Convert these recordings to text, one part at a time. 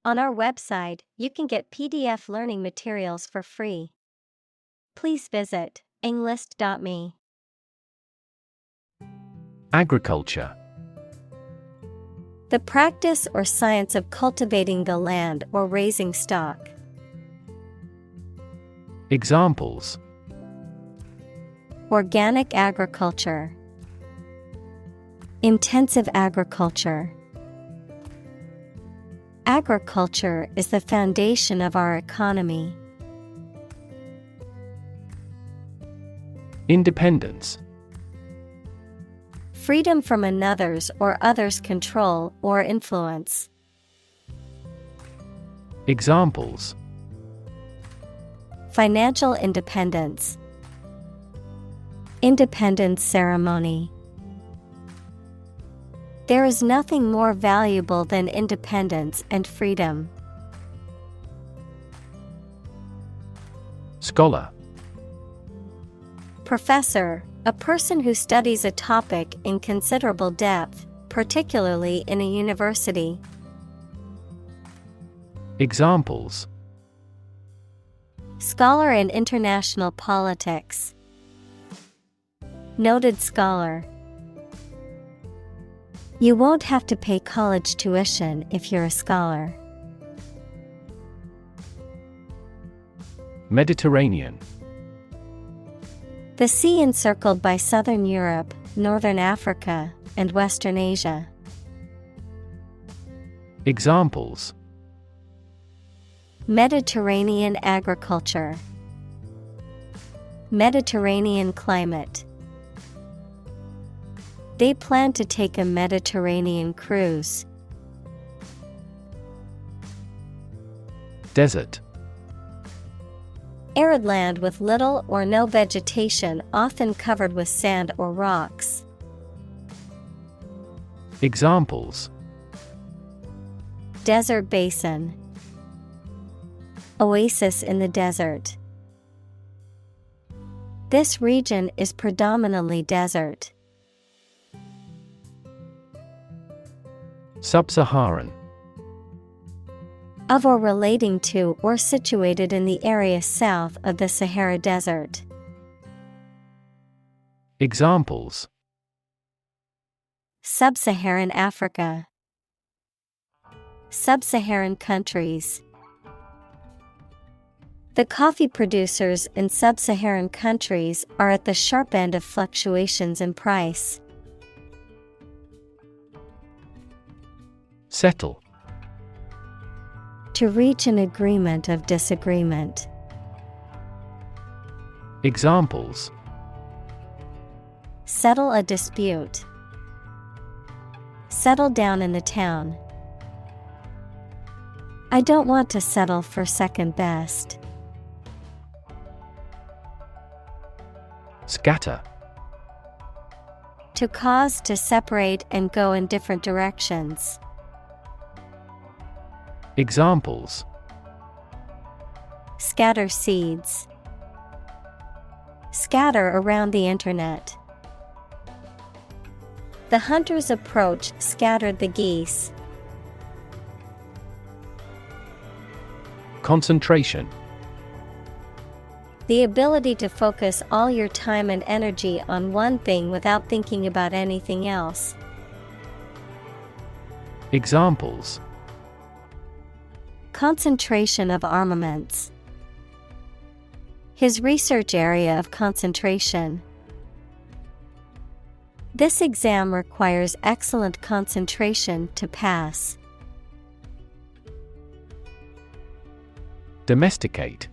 On our website, you can get PDF learning materials for free. Please visit englist.me. Agriculture. The practice or science of cultivating the land or raising stock. Examples: Organic agriculture, intensive agriculture. Agriculture is the foundation of our economy. Independence. Freedom from another's or others' control or influence. Examples: Financial independence, independence ceremony. There is nothing more valuable than independence and freedom. Scholar. Professor, a person who studies a topic in considerable depth, particularly in a university. Examples: Scholar in international politics. Noted scholar. You won't have to pay college tuition if you're a scholar. Mediterranean. The sea encircled by southern Europe, northern Africa, and western Asia. Examples: Mediterranean agriculture. Mediterranean climate. They plan to take a Mediterranean cruise. Desert. Arid land with little or no vegetation, often covered with sand or rocks. Examples: Desert basin. Oasis in the desert. This region is predominantly desert. Sub-Saharan. Of or relating to or situated in the area south of the Sahara Desert. Examples: Sub-Saharan Africa. Sub-Saharan countries. The coffee producers in sub-Saharan countries are at the sharp end of fluctuations in price. Settle. To reach an agreement of disagreement. Examples: Settle a dispute. Settle down in the town. I don't want to settle for second best. Scatter. To cause to separate and go in different directions. Examples: Scatter seeds. Scatter around the internet. The hunter's approach scattered the geese. Concentration. The ability to focus all your time and energy on one thing without thinking about anything else. Examples: Concentration of armaments. His research area of concentration. This exam requires excellent concentration to pass. Domesticate.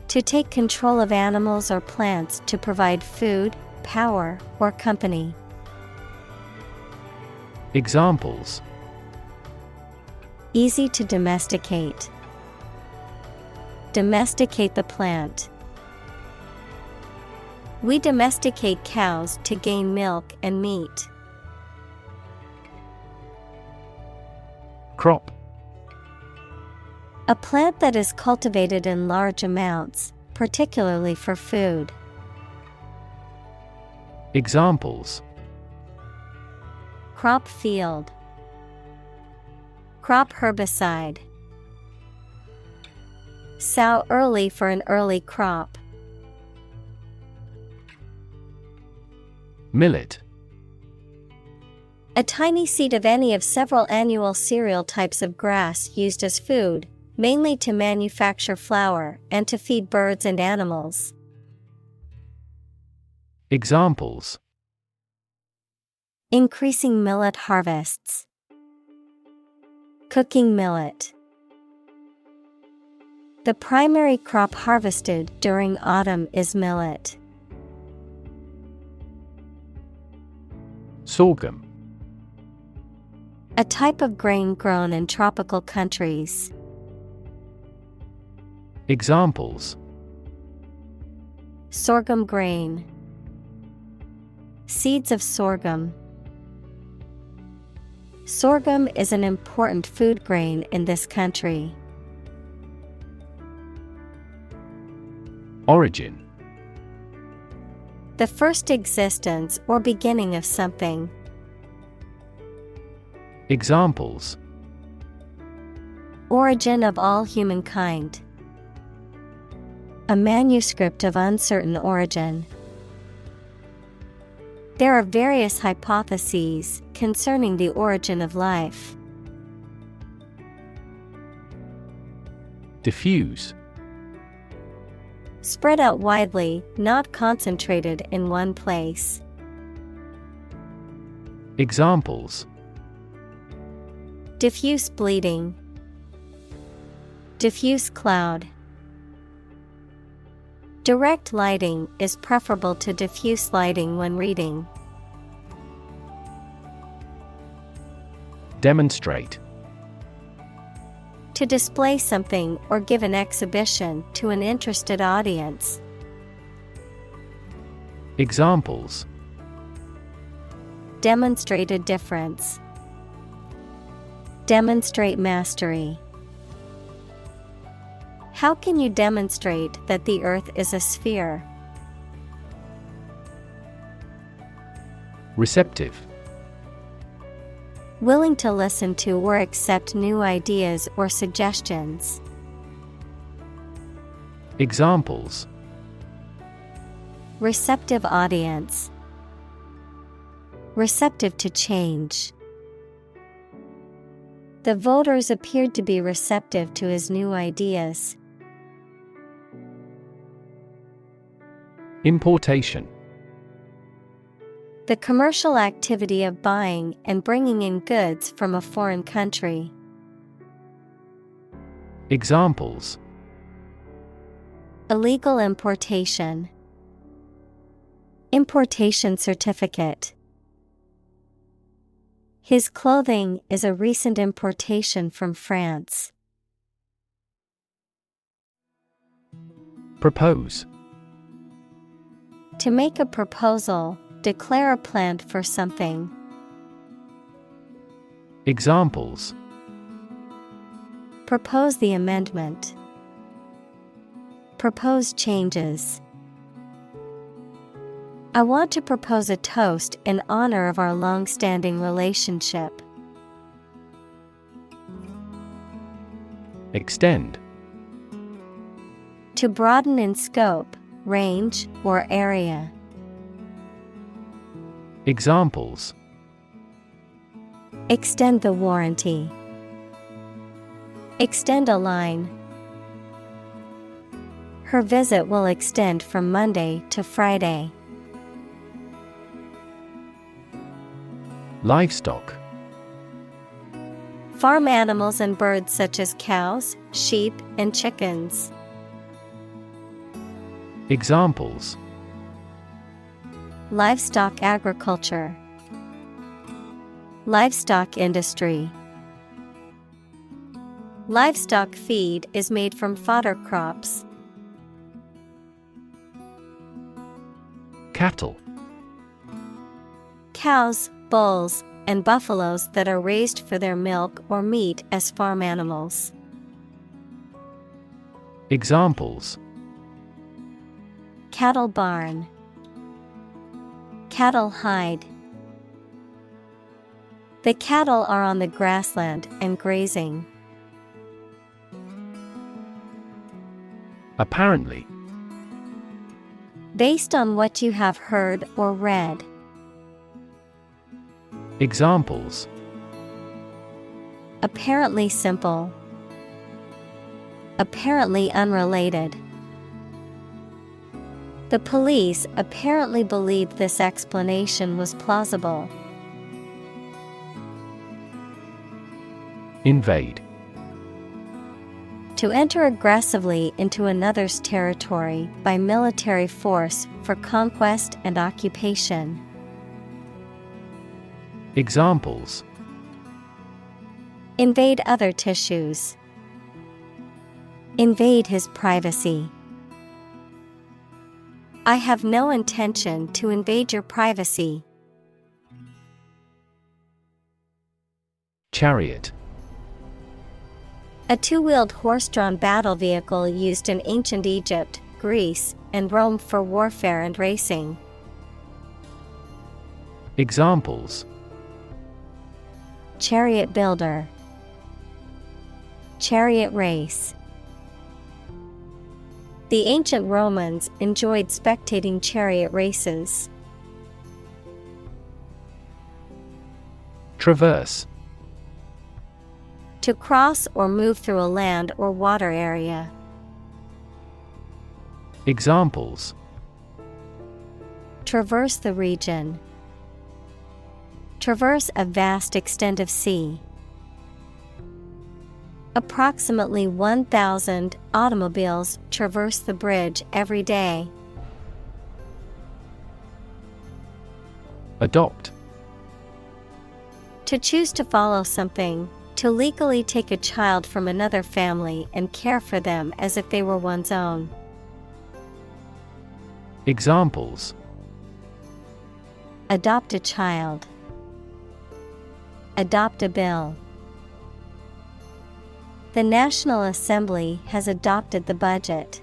To take control of animals or plants to provide food, power, or company. Examples: Easy to domesticate. Domesticate the plant. We domesticate cows to gain milk and meat. Crop. A plant that is cultivated in large amounts, particularly for food. Examples: Crop field. Crop herbicide. Sow early for an early crop. Millet. A tiny seed of any of several annual cereal types of grass used as food, mainly to manufacture flour and to feed birds and animals. Examples: Increasing millet harvests. Cooking millet. The primary crop harvested during autumn is millet. Sorghum. A type of grain grown in tropical countries. Examples: Sorghum grain. Seeds of sorghum. Sorghum is an important food grain in this country. Origin. The first existence or beginning of something. Examples: Origin of all humankind. A manuscript of uncertain origin. There are various hypotheses concerning the origin of life. Diffuse. Spread out widely, not concentrated in one place. Examples: Diffuse bleeding. Diffuse cloud. Direct lighting is preferable to diffuse lighting when reading. Demonstrate. To display something or give an exhibition to an interested audience. Examples: Demonstrate a difference. Demonstrate mastery. How can you demonstrate that the Earth is a sphere? Receptive. Willing to listen to or accept new ideas or suggestions. Examples: Receptive audience. Receptive to change. The voters appeared to be receptive to his new ideas. Importation. The commercial activity of buying and bringing in goods from a foreign country. Examples: Illegal importation. Importation certificate. His clothing is a recent importation from France. Propose. To make a proposal, declare a plan for something. Examples: Propose the amendment. Propose changes. I want to propose a toast in honor of our long-standing relationship. Extend. To broaden in scope, range, or area. Examples: Extend the warranty. Extend a line. Her visit will extend from Monday to Friday. Livestock. Farm animals and birds such as cows, sheep, and chickens. Examples: Livestock agriculture. Livestock industry. Livestock feed is made from fodder crops. Cattle. Cows, bulls, and buffaloes that are raised for their milk or meat as farm animals. Examples: Cattle barn. Cattle hide. The cattle are on the grassland and grazing. Apparently. Based on what you have heard or read. Examples: Apparently simple. Apparently unrelated. The police apparently believed this explanation was plausible. Invade. To enter aggressively into another's territory by military force for conquest and occupation. Examples: Invade other tissues. Invade his privacy. I have no intention to invade your privacy. Chariot. A two-wheeled horse-drawn battle vehicle used in ancient Egypt, Greece, and Rome for warfare and racing. Examples: Chariot builder. Chariot race. The ancient Romans enjoyed spectating chariot races. Traverse. To cross or move through a land or water area. Examples: Traverse the region. Traverse a vast extent of sea. Approximately 1,000 automobiles traverse the bridge every day. Adopt. To choose to follow something, to legally take a child from another family and care for them as if they were one's own. Examples: Adopt a child. Adopt a bill. The National Assembly has adopted the budget.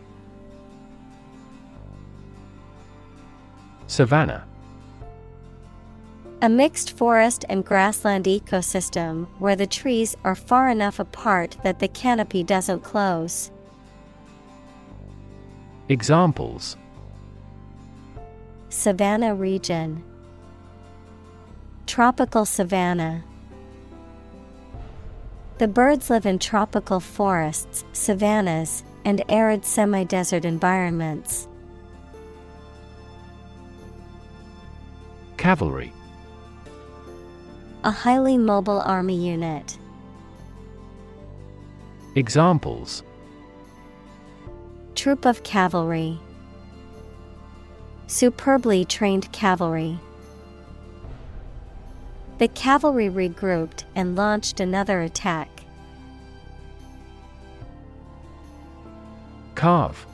Savanna. A mixed forest and grassland ecosystem where the trees are far enough apart that the canopy doesn't close. Examples: Savanna region. Tropical savanna. The birds live in tropical forests, savannas, and arid semi-desert environments. Cavalry. A highly mobile army unit. Examples: Troop of cavalry. Superbly trained cavalry. The cavalry regrouped and launched another attack. Carve.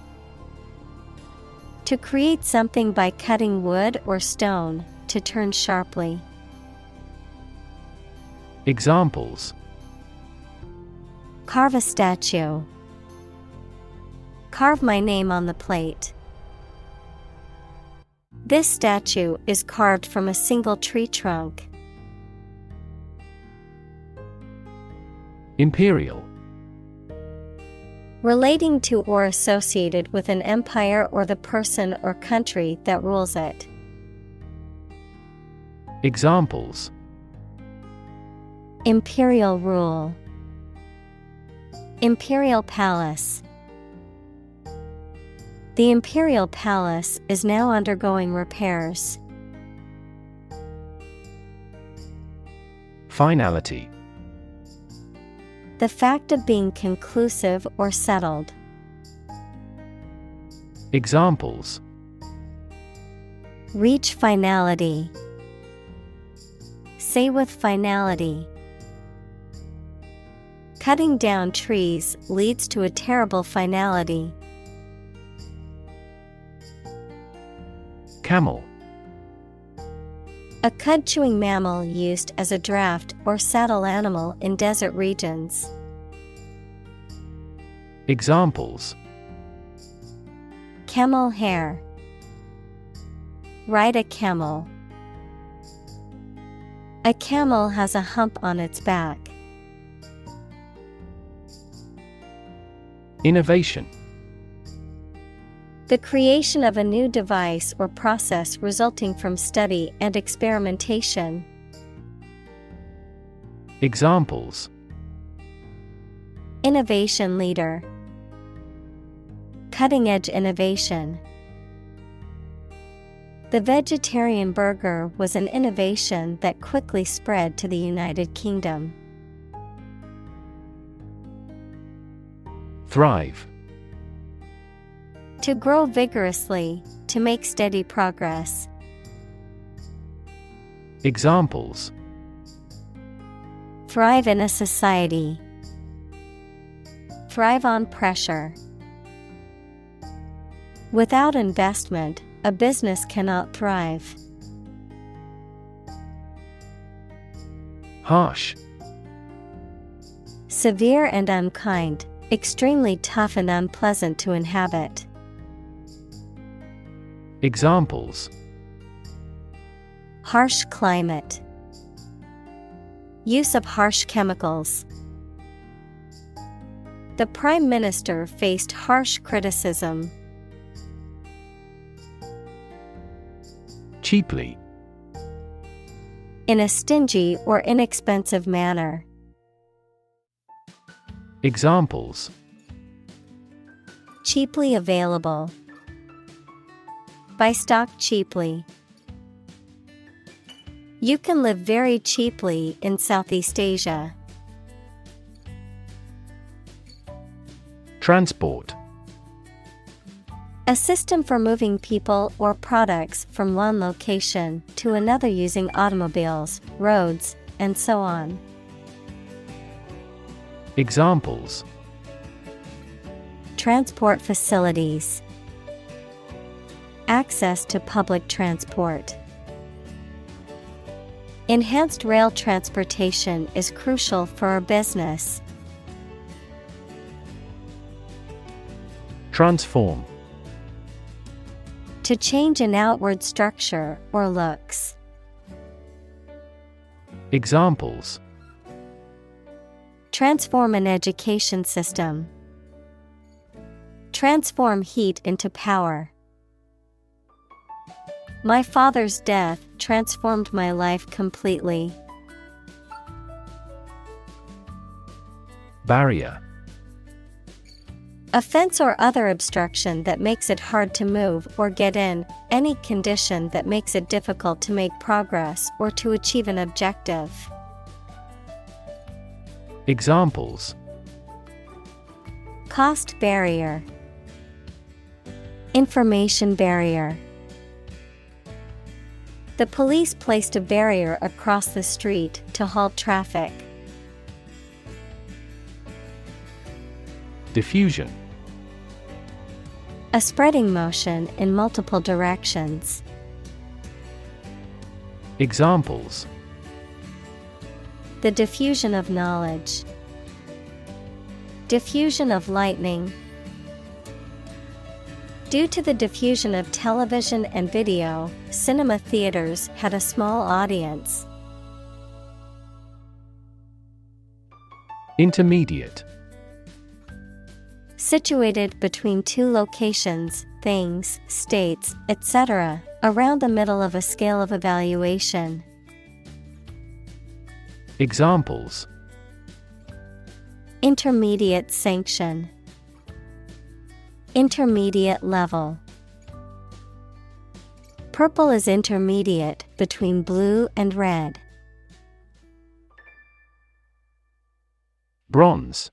To create something by cutting wood or stone, to turn sharply. Examples: Carve a statue. Carve my name on the plate. This statue is carved from a single tree trunk. Imperial. Relating to or associated with an empire or the person or country that rules it. Examples: Imperial rule. Imperial palace. The Imperial Palace is now undergoing repairs. Finality. The fact of being conclusive or settled. Examples: Reach finality. Say with finality. Cutting down trees leads to a terrible finality. Camel. A cud-chewing mammal used as a draft or saddle animal in desert regions. Examples: Camel hair. Ride a camel. A camel has a hump on its back. Innovation. The creation of a new device or process resulting from study and experimentation. Examples: Innovation leader. Cutting-edge innovation. The vegetarian burger was an innovation that quickly spread to the United Kingdom. Thrive. To grow vigorously, to make steady progress. Examples: Thrive in a society. Thrive on pressure. Without investment, a business cannot thrive. Harsh. Severe and unkind, extremely tough and unpleasant to inhabit. Examples: Harsh climate. Use of harsh chemicals. The Prime Minister faced harsh criticism. Cheaply. In a stingy or inexpensive manner. Examples: Cheaply available. Buy stock cheaply. You can live very cheaply in Southeast Asia. Transport. A system for moving people or products from one location to another using automobiles, roads, and so on. Examples: Transport facilities. Access to public transport. Enhanced rail transportation is crucial for our business. Transform. To change an outward structure or looks. Examples: Transform an education system. Transform heat into power. My father's death transformed my life completely. Barrier. A fence or other obstruction that makes it hard to move or get in, any condition that makes it difficult to make progress or to achieve an objective. Examples: Cost barrier. Information barrier. The police placed a barrier across the street to halt traffic. Diffusion. A spreading motion in multiple directions. Examples: The diffusion of knowledge. Diffusion of lightning. Due to the diffusion of television and video, cinema theaters had a small audience. Intermediate. Situated between two locations, things, states, etc., around the middle of a scale of evaluation. Examples: Intermediate sanction. Intermediate level. Purple is intermediate between blue and red. Bronze.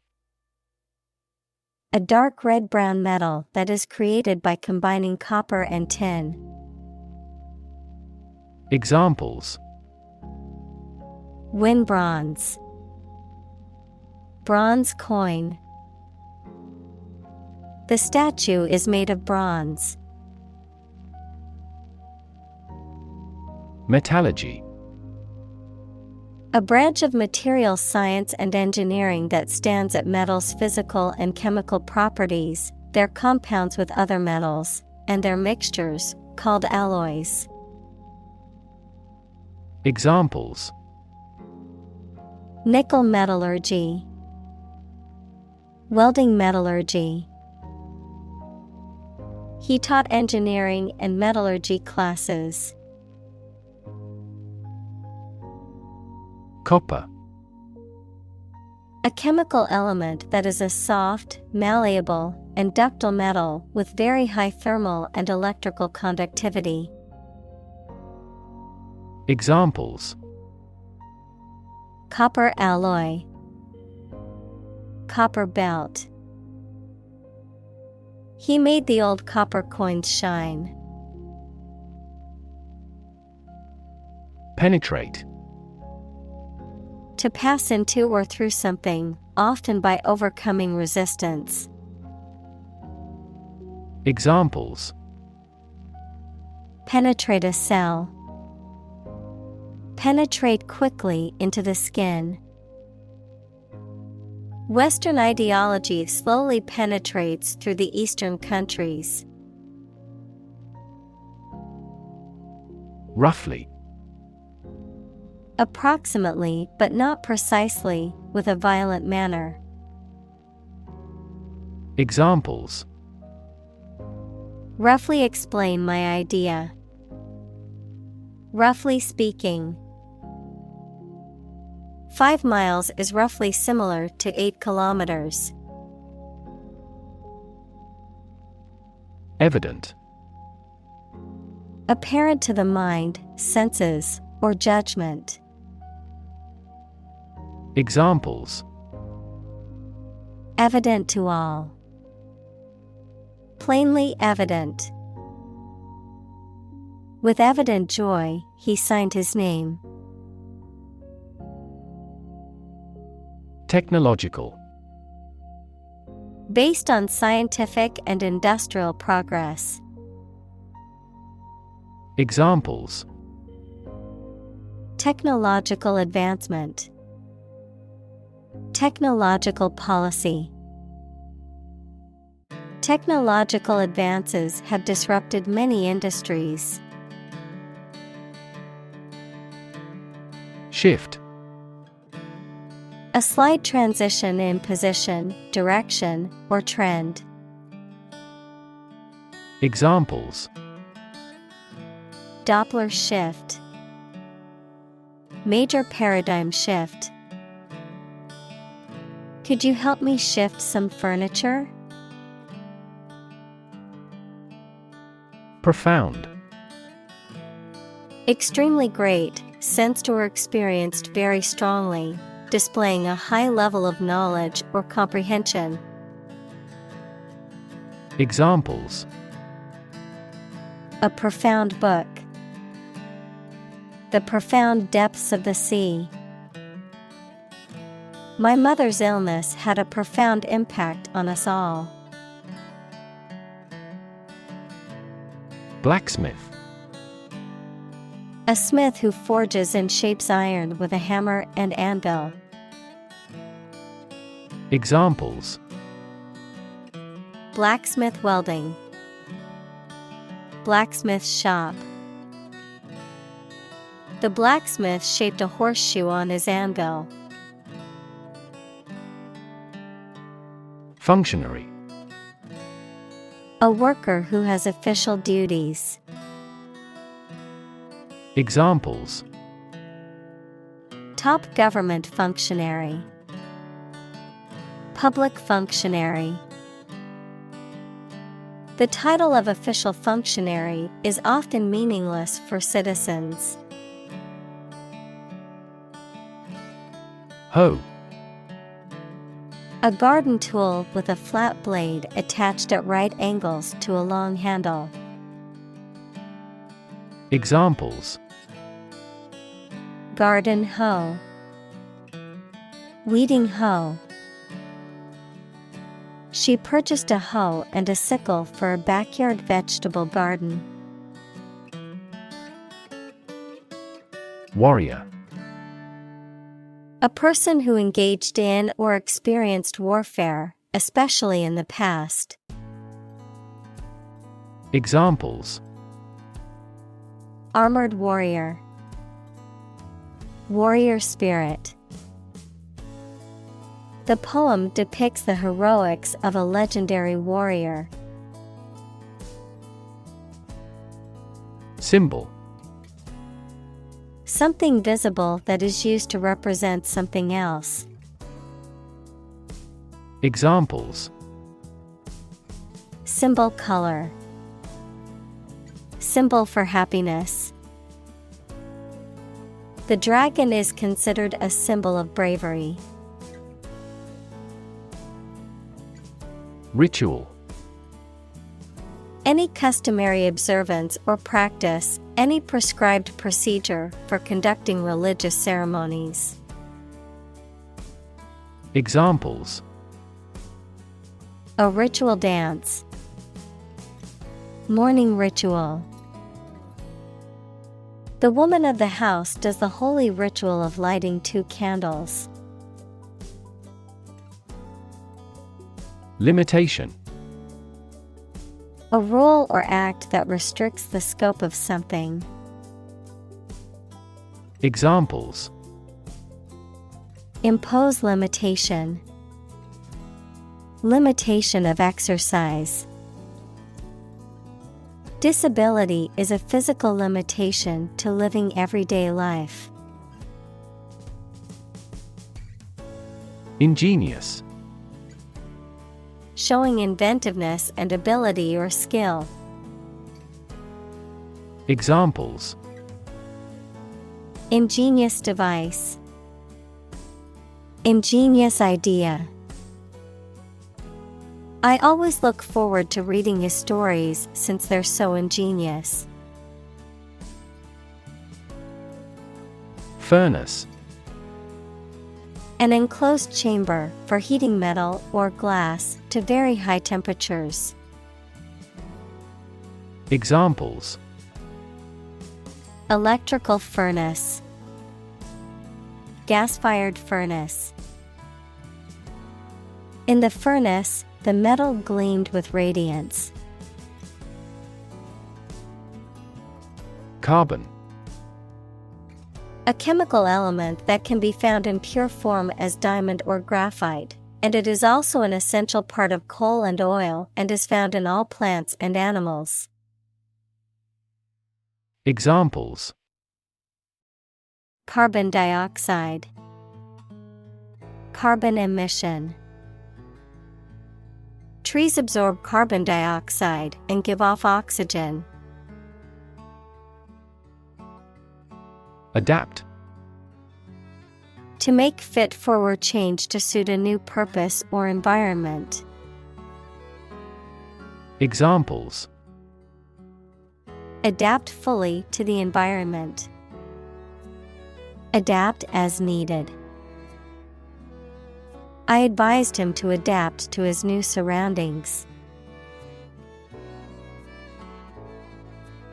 A dark red-brown metal that is created by combining copper and tin. Examples: Win bronze. Bronze coin. The statue is made of bronze. Metallurgy. A branch of materials science and engineering that stands at metals' physical and chemical properties, their compounds with other metals, and their mixtures, called alloys. Examples: Nickel metallurgy. Welding metallurgy. He taught engineering and metallurgy classes. Copper. A chemical element that is a soft, malleable, and ductile metal with very high thermal and electrical conductivity. Examples: Copper alloy. Copper belt. He made the old copper coins shine. Penetrate. To pass into or through something, often by overcoming resistance. Examples: Penetrate a cell. Penetrate quickly into the skin. Western ideology slowly penetrates through the Eastern countries. Roughly. Approximately, but not precisely, with a violent manner. Examples: Roughly explain my idea. Roughly speaking. 5 miles is roughly similar to 8 kilometers. Evident. Apparent to the mind, senses, or judgment. Examples: Evident to all. Plainly evident. With evident joy, he signed his name. Technological. Based on scientific and industrial progress. Examples: Technological advancement. Technological policy. Technological advances have disrupted many industries. Shift. A slight transition in position, direction, or trend. Examples: Doppler shift. Major paradigm shift. Could you help me shift some furniture? Profound. Extremely great, sensed or experienced very strongly, displaying a high level of knowledge or comprehension. Examples: A profound book. The profound depths of the sea. My mother's illness had a profound impact on us all. Blacksmith. A smith who forges and shapes iron with a hammer and anvil. Examples: Blacksmith welding. Blacksmith shop. The blacksmith shaped a horseshoe on his anvil. Functionary. A worker who has official duties. Examples: Top government functionary. Public functionary. The title of official functionary is often meaningless for citizens. Hoe. A garden tool with a flat blade attached at right angles to a long handle. Examples: Garden hoe. Weeding hoe. She purchased a hoe and a sickle for a backyard vegetable garden. Warrior. A person who engaged in or experienced warfare, especially in the past. Examples: Armored warrior. Warrior spirit. The poem depicts the heroics of a legendary warrior. Symbol. Something visible that is used to represent something else. Examples. Symbol color. Symbol for happiness. The dragon is considered a symbol of bravery. Ritual. Any customary observance or practice, any prescribed procedure for conducting religious ceremonies. Examples. A ritual dance. Morning ritual. The woman of the house does the holy ritual of lighting 2 candles. Limitation. A rule or act that restricts the scope of something. Examples. Impose limitation. Limitation of exercise. Disability is a physical limitation to living everyday life. Ingenious. Showing inventiveness and ability or skill. Examples. Ingenious device. Ingenious idea. I always look forward to reading his stories since they're so ingenious. Furnace. An enclosed chamber for heating metal or glass to very high temperatures. Examples. Electrical furnace. Gas-fired furnace. In the furnace, the metal gleamed with radiance. Carbon. A chemical element that can be found in pure form as diamond or graphite, and it is also an essential part of coal and oil and is found in all plants and animals. Examples. Carbon dioxide. Carbon emission. Trees absorb carbon dioxide and give off oxygen. Adapt. To make fit for or change to suit a new purpose or environment. Examples. Adapt fully to the environment. Adapt as needed. I advised him to adapt to his new surroundings.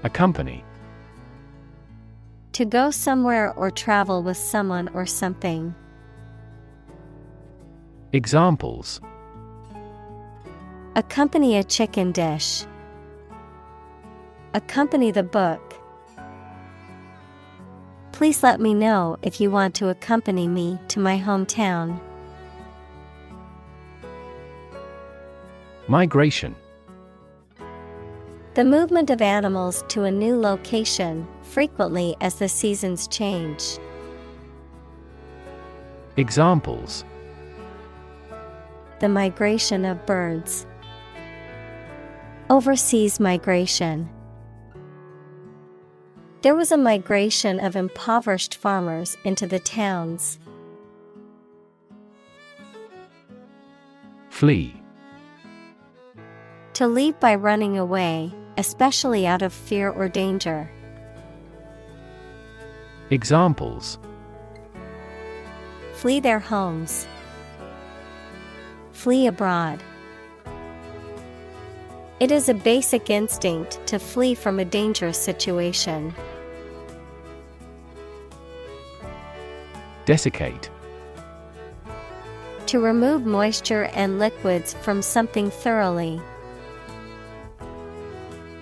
Accompany. To go somewhere or travel with someone or something. Examples. Accompany a chicken dish. Accompany the book. Please let me know if you want to accompany me to my hometown. Migration. The movement of animals to a new location, frequently as the seasons change. Examples. The migration of birds. Overseas migration. There was a migration of impoverished farmers into the towns. Flee. To leave by running away, especially out of fear or danger. Examples. Flee their homes. Flee abroad. It is a basic instinct to flee from a dangerous situation. Desiccate. To remove moisture and liquids from something thoroughly.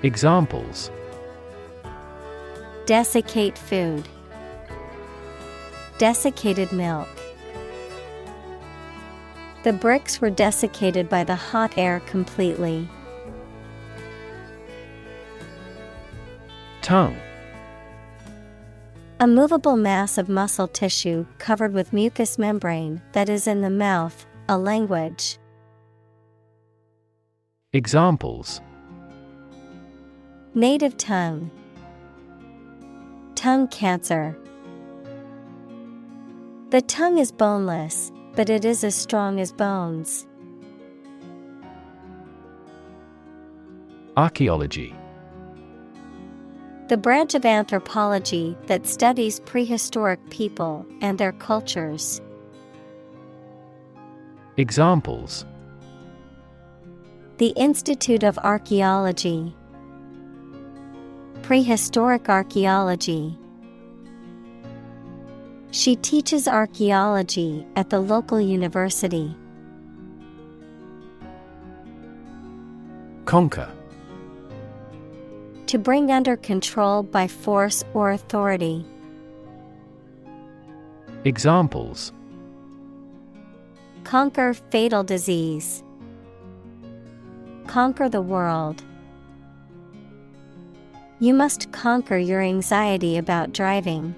Examples. Desiccate food. Desiccated milk. The bricks were desiccated by the hot air completely. Tongue. A movable mass of muscle tissue covered with mucous membrane that is in the mouth, a language. Examples: Native tongue. Tongue cancer. The tongue is boneless, but it is as strong as bones. Archaeology. The branch of anthropology that studies prehistoric people and their cultures. Examples: The Institute of Archaeology. Prehistoric archaeology. She teaches archaeology at the local university. Conquer. To bring under control by force or authority. Examples: Conquer fatal disease. Conquer the world. You must conquer your anxiety about driving.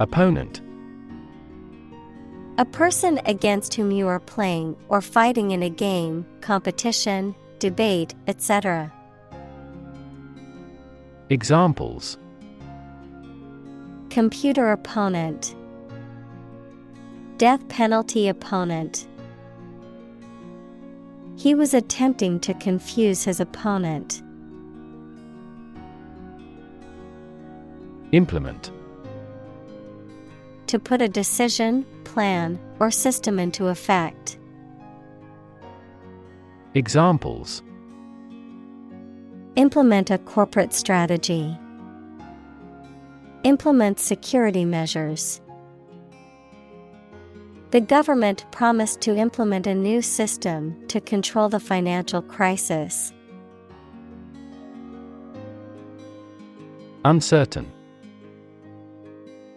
Opponent. A person against whom you are playing or fighting in a game, competition, debate, etc. Examples: Computer opponent. Death penalty opponent. He was attempting to confuse his opponent. Implement. To put a decision, plan, or system into effect. Examples: Implement a corporate strategy. Implement security measures. The government promised to implement a new system to control the financial crisis. Uncertain.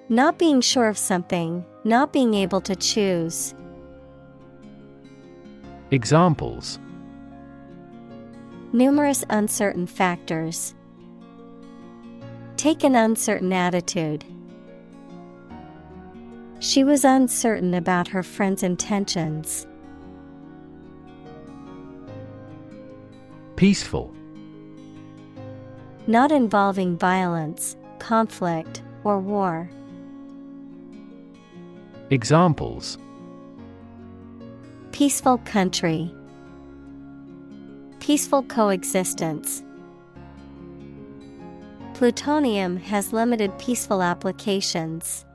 Not being sure of something, not being able to choose. Examples: Numerous uncertain factors. Take an uncertain attitude. She was uncertain about her friend's intentions. Peaceful. Not involving violence, conflict, or war. Examples: Peaceful country. Peaceful coexistence. Plutonium has limited peaceful applications.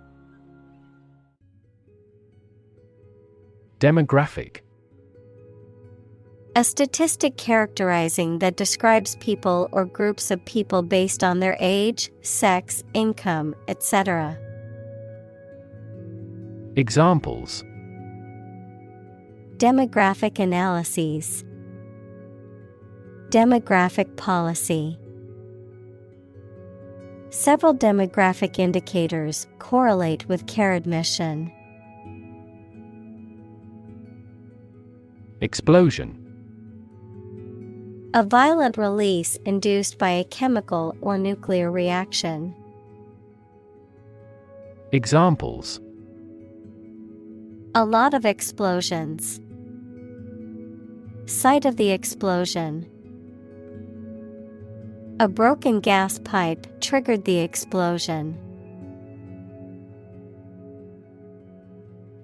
Demographic. A statistic characterizing that describes people or groups of people based on their age, sex, income, etc. Examples: Demographic analyses. Demographic policy. Several demographic indicators correlate with care admission. Explosion. A violent release induced by a chemical or nuclear reaction. Examples: A lot of explosions. Site of the explosion. A broken gas pipe triggered the explosion.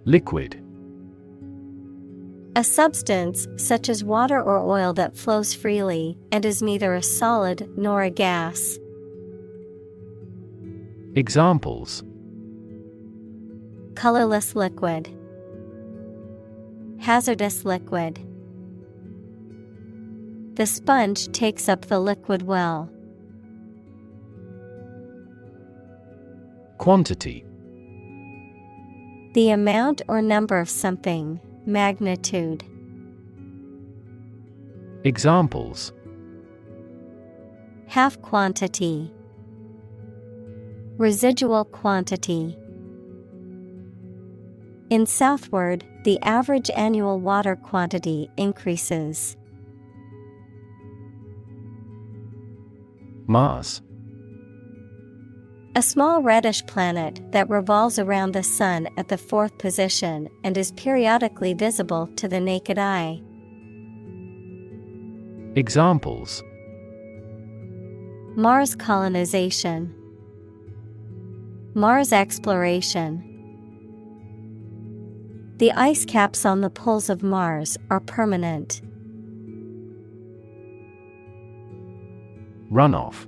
Liquid. A substance such as water or oil that flows freely and is neither a solid nor a gas. Examples: Colorless liquid. Hazardous liquid. The sponge takes up the liquid well. Quantity. The amount or number of something, magnitude. Examples: Half quantity. Residual quantity. In southward, the average annual water quantity increases. Mars. A small reddish planet that revolves around the Sun at the fourth position and is periodically visible to the naked eye. Examples: Mars colonization, Mars exploration. The ice caps on the poles of Mars are permanent. Runoff.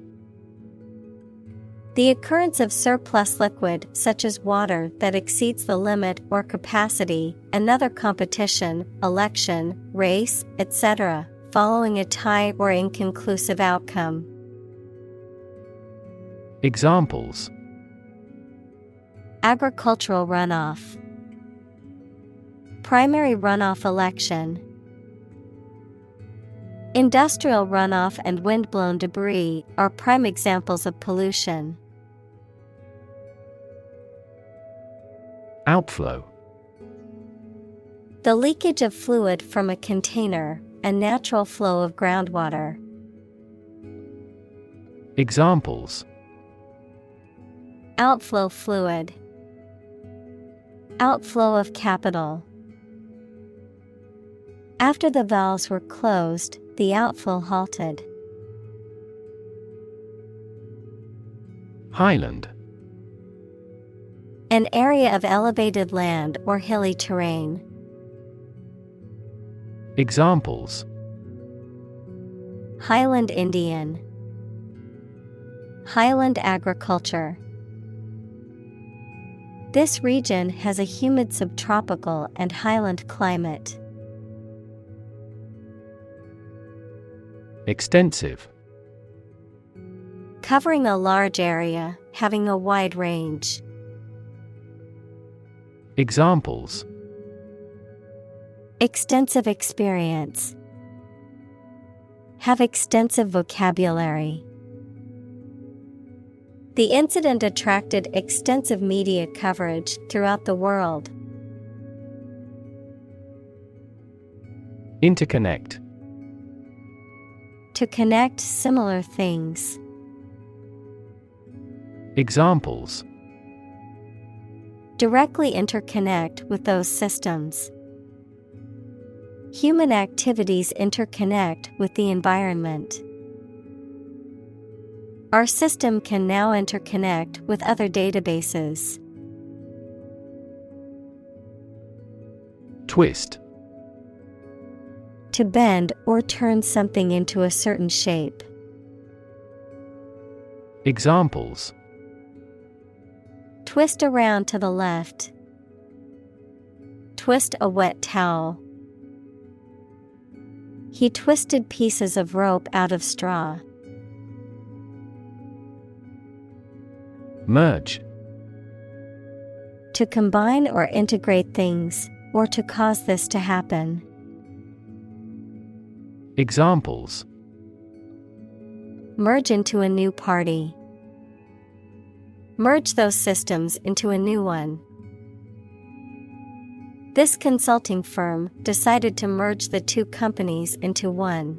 The occurrence of surplus liquid such as water that exceeds the limit or capacity, another competition, election, race, etc., following a tie or inconclusive outcome. Examples: Agricultural runoff, primary runoff election. Industrial runoff and wind-blown debris are prime examples of pollution. Outflow. The leakage of fluid from a container, a natural flow of groundwater. Examples: Outflow fluid, outflow of capital. After the valves were closed, the outflow halted. Highland. An area of elevated land or hilly terrain. Examples: Highland Indian, Highland agriculture. This region has a humid subtropical and highland climate. Extensive. Covering a large area, having a wide range. Examples: Extensive experience, have extensive vocabulary. The incident attracted extensive media coverage throughout the world. Interconnect. To connect similar things. Examples: Directly interconnect with those systems. Human activities interconnect with the environment. Our system can now interconnect with other databases. Twist. To bend or turn something into a certain shape. Examples: Twist around to the left. Twist a wet towel. He twisted pieces of rope out of straw. Merge. To combine or integrate things, or to cause this to happen. Examples: Merge into a new party. Merge those systems into a new one. This consulting firm decided to merge the two companies into one.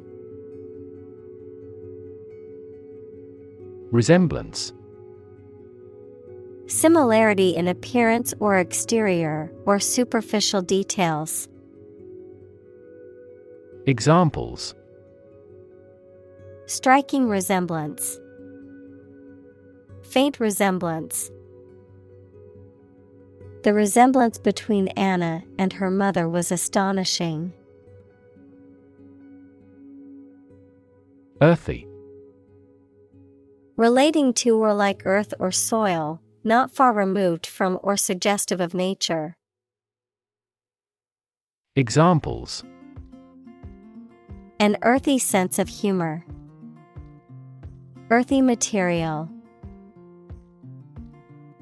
Resemblance. Similarity in appearance or exterior or superficial details. Examples: Striking resemblance. Faint resemblance. The resemblance between Anna and her mother was astonishing. Earthy. Relating to or like earth or soil, not far removed from or suggestive of nature. Examples: An earthy sense of humor. Earthy material.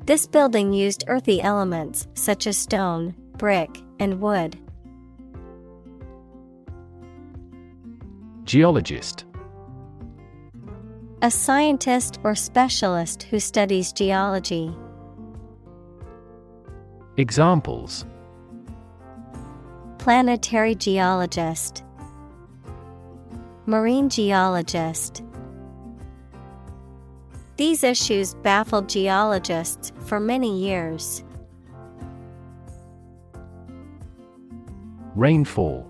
This building used earthy elements such as stone, brick, and wood. Geologist. A scientist or specialist who studies geology. Examples: Planetary geologist. Marine geologist. These issues baffled geologists for many years. Rainfall.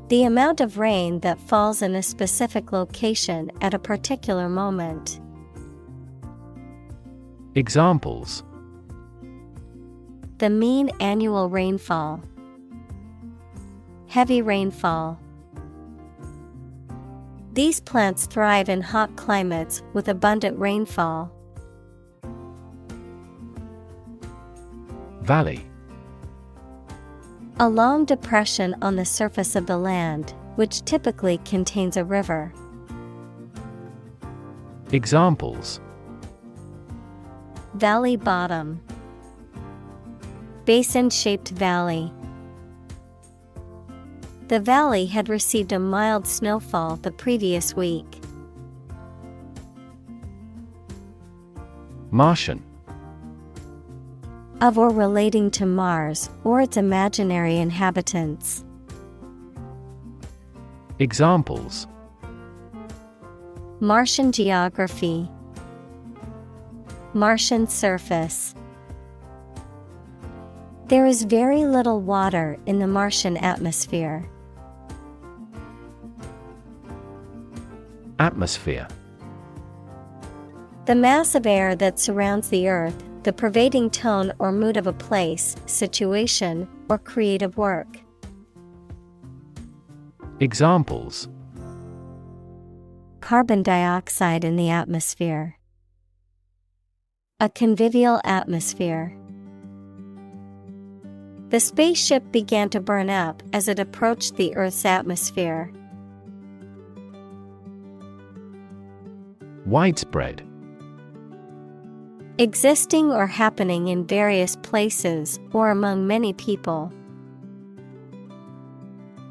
The amount of rain that falls in a specific location at a particular moment. Examples: The mean annual rainfall. Heavy rainfall. These plants thrive in hot climates with abundant rainfall. Valley. A long depression on the surface of the land, which typically contains a river. Examples: Valley bottom. Basin-shaped valley. The valley had received a mild snowfall the previous week. Martian. Of or relating to Mars or its imaginary inhabitants. Examples: Martian geography. Martian surface. There is very little water in the Martian atmosphere. Atmosphere. The mass of air that surrounds the Earth, the pervading tone or mood of a place, situation, or creative work. Examples: Carbon dioxide in the atmosphere. A convivial atmosphere. The spaceship began to burn up as it approached the Earth's atmosphere. Widespread. Existing or happening in various places or among many people.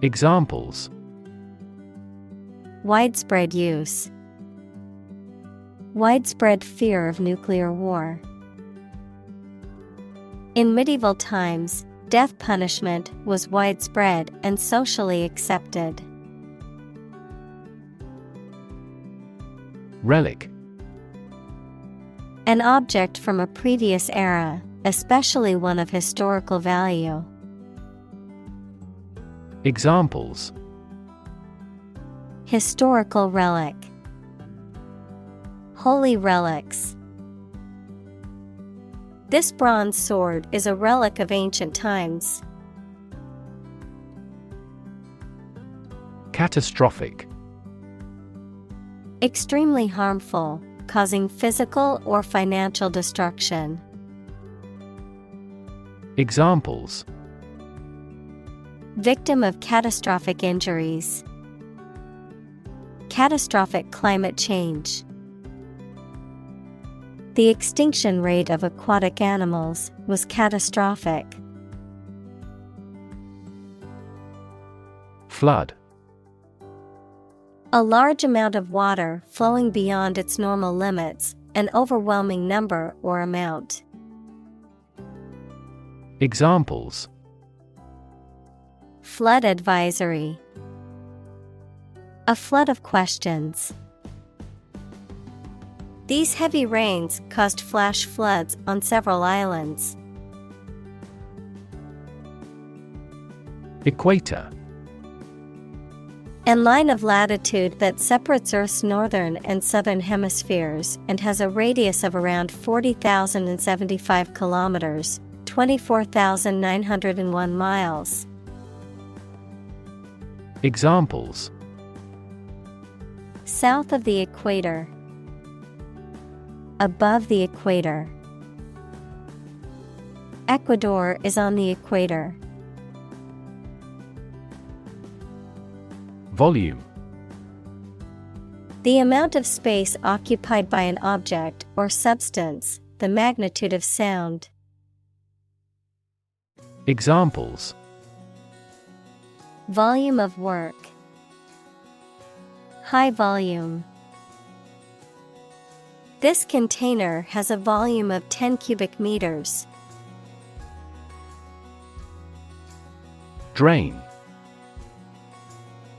Examples: Widespread use. Widespread fear of nuclear war. In medieval times, death punishment was widespread and socially accepted. Relic. An object from a previous era, especially one of historical value. Examples: Historical relic. Holy relics. This bronze sword is a relic of ancient times. Catastrophic. Extremely harmful, causing physical or financial destruction. Examples: Victim of catastrophic injuries. Catastrophic climate change. The extinction rate of aquatic animals was catastrophic. Flood. A large amount of water flowing beyond its normal limits, an overwhelming number or amount. Examples: Flood advisory. A flood of questions. These heavy rains caused flash floods on several islands. Equator. A line of latitude that separates Earth's northern and southern hemispheres and has a radius of around 40,075 kilometers, 24,901 miles. Examples: South of the equator. Above the equator. Ecuador is on the equator. Volume. The amount of space occupied by an object or substance, the magnitude of sound. Examples: Volume of work. High volume. This container has a volume of 10 cubic meters. Drain.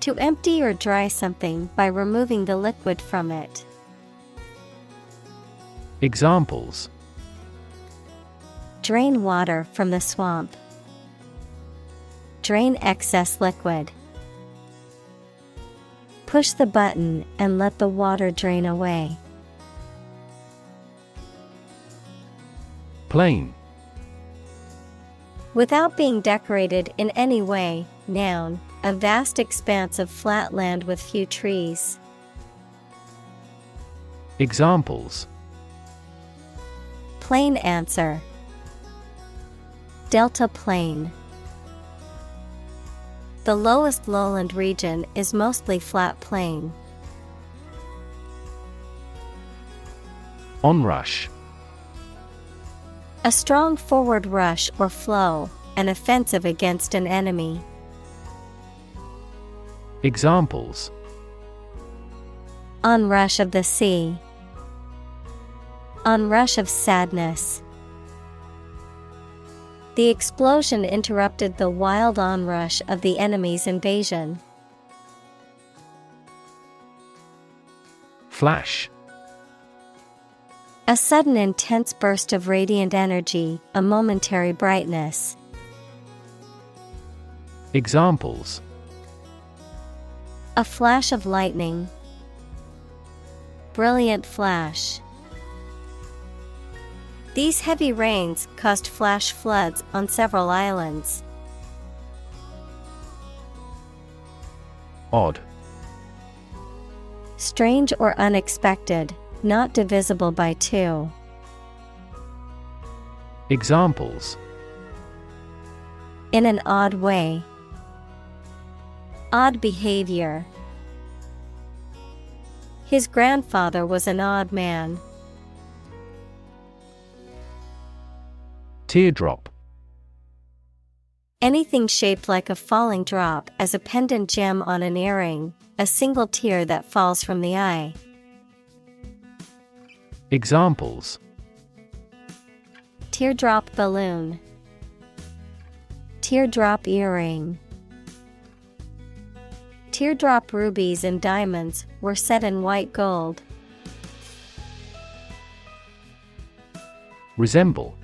To empty or dry something by removing the liquid from it. Examples: Drain water from the swamp. Drain excess liquid. Push the button and let the water drain away. Plain. Without being decorated in any way, noun, a vast expanse of flat land with few trees. Examples: Plain answer. Delta plain. The lowest lowland region is mostly flat plain. Onrush. A strong forward rush or flow, an offensive against an enemy. Examples: Onrush of the sea. Onrush of sadness. The explosion interrupted the wild onrush of the enemy's invasion. Flash. A sudden intense burst of radiant energy, a momentary brightness. Examples: A flash of lightning. Brilliant flash. These heavy rains caused flash floods on several islands. Odd. Strange or unexpected, not divisible by two. Examples: In an odd way. Odd behavior. His grandfather was an odd man. Teardrop. Anything shaped like a falling drop, as a pendant gem on an earring, a single tear that falls from the eye. Examples: Teardrop balloon. Teardrop earring. Teardrop rubies and diamonds were set in white gold. Resemble.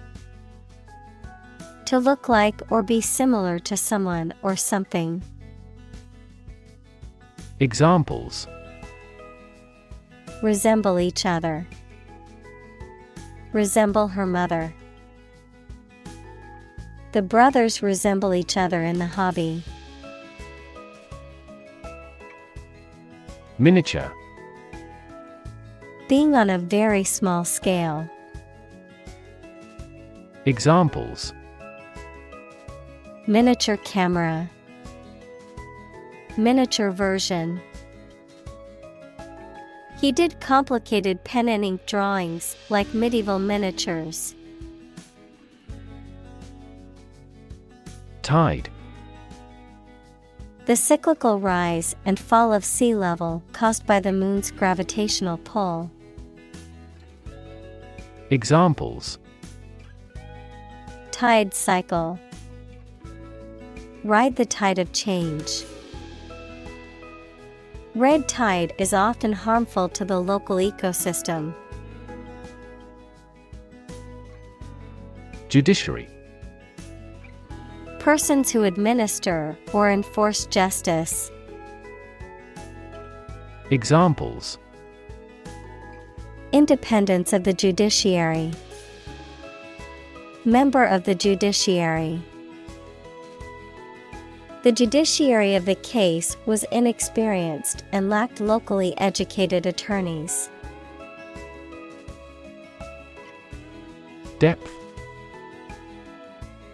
To look like or be similar to someone or something. Examples: Resemble each other. Resemble her mother. The brothers resemble each other in the hobby. Miniature. Being on a very small scale. Examples: Miniature camera. Miniature version. He did complicated pen and ink drawings, like medieval miniatures. Tide. The cyclical rise and fall of sea level caused by the moon's gravitational pull. Examples: Tide cycle. Ride the tide of change. Red tide is often harmful to the local ecosystem. Judiciary. Persons who administer or enforce justice. Examples: Independence of the judiciary. Member of the judiciary. The judiciary of the case was inexperienced and lacked locally educated attorneys. Depth.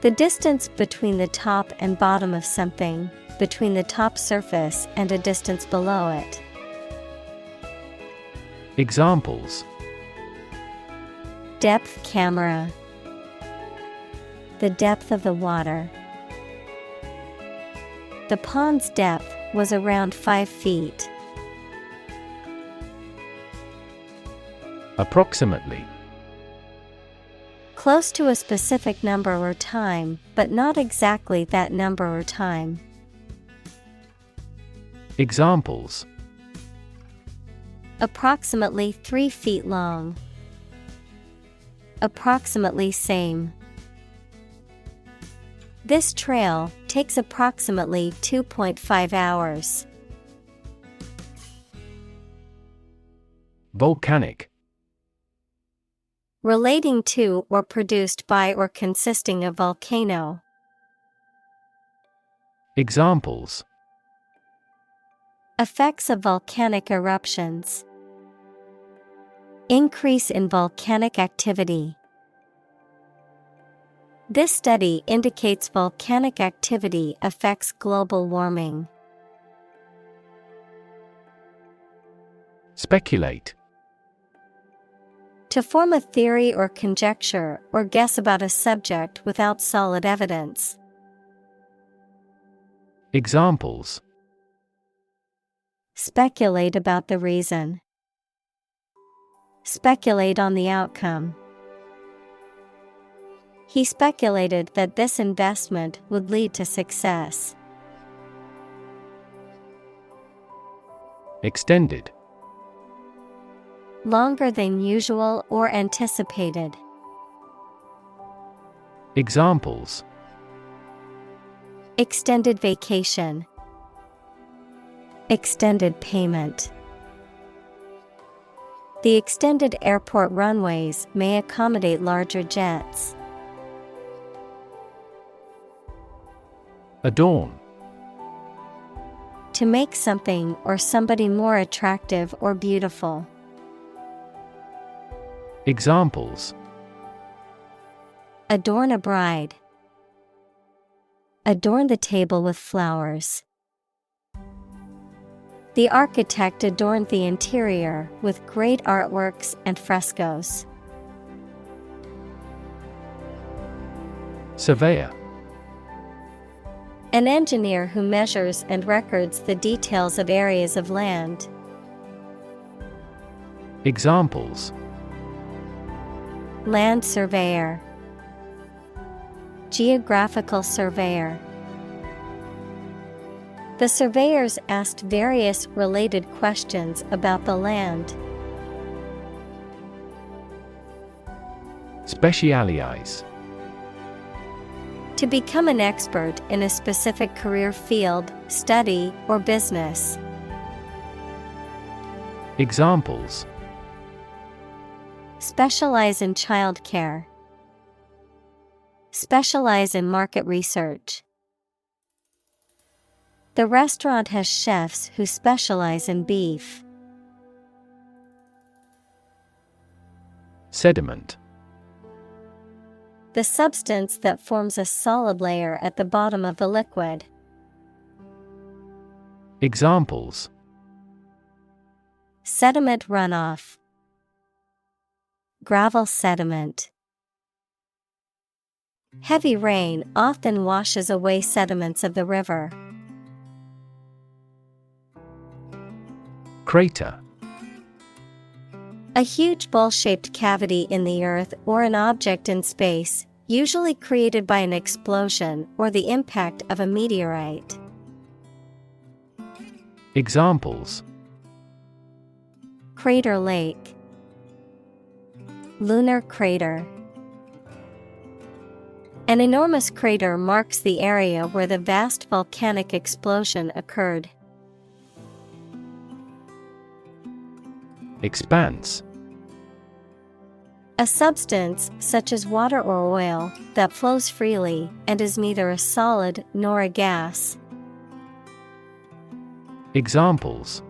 The distance between the top and bottom of something, between the top surface and a distance below it. Examples: Depth camera. The depth of the water. The pond's depth was around 5 feet. Approximately. Close to a specific number or time, but not exactly that number or time. Examples: Approximately 3 feet long. Approximately same. This trail takes approximately 2.5 hours. Volcanic. Relating to or produced by or consisting of volcano. Examples: Effects of volcanic eruptions. Increase in volcanic activity. This study indicates volcanic activity affects global warming. Speculate. To form a theory or conjecture or guess about a subject without solid evidence. Examples: Speculate about the reason. Speculate on the outcome. He speculated that this investment would lead to success. Extended. Longer than usual or anticipated. Examples: Extended vacation. Extended payment. The extended airport runways may accommodate larger jets. Adorn. To make something or somebody more attractive or beautiful. Examples: Adorn a bride. Adorn the table with flowers. The architect adorned the interior with great artworks and frescoes. Surveyor. An engineer who measures and records the details of areas of land. Examples: Land surveyor. Geographical surveyor. The surveyors asked various related questions about the land. Specialize. To become an expert in a specific career field, study, or business. Examples: Specialize in childcare. Specialize in market research. The restaurant has chefs who specialize in beef. Sediment. The substance that forms a solid layer at the bottom of the liquid. Examples: Sediment runoff. Gravel sediment. Heavy rain often washes away sediments of the river. Crater. A huge bowl-shaped cavity in the earth or an object in space, usually created by an explosion or the impact of a meteorite. Examples: Crater lake. Lunar crater. An enormous crater marks the area where the vast volcanic explosion occurred. Expanse. A substance, such as water or oil, that flows freely and is neither a solid nor a gas. Examples: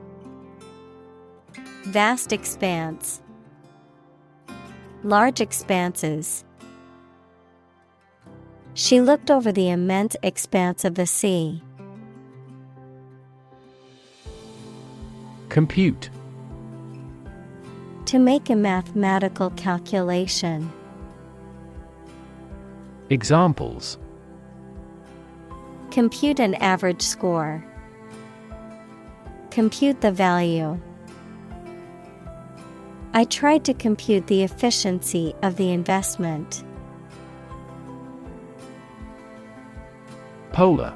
Vast expanse. Large expanses. She looked over the immense expanse of the sea. Compute. To make a mathematical calculation. Examples: Compute an average score. Compute the value. I tried to compute the efficiency of the investment. Polar.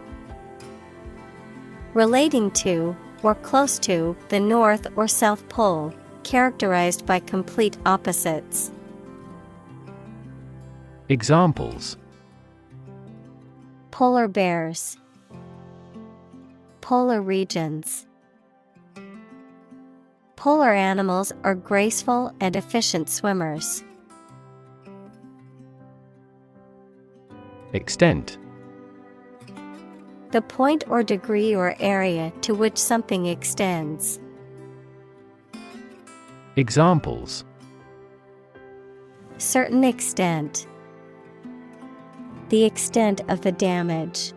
Relating to, or close to, the North or South Pole, characterized by complete opposites. Examples: Polar bears. Polar regions. Polar animals are graceful and efficient swimmers. Extent: The point or degree or area to which something extends. Examples: Certain extent. The extent of the damage.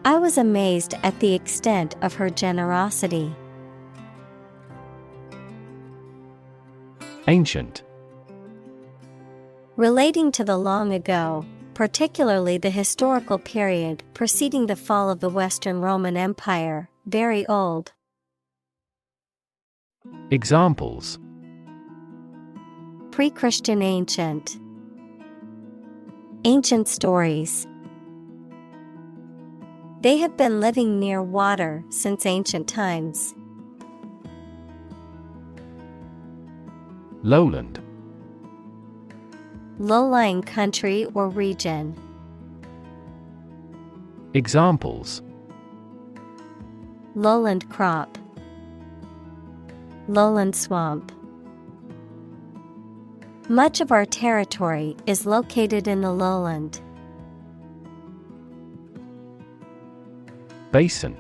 I was amazed at the extent of her generosity. Ancient: Relating to the long ago, particularly the historical period preceding the fall of the Western Roman Empire, very old. Examples: Pre-Christian ancient. Ancient stories. They have been living near water since ancient times. Lowland: Low-lying country or region. Examples: Lowland crop. Lowland swamp. Much of our territory is located in the lowland. Basin: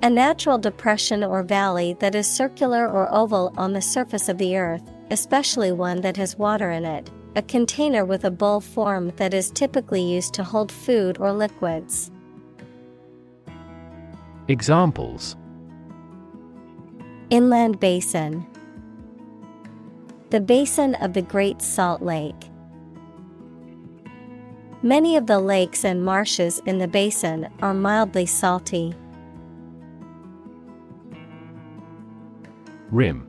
A natural depression or valley that is circular or oval on the surface of the earth, especially one that has water in it. A container with a bowl form that is typically used to hold food or liquids. Examples: Inland basin. The basin of the Great Salt Lake. Many of the lakes and marshes in the basin are mildly salty. Rim: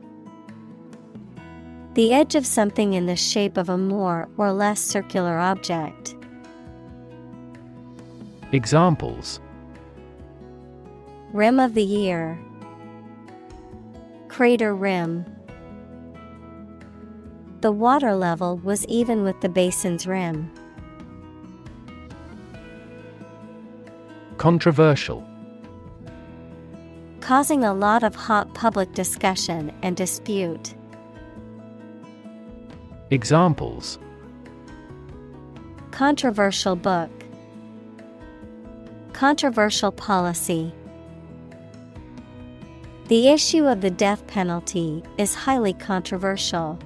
The edge of something in the shape of a more or less circular object. Examples: Rim of the year. Crater rim. The water level was even with the basin's rim. Controversial: Causing a lot of hot public discussion and dispute. Examples: Controversial book. Controversial policy. The issue of the death penalty is highly controversial.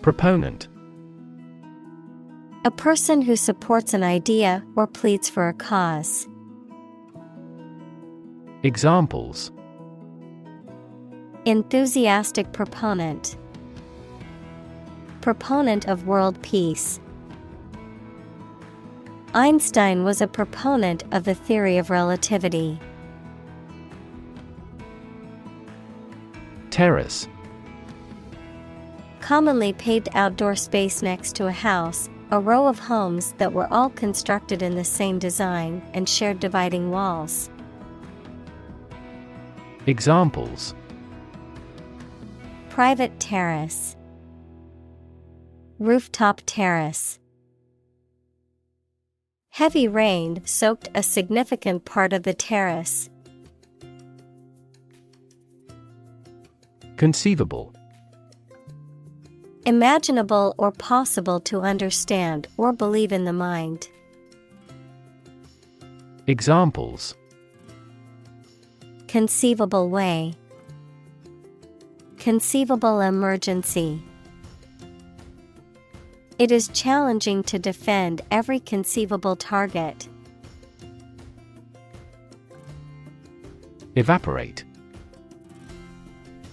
Proponent: A person who supports an idea or pleads for a cause. Examples: Enthusiastic proponent. Proponent of world peace. Einstein was a proponent of the theory of relativity. Terrace: Commonly paved outdoor space next to a house, a row of homes that were all constructed in the same design and shared dividing walls. Examples: Private terrace. Rooftop terrace. Heavy rain soaked a significant part of the terrace. Conceivable: Imaginable or possible to understand or believe in the mind. Examples: Conceivable way. Conceivable emergency. It is challenging to defend every conceivable target. Evaporate: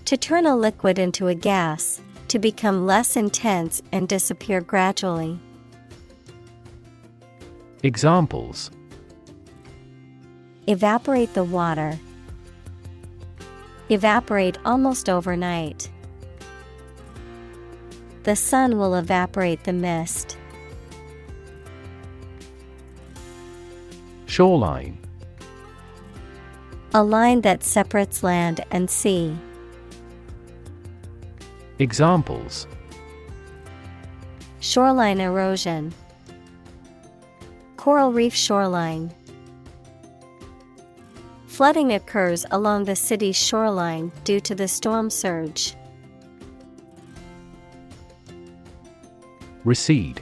To turn a liquid into a gas, to become less intense and disappear gradually. Examples: Evaporate the water. Evaporate almost overnight. the sun will evaporate the mist. Shoreline. A line that separates land and sea. Examples: Shoreline erosion. Coral reef shoreline. Flooding occurs along the city's shoreline due to the storm surge. Recede.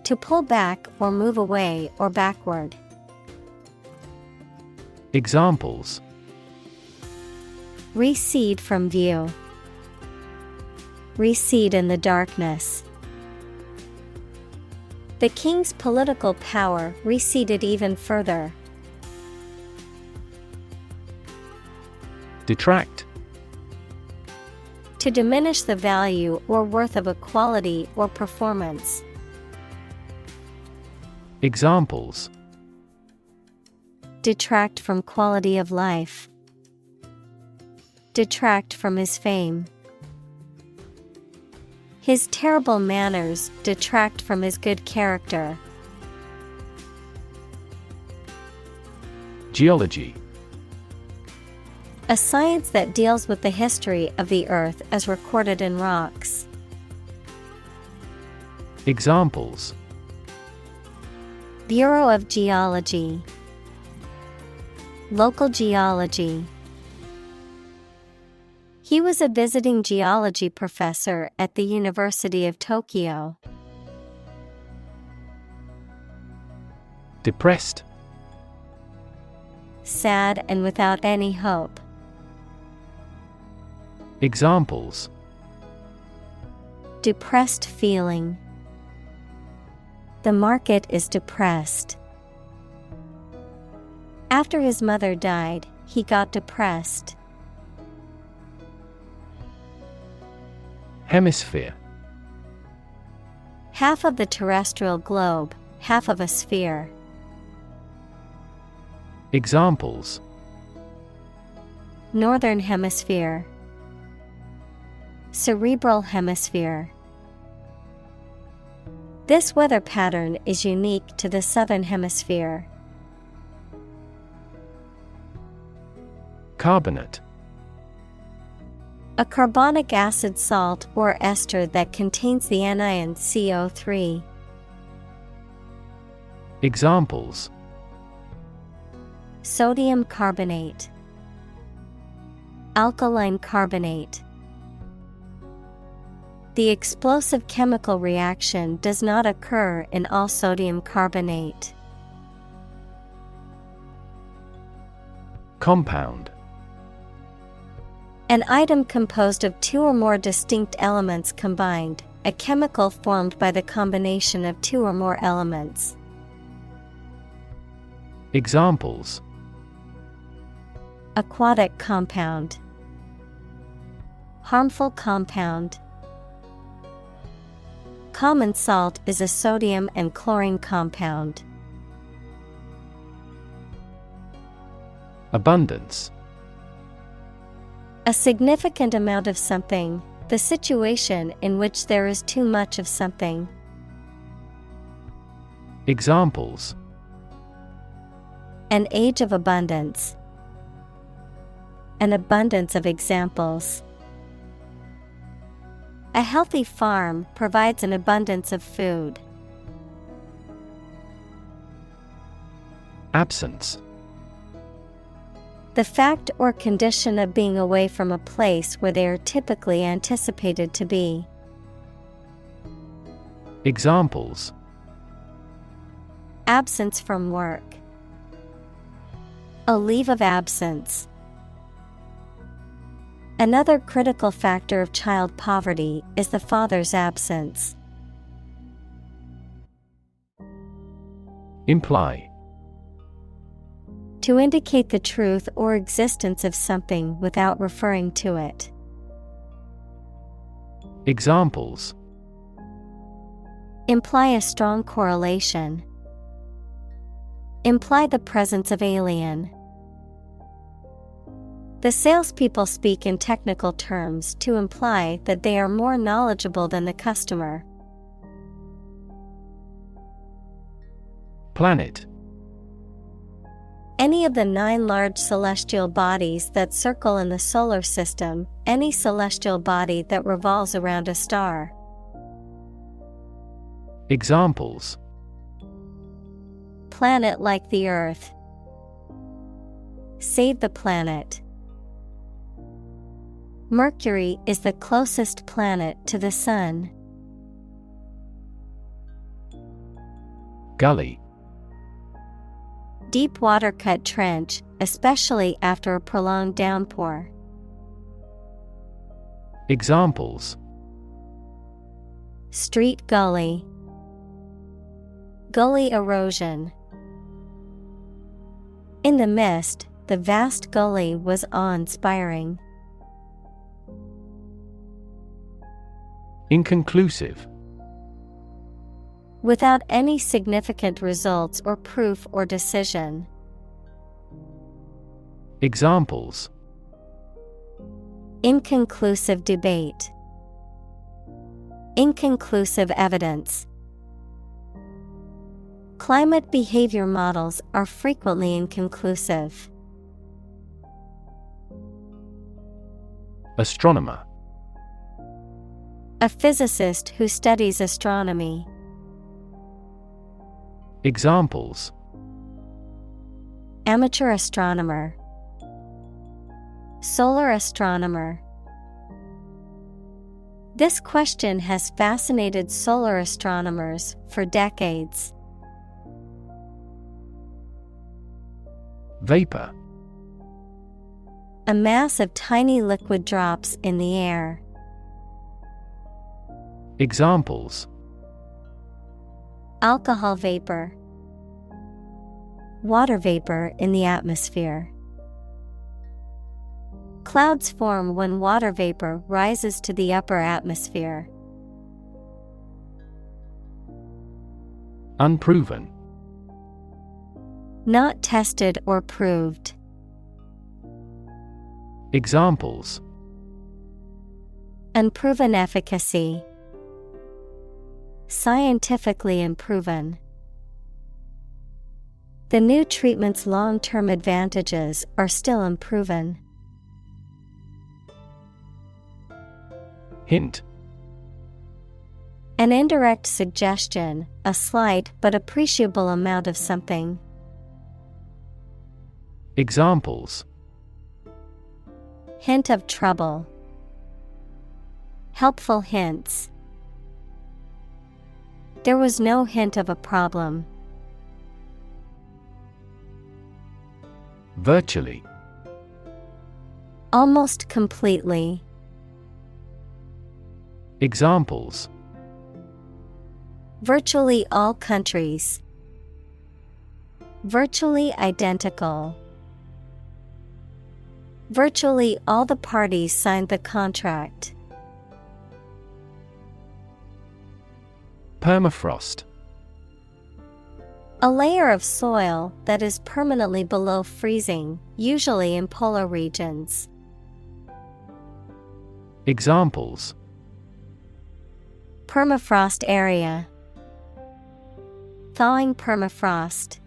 To pull back or move away or backward. Examples: Recede from view. Recede in the darkness. The king's political power receded even further. Detract. To diminish the value or worth of a quality or performance. Examples: Detract from quality of life. Detract from his fame. His terrible manners detract from his good character. Geology. A science that deals with the history of the earth as recorded in rocks. Examples: Bureau of Geology. Local geology. He was a visiting geology professor at the University of Tokyo. Depressed. Sad and without any hope. Examples: Depressed feeling. The market is depressed. After his mother died, he got depressed. Hemisphere. Half of the terrestrial globe, half of a sphere. Examples: Northern hemisphere. Cerebral hemisphere. This weather pattern is unique to the southern hemisphere. Carbonate. A carbonic acid salt or ester that contains the anion CO3. Examples: Sodium carbonate. Alkaline carbonate. The explosive chemical reaction does not occur in all sodium carbonate. Compound. An item composed of two or more distinct elements combined, a chemical formed by the combination of two or more elements. Examples: Aquatic compound. Harmful compound. Common salt is a sodium and chlorine compound. Abundance. A significant amount of something, the situation in which there is too much of something. Examples: An age of abundance. An abundance of examples. A healthy farm provides an abundance of food. Absence. The fact or condition of being away from a place where they are typically anticipated to be. Examples: Absence from work. A leave of absence. Another critical factor of child poverty is the father's absence. Imply. To indicate the truth or existence of something without referring to it. Examples: Imply a strong correlation. Imply the presence of alien. The salespeople speak in technical terms to imply that they are more knowledgeable than the customer. Planet. Any of the 9 large celestial bodies that circle in the solar system, any celestial body that revolves around a star. Examples: Planet like the Earth. Save the planet. Mercury is the closest planet to the Sun. Gully. Deep water cut trench, especially after a prolonged downpour. Examples: Street gully. Gully erosion. In the mist, the vast gully was awe-inspiring. Inconclusive. Without any significant results or proof or decision. Examples: Inconclusive debate. Inconclusive evidence. Climate behavior models are frequently inconclusive. Astronomer. A physicist who studies astronomy. Examples: Amateur astronomer. Solar astronomer. This question has fascinated solar astronomers for decades. Vapor. A mass of tiny liquid drops in the air. Examples: Alcohol vapor. Water vapor in the atmosphere. Clouds form when water vapor rises to the upper atmosphere. Unproven. Not tested or proved. Examples: Unproven efficacy. Scientifically unproven. The new treatment's long-term advantages are still unproven. Hint. An indirect suggestion, a slight but appreciable amount of something. Examples: Hint of trouble. Helpful hints. There was no hint of a problem. Virtually. Almost completely. Examples: Virtually all countries. Virtually identical. Virtually all the parties signed the contract. Permafrost. A layer of soil that is permanently below freezing, usually in polar regions. Examples: Permafrost area. Thawing permafrost.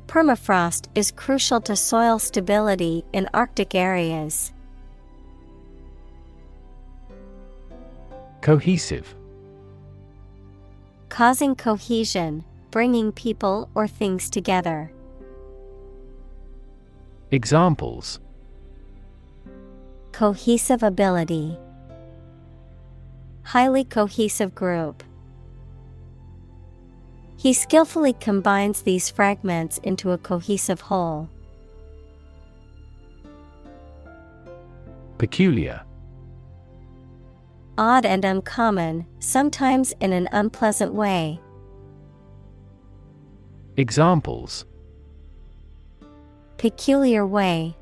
Permafrost is crucial to soil stability in Arctic areas. Cohesive. Causing cohesion, bringing people or things together. Examples: Cohesive ability. Highly cohesive group. He skillfully combines these fragments into a cohesive whole. Peculiar. Odd and uncommon, sometimes in an unpleasant way. Examples: Peculiar way.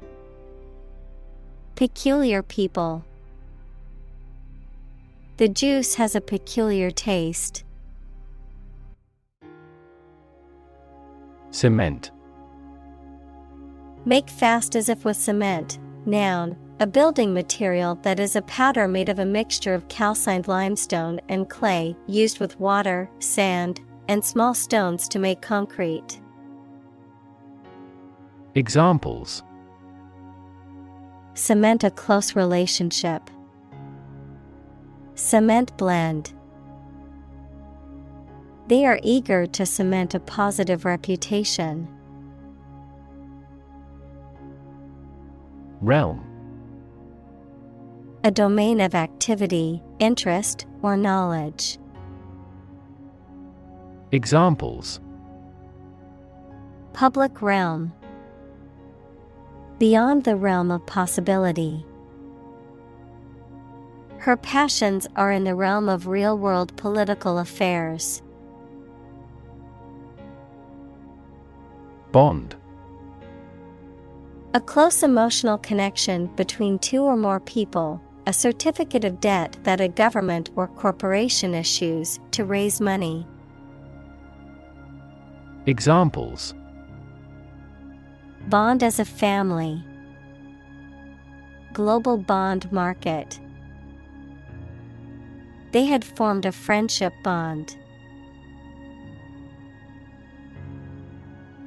Peculiar people. The juice has a peculiar taste. Cement. Make fast as if with cement. Noun, a building material that is a powder made of a mixture of calcined limestone and clay used with water, sand, and small stones to make concrete. Examples: Cement a close relationship. Cement blend. They are eager to cement a positive reputation. Realm. A domain of activity, interest, or knowledge. Examples: Public realm. Beyond the realm of possibility. Her passions are in the realm of real-world political affairs. Bond. A close emotional connection between two or more people, a certificate of debt that a government or corporation issues to raise money. Examples: Bond as a family. Global bond market. They had formed a friendship bond.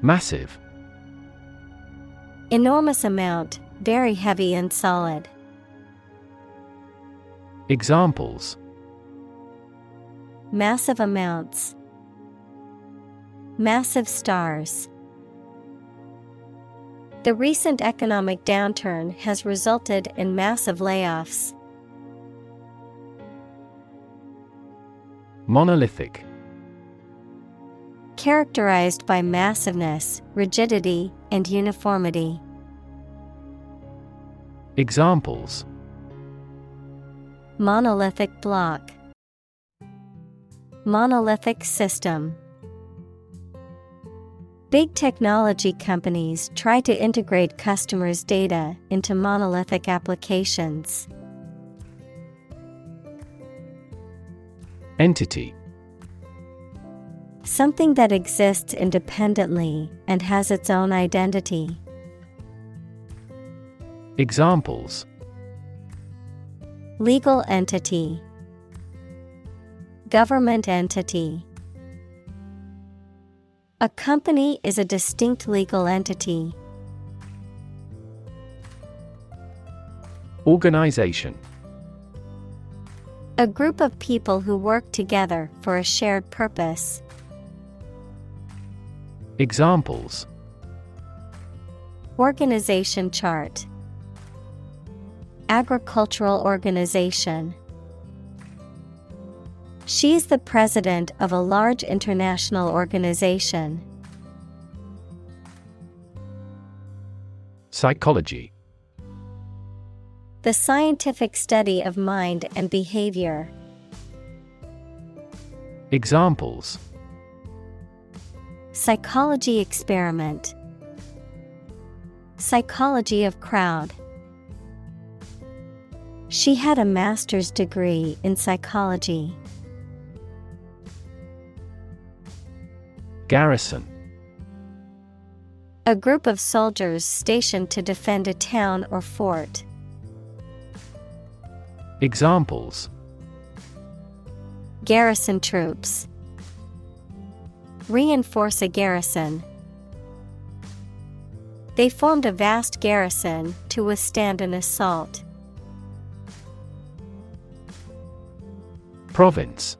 Massive. Enormous amount, very heavy and solid. Examples: Massive amounts. Massive stars. The recent economic downturn has resulted in massive layoffs. Monolithic. Characterized by massiveness, rigidity, and uniformity. Examples: Monolithic block. Monolithic system. Big technology companies try to integrate customers' data into monolithic applications. Entity. Something that exists independently and has its own identity. Examples: Legal entity. Government entity. A company is a distinct legal entity. Organization. A group of people who work together for a shared purpose. Examples: Organization chart. Agricultural organization. She's the president of a large international organization. Psychology. The scientific study of mind and behavior. Examples: Psychology experiment. Psychology of crowd. She had a master's degree in psychology. Garrison. A group of soldiers stationed to defend a town or fort. Examples: Garrison troops. Reinforce a garrison. They formed a vast garrison to withstand an assault. Province.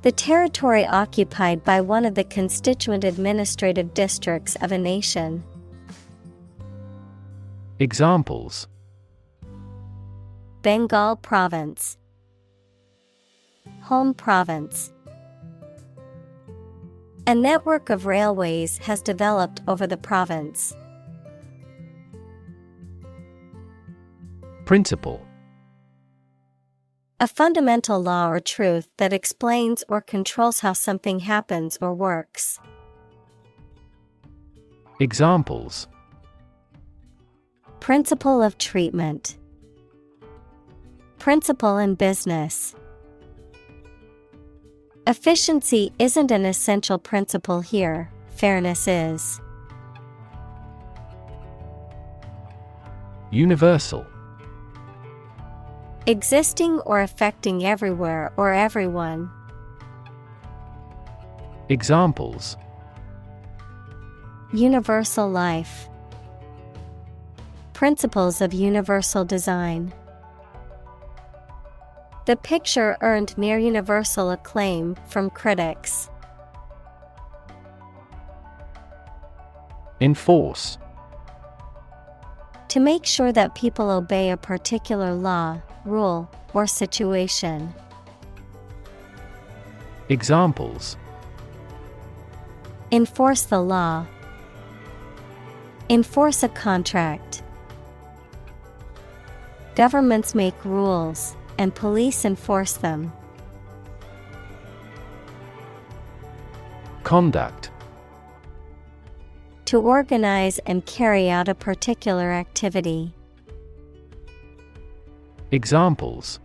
The territory occupied by one of the constituent administrative districts of a nation. Examples: Bengal province. Home province. A network of railways has developed over the province. Principle. A fundamental law or truth that explains or controls how something happens or works. Examples: Principle of treatment. Principle in business. Efficiency isn't an essential principle here, fairness is. Universal. Existing or affecting everywhere or everyone. Examples: Universal life. Principles of universal design. The picture earned near universal acclaim from critics. Enforce. To make sure that people obey a particular law, rule, or situation. Examples: Enforce the law. Enforce a contract. Governments make rules, and police enforce them. Conduct. To organize and carry out a particular activity. Examples: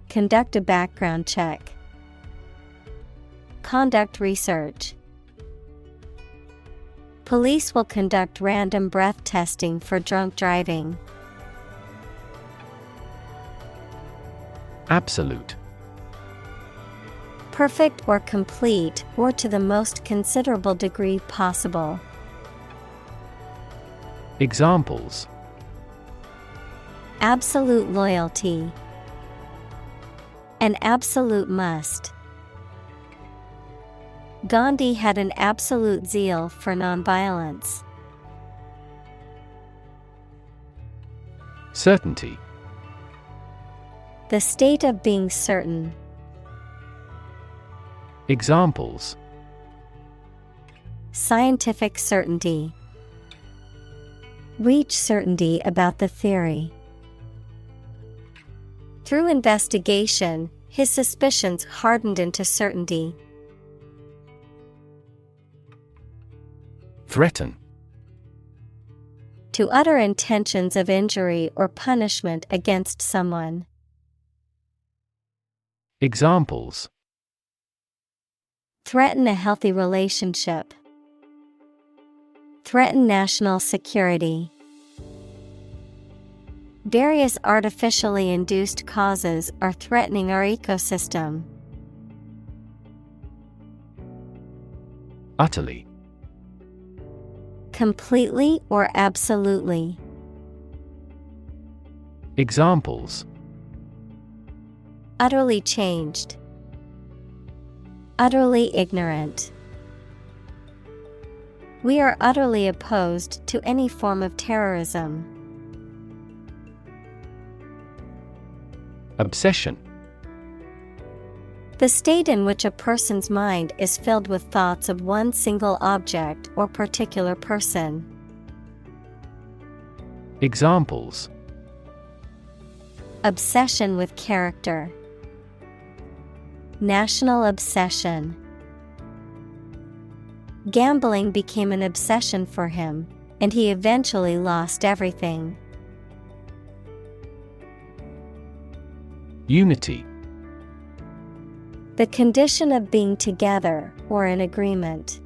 Conduct a background check. Conduct research. Police will conduct random breath testing for drunk driving. Absolute. Perfect or complete, or to the most considerable degree possible. Examples: Absolute loyalty. An absolute must. Gandhi had an absolute zeal for nonviolence. Certainty. The state of being certain. Examples: Scientific certainty. Reach certainty about the theory. Through investigation, his suspicions hardened into certainty. Threaten. To utter intentions of injury or punishment against someone. Examples: Threaten a healthy relationship. Threaten national security. Various artificially induced causes are threatening our ecosystem. Utterly. Completely or absolutely. Examples: Utterly changed. Utterly ignorant. We are utterly opposed to any form of terrorism. Obsession. The state in which a person's mind is filled with thoughts of one single object or particular person. Examples: Obsession with character. National obsession. Gambling became an obsession for him, and he eventually lost everything. Unity. The condition of being together or in agreement.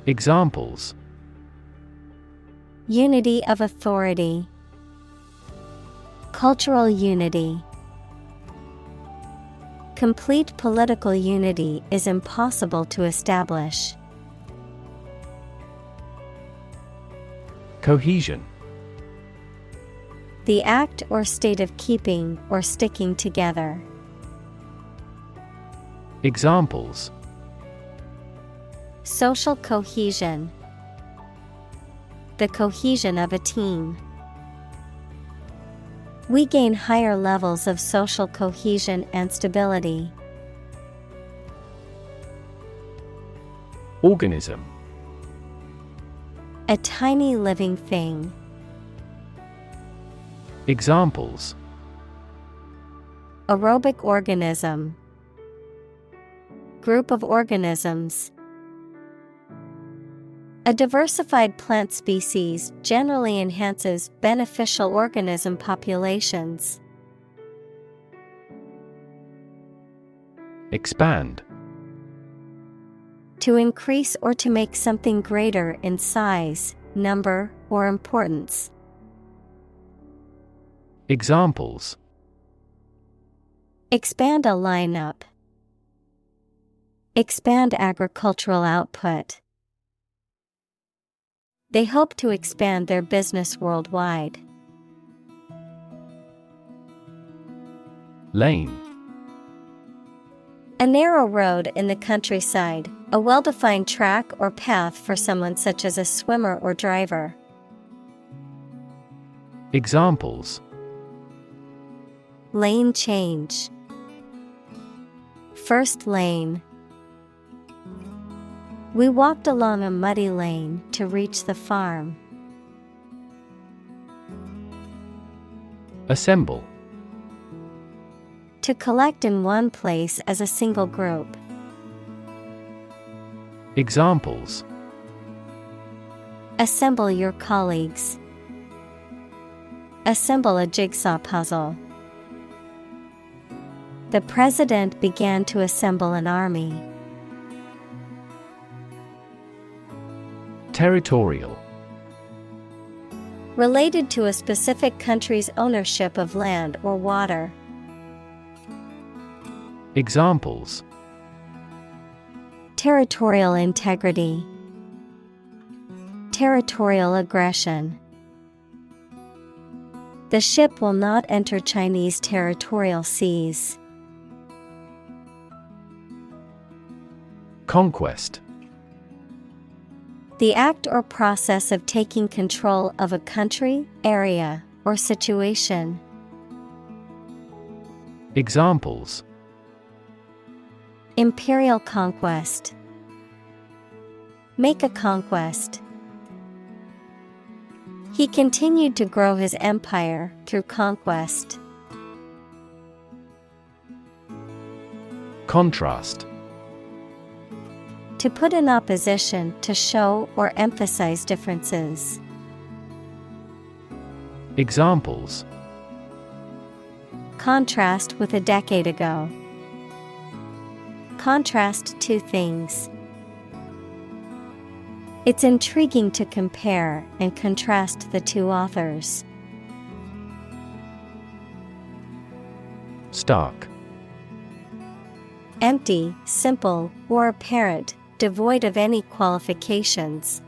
Examples: Unity of authority. Cultural unity. Complete political unity is impossible to establish. Cohesion. The act or state of keeping or sticking together. Examples: Social cohesion. The cohesion of a team. We gain higher levels of social cohesion and stability. Organism. A tiny living thing. Examples: Aerobic organism. Group of organisms. A diversified plant species generally enhances beneficial organism populations. Expand. To increase or to make something greater in size, number, or importance. Examples: Expand a lineup. Expand agricultural output. They hope to expand their business worldwide. Lane. A narrow road in the countryside, a well-defined track or path for someone such as a swimmer or driver. Examples: Lane change. First lane. We walked along a muddy lane to reach the farm. Assemble. To collect in one place as a single group. Examples: Assemble your colleagues. Assemble a jigsaw puzzle. The president began to assemble an army. Territorial. Related to a specific country's ownership of land or water. Examples: Territorial integrity. Territorial aggression. The ship will not enter Chinese territorial seas. Conquest. The act or process of taking control of a country, area, or situation. Examples: Imperial conquest. Make a conquest. He continued to grow his empire through conquest. Contrast. To put in opposition, to show or emphasize differences. Examples: Contrast with a decade ago. Contrast two things. It's intriguing to compare and contrast the two authors. Stark. Empty, simple, or apparent, devoid of any qualifications.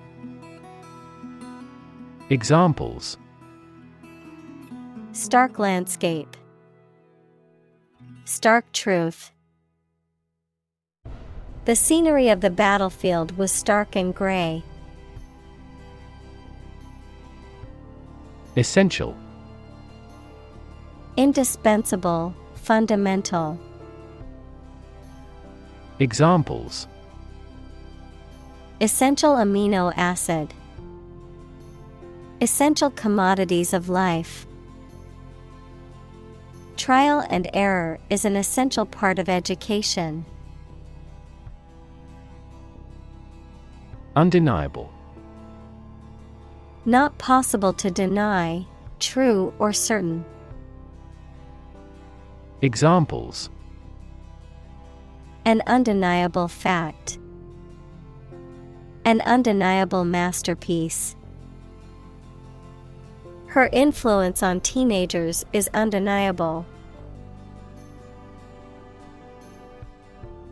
Examples: Stark landscape. Stark truth. The scenery of the battlefield was stark and gray. Essential. Indispensable, fundamental. Examples: Essential amino acid. Essential commodities of life. Trial and error is an essential part of education. Undeniable. Not possible to deny, true or certain. Examples: An undeniable fact. An undeniable masterpiece. Her influence on teenagers is undeniable.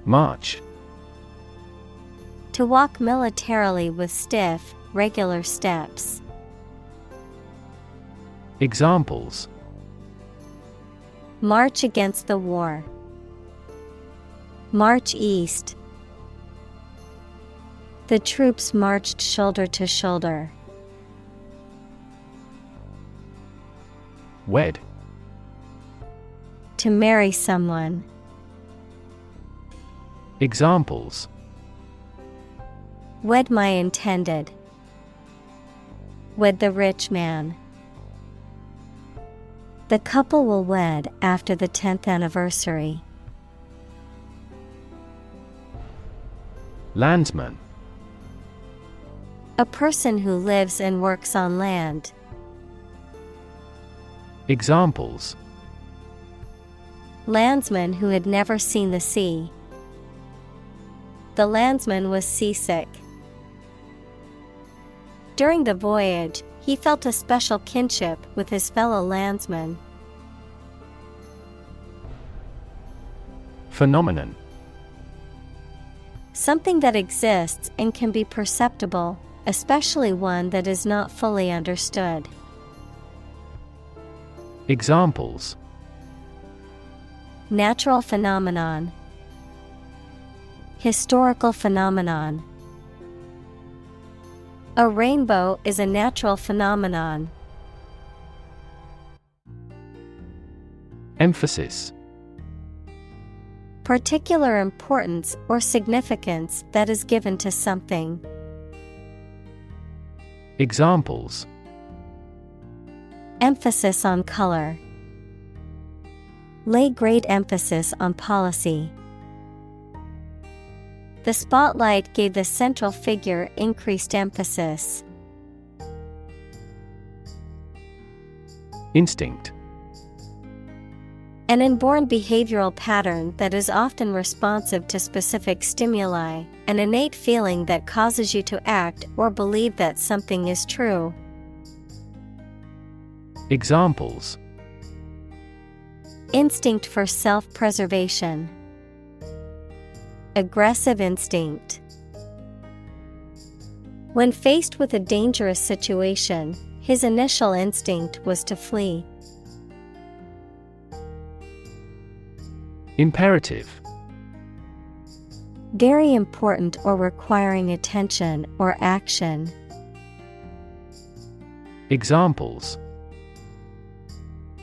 March. To walk militarily with stiff, regular steps. Examples: March against the war. March east. The troops marched shoulder to shoulder. Wed. To marry someone. Examples: Wed my intended. Wed the rich man. The couple will wed after the 10th anniversary. Landsman. A person who lives and works on land. Examples: Landsman who had never seen the sea. The landsman was seasick. During the voyage, he felt a special kinship with his fellow landsmen. Phenomenon. Something that exists and can be perceptible, especially one that is not fully understood. Examples: Natural phenomenon, historical phenomenon. A rainbow is a natural phenomenon. Emphasis. Particular importance or significance that is given to something. Examples: Emphasis on color. Lay great emphasis on policy. The spotlight gave the central figure increased emphasis. Instinct. An inborn behavioral pattern that is often responsive to specific stimuli, an innate feeling that causes you to act or believe that something is true. Examples: Instinct for self-preservation. Aggressive instinct. When faced with a dangerous situation, his initial instinct was to flee. Imperative. Very important or requiring attention or action. Examples: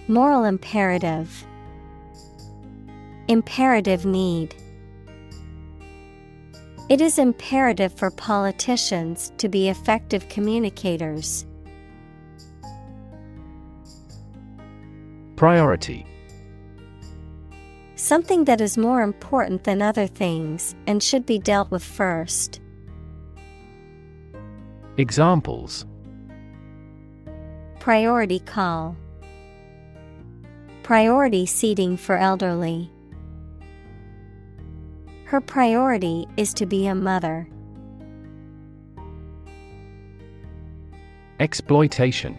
Moral imperative. Imperative need. It is imperative for politicians to be effective communicators. Priority. Something that is more important than other things and should be dealt with first. Examples: Priority call. Priority seating for elderly. Her priority is to be a mother. Exploitation.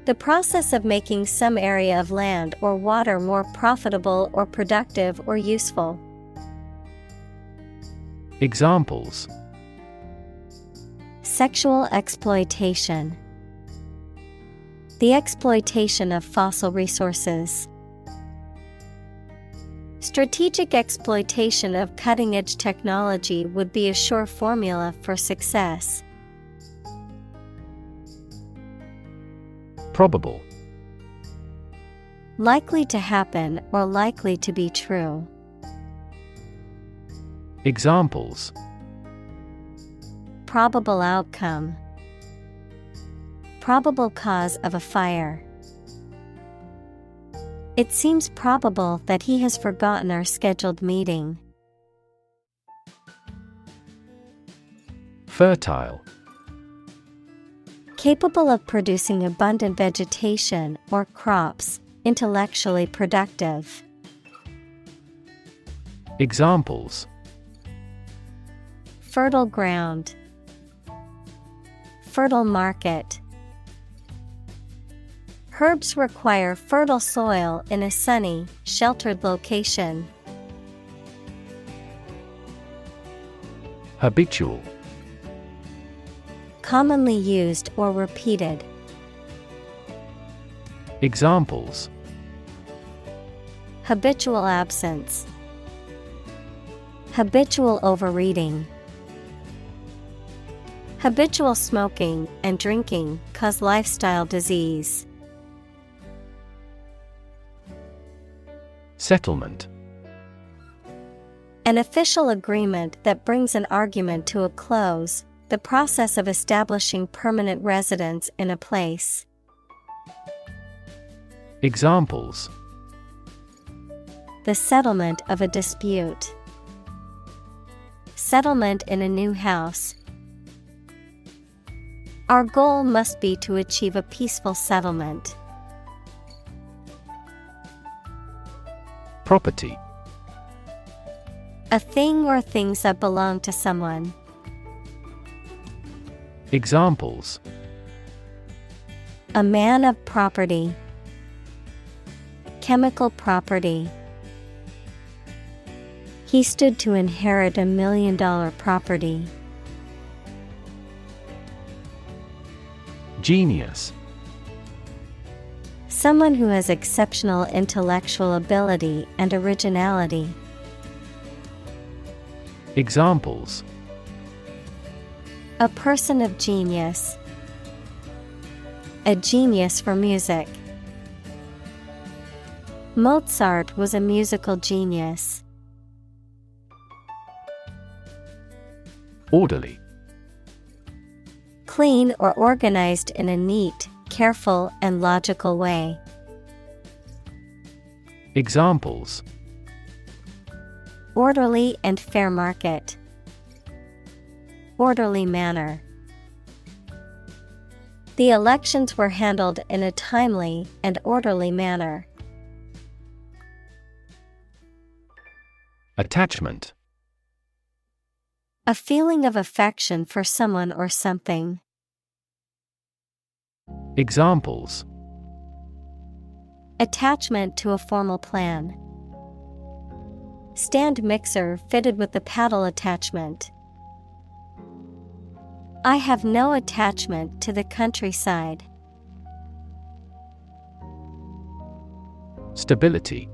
The process of making some area of land or water more profitable or productive or useful. Examples: Sexual exploitation. The exploitation of fossil resources. Strategic exploitation of cutting-edge technology would be a sure formula for success. Probable. Likely to happen or likely to be true. Examples: Probable outcome. Probable cause of a fire. It seems probable that he has forgotten our scheduled meeting. Fertile. Capable of producing abundant vegetation or crops, intellectually productive. Examples: Fertile ground. Fertile market. Herbs require fertile soil in a sunny, sheltered location. Habitual. Commonly used or repeated. Examples: Habitual absence. Habitual overeating. Habitual smoking and drinking cause lifestyle disease. Settlement. An official agreement that brings an argument to a close, the process of establishing permanent residence in a place. Examples: The settlement of a dispute. Settlement in a new house. Our goal must be to achieve a peaceful settlement. Property. A thing or things that belong to someone. Examples: a man of property, chemical property. He stood to inherit $1 million property. Genius. Someone who has exceptional intellectual ability and originality. Examples: a person of genius, a genius for music. Mozart was a musical genius. Orderly. Clean or organized in a neat, careful, and logical way. Examples: orderly and fair market, orderly manner. The elections were handled in a timely and orderly manner. Attachment. A feeling of affection for someone or something. Examples: attachment to a formal plan. Stand mixer fitted with the paddle attachment. I have no attachment to the countryside. Stability.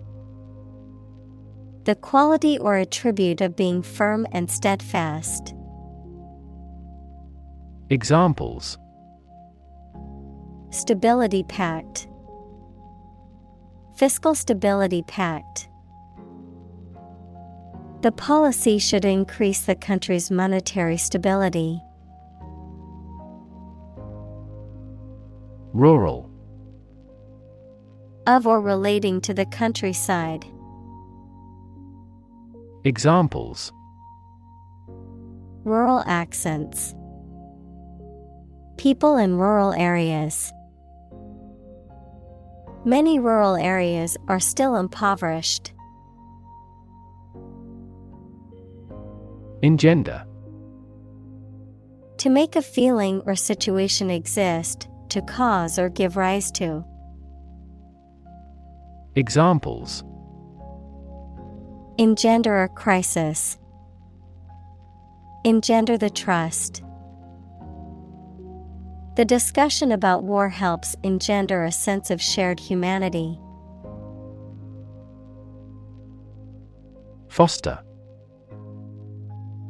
The quality or attribute of being firm and steadfast. Examples: Stability pact. Fiscal stability pact. The policy should increase the country's monetary stability. Rural. Of or relating to the countryside. Examples: rural accents. People in rural areas. Many rural areas are still impoverished. Engender. To make a feeling or situation exist, to cause or give rise to. Examples: engender a crisis. Engender the trust. The discussion about war helps engender a sense of shared humanity. Foster.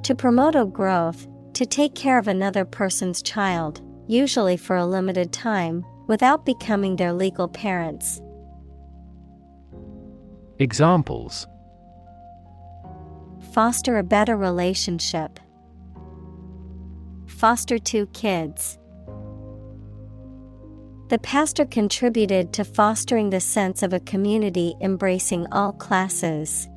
To promote a growth, to take care of another person's child, usually for a limited time, without becoming their legal parents. Examples: foster a better relationship. Foster 2 kids. The pastor contributed to fostering the sense of a community embracing all classes.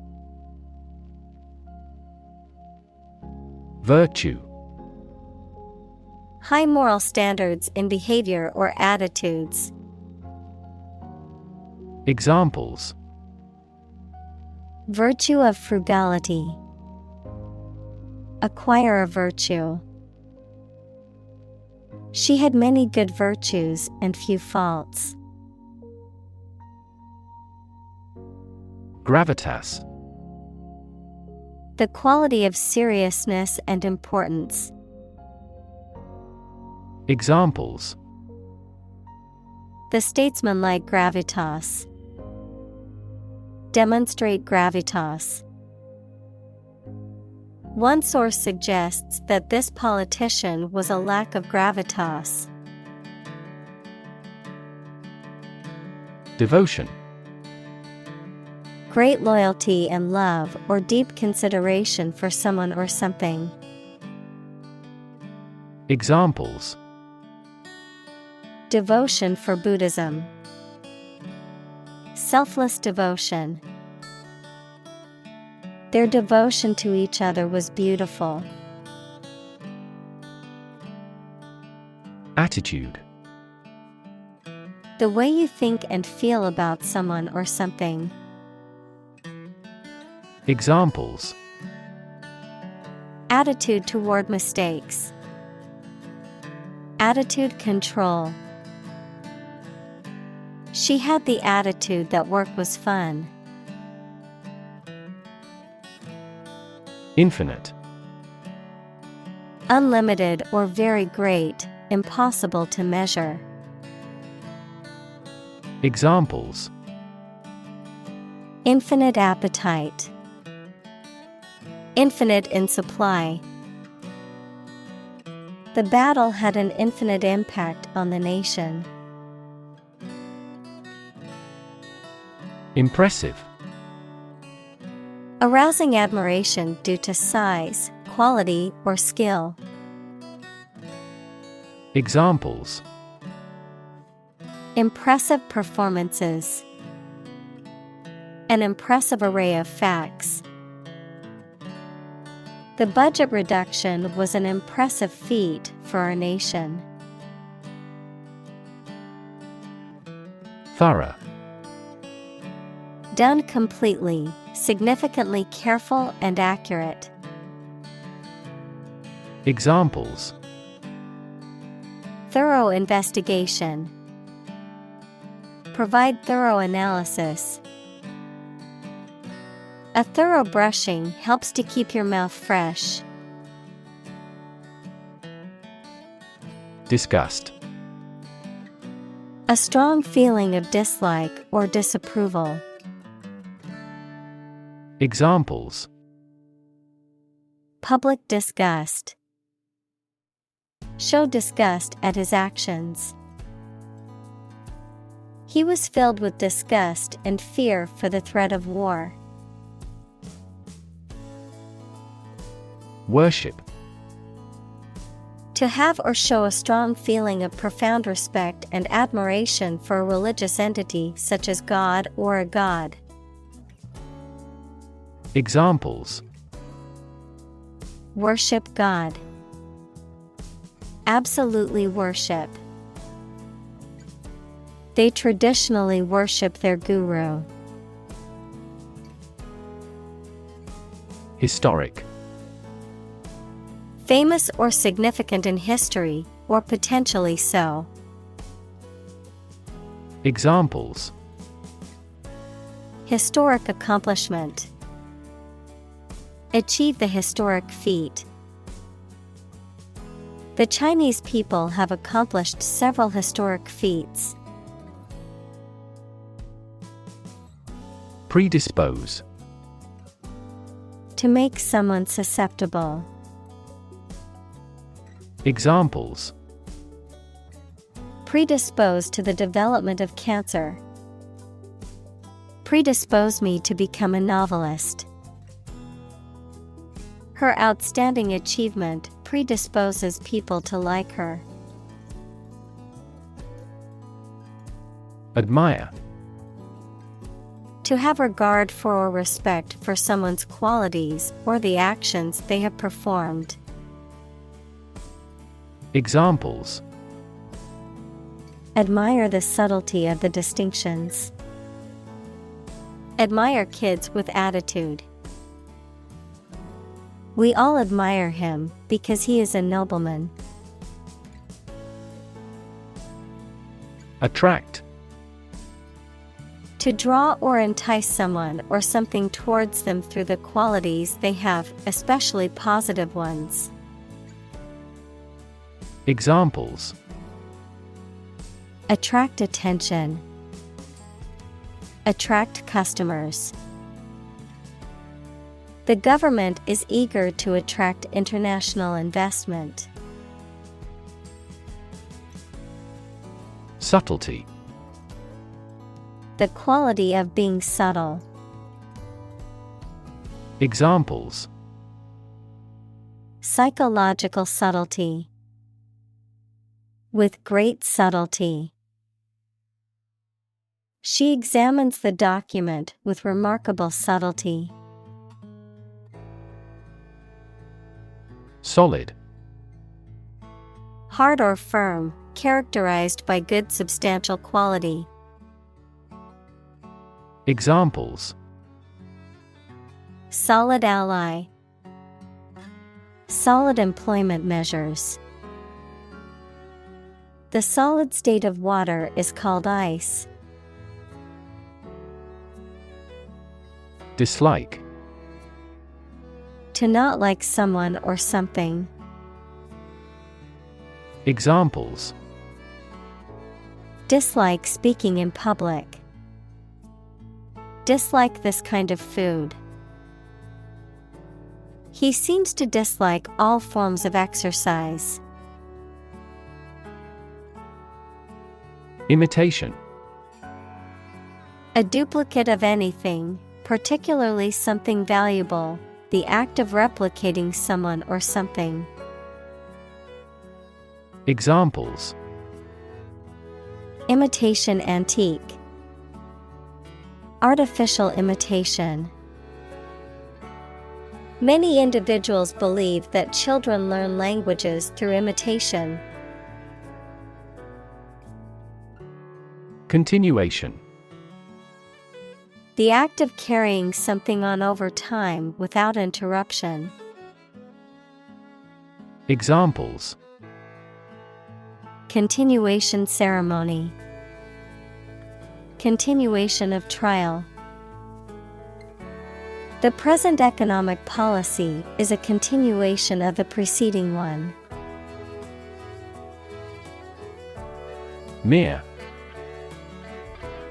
Virtue. High moral standards in behavior or attitudes. Examples: virtue of frugality. Acquire a virtue. She had many good virtues and few faults. Gravitas. The quality of seriousness and importance. Examples: the statesman-like gravitas. Demonstrate gravitas. One source suggests that this politician was a lack of gravitas. Devotion. Great loyalty and love or deep consideration for someone or something. Examples: devotion for Buddhism. Selfless devotion. Their devotion to each other was beautiful. Attitude. The way you think and feel about someone or something. Examples: attitude toward mistakes. Attitude control. She had the attitude that work was fun. Infinite. Unlimited or very great, impossible to measure. Examples: Infinite appetite. Infinite in supply. The battle had an infinite impact on the nation. Impressive. Arousing admiration due to size, quality, or skill. Examples: Impressive performances. An impressive array of facts. The budget reduction was an impressive feat for our nation. Thorough. Done completely, significantly careful and accurate. Examples: Thorough investigation. Provide thorough analysis. A thorough brushing helps to keep your mouth fresh. Disgust. A strong feeling of dislike or disapproval. Examples: Public disgust. Show disgust at his actions. He was filled with disgust and fear for the threat of war. Worship. To have or show a strong feeling of profound respect and admiration for a religious entity such as God or a god. Examples: Worship God. Absolutely worship. They traditionally worship their guru. Historic. Famous or significant in history, or potentially so. Examples: Historic accomplishment. Achieve the historic feat. The Chinese people have accomplished several historic feats. Predispose. To make someone susceptible. Examples: Predispose to the development of cancer. Predispose me to become a novelist. Her outstanding achievement predisposes people to like her. Admire. To have regard for or respect for someone's qualities or the actions they have performed. Examples: Admire the subtlety of the distinctions. Admire kids with attitude. We all admire him because he is a nobleman. Attract. To draw or entice someone or something towards them through the qualities they have, especially positive ones. Examples: Attract attention. Attract customers. The government is eager to attract international investment. Subtlety. The quality of being subtle. Examples: Psychological subtlety. With great subtlety. She examines the document with remarkable subtlety. Solid. Hard or firm, characterized by good substantial quality. Examples: Solid ally. Solid employment measures. The solid state of water is called ice. Dislike. To not like someone or something. Examples: Dislike speaking in public. Dislike this kind of food. He seems to dislike all forms of exercise. Imitation. A duplicate of anything, particularly something valuable, the act of replicating someone or something. Examples: Imitation antique. Artificial imitation. Many individuals believe that children learn languages through imitation. Continuation. The act of carrying something on over time without interruption. Examples: Continuation ceremony. Continuation of trial. The present economic policy is a continuation of the preceding one. Mere.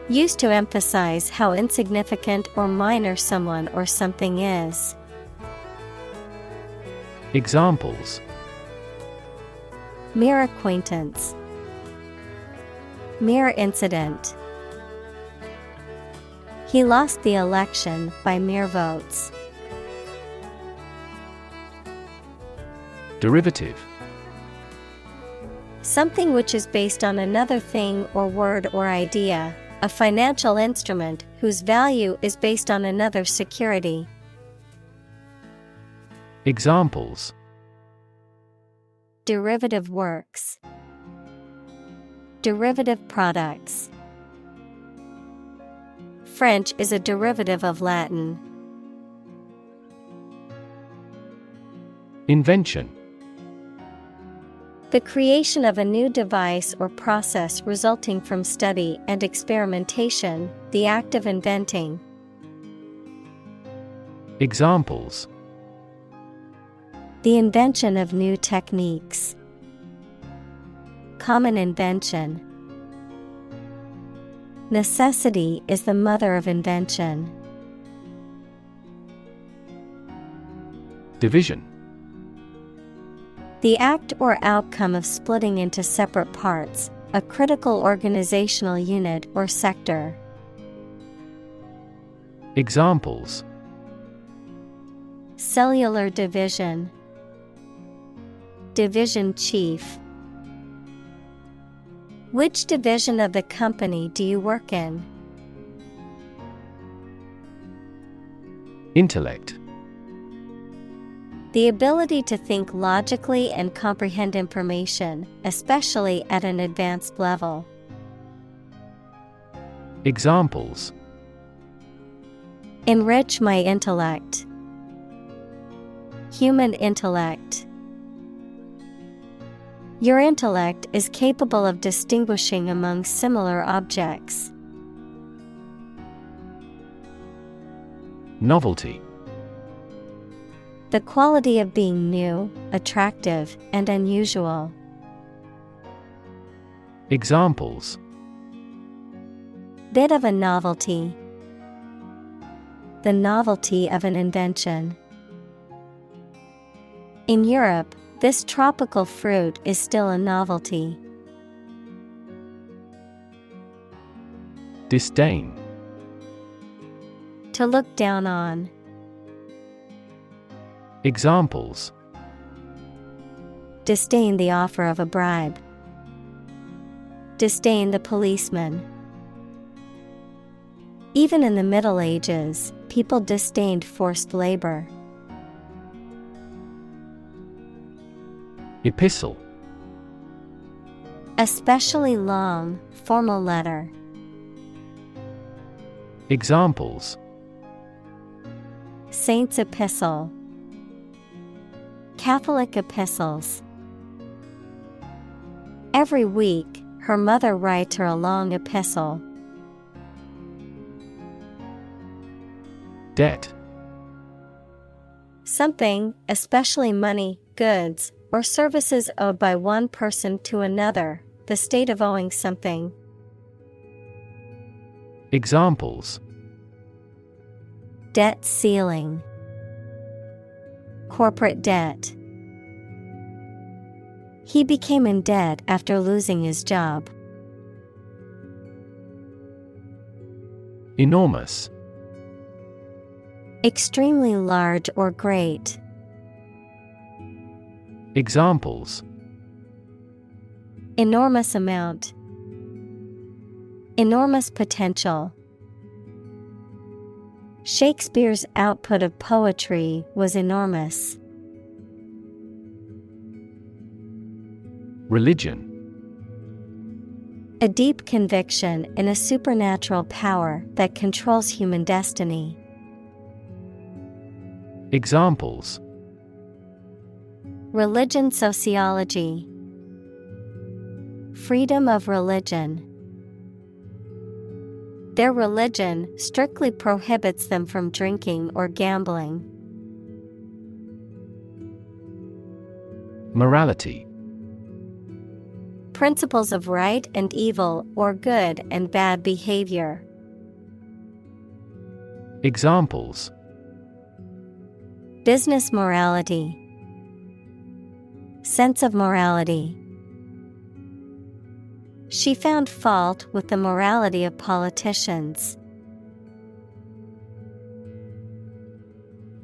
Used to emphasize how insignificant or minor someone or something is. Examples: Mere acquaintance. Mere incident. He lost the election by mere votes. Derivative. Something which is based on another thing or word or idea, a financial instrument whose value is based on another security. Examples: Derivative works. Derivative products. French is a derivative of Latin. Invention. The creation of a new device or process resulting from study and experimentation, the act of inventing. Examples: The invention of new techniques. Common invention. Necessity is the mother of invention. Division. The act or outcome of splitting into separate parts, a critical organizational unit or sector. Examples: Cellular division. Division chief. Which division of the company do you work in? Intellect. The ability to think logically and comprehend information, especially at an advanced level. Examples: Enrich my intellect. Human intellect. Your intellect is capable of distinguishing among similar objects. Novelty. The quality of being new, attractive, and unusual. Examples: Bit of a novelty. The novelty of an invention. In Europe, this tropical fruit is still a novelty. Disdain. To look down on. Examples: Disdain the offer of a bribe. Disdain the policeman. Even in the Middle Ages, people disdained forced labor. Epistle. Especially long, formal letter. Examples: Saint's epistle. Catholic epistles. Every week, her mother writes her a long epistle. Debt. Something, especially money, goods, or services owed by one person to another, the state of owing something. Examples: Debt ceiling. Corporate debt. He became in debt after losing his job. Enormous. Extremely large or great. Examples: Enormous amount. Enormous potential. Shakespeare's output of poetry was enormous. Religion. A deep conviction in a supernatural power that controls human destiny. Examples: Religion sociology. Freedom of religion. Their religion strictly prohibits them from drinking or gambling. Morality. Principles of right and evil or good and bad behavior. Examples: Business morality. Sense of morality. She found fault with the morality of politicians.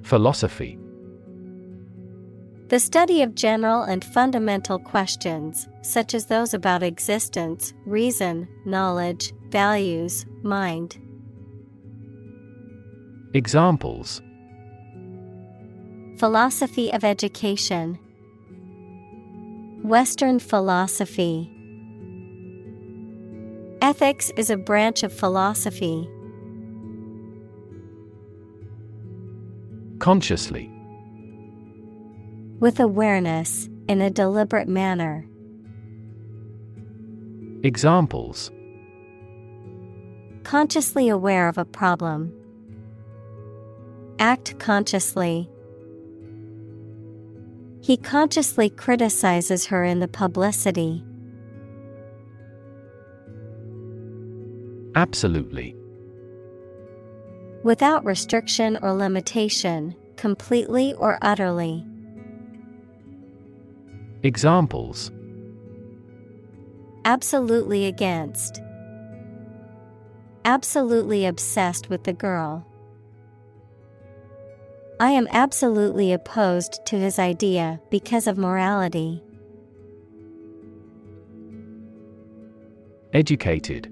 Philosophy. The study of general and fundamental questions, such as those about existence, reason, knowledge, values, mind. Examples: Philosophy of education. Western philosophy. Ethics is a branch of philosophy. Consciously. With awareness, in a deliberate manner. Examples: Consciously aware of a problem. Act consciously. He consciously criticizes her in the publicity. Absolutely. Without restriction or limitation, completely or utterly. Examples: Absolutely against. Absolutely obsessed with the girl. I am absolutely opposed to his idea because of morality. Educated.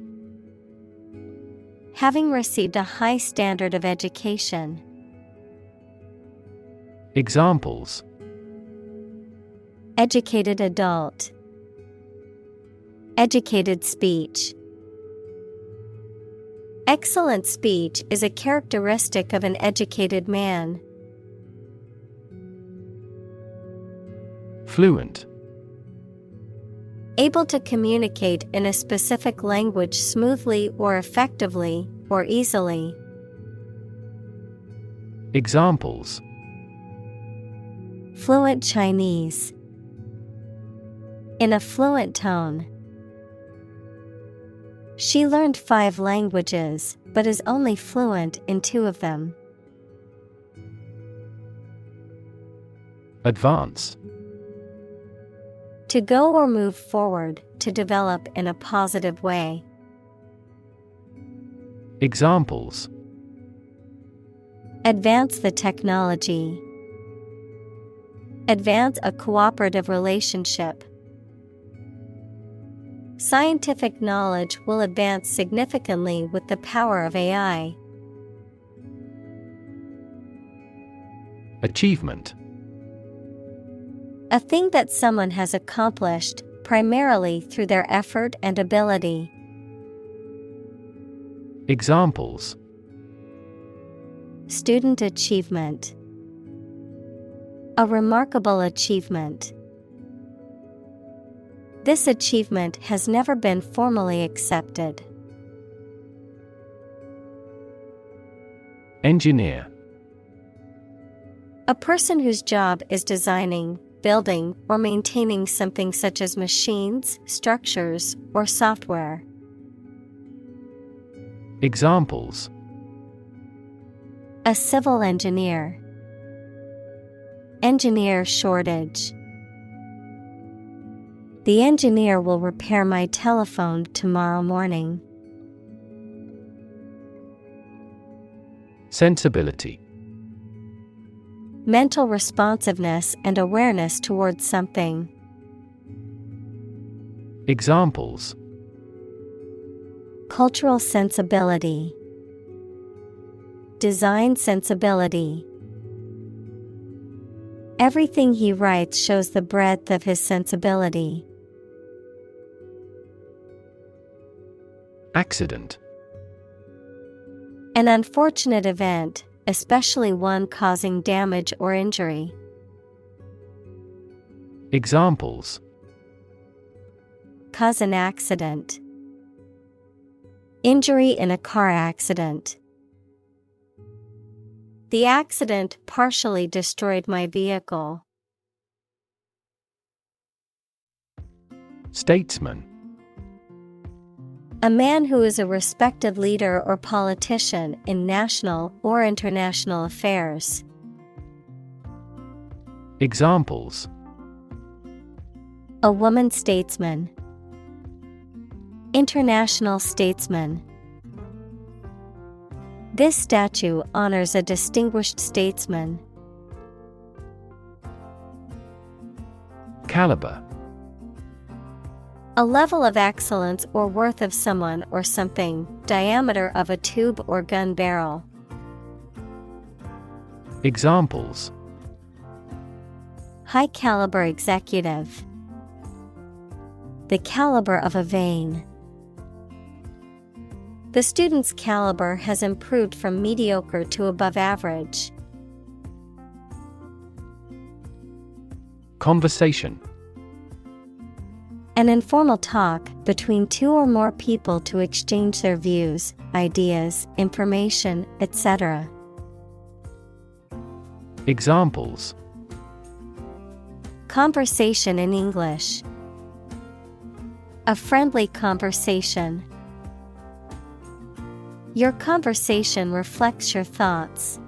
Having received a high standard of education. Examples: Educated adult. Educated speech. Excellent speech is a characteristic of an educated man. Fluent. Able to communicate in a specific language smoothly or effectively, or easily. Examples: Fluent Chinese. In a fluent tone. She learned 5 languages, but is only fluent in 2 of them. Advance. To go or move forward, to develop in a positive way. Examples: Advance the technology. Advance a cooperative relationship. Scientific knowledge will advance significantly with the power of AI. Achievement. A thing that someone has accomplished, primarily through their effort and ability. Examples: Student achievement. A remarkable achievement. This achievement has never been formally accepted. Engineer. A person whose job is designing, building, or maintaining something such as machines, structures, or software. Examples: A civil engineer. Engineer shortage. The engineer will repair my telephone tomorrow morning. Sensibility. Mental responsiveness and awareness towards something. Examples: Cultural sensibility. Design sensibility. Everything he writes shows the breadth of his sensibility. Accident. An unfortunate event, especially one causing damage or injury. Examples: Cause an accident. Injury in a car accident. The accident partially destroyed my vehicle. Statesman. A man who is a respected leader or politician in national or international affairs. Examples: A woman statesman. International statesman. This statue honors a distinguished statesman. Caliber. A level of excellence or worth of someone or something, diameter of a tube or gun barrel. Examples: High caliber executive. The caliber of a vein. The student's caliber has improved from mediocre to above average. Conversation. An informal talk between two or more people to exchange their views, ideas, information, etc. Examples: Conversation in English. A friendly conversation. Your conversation reflects your thoughts.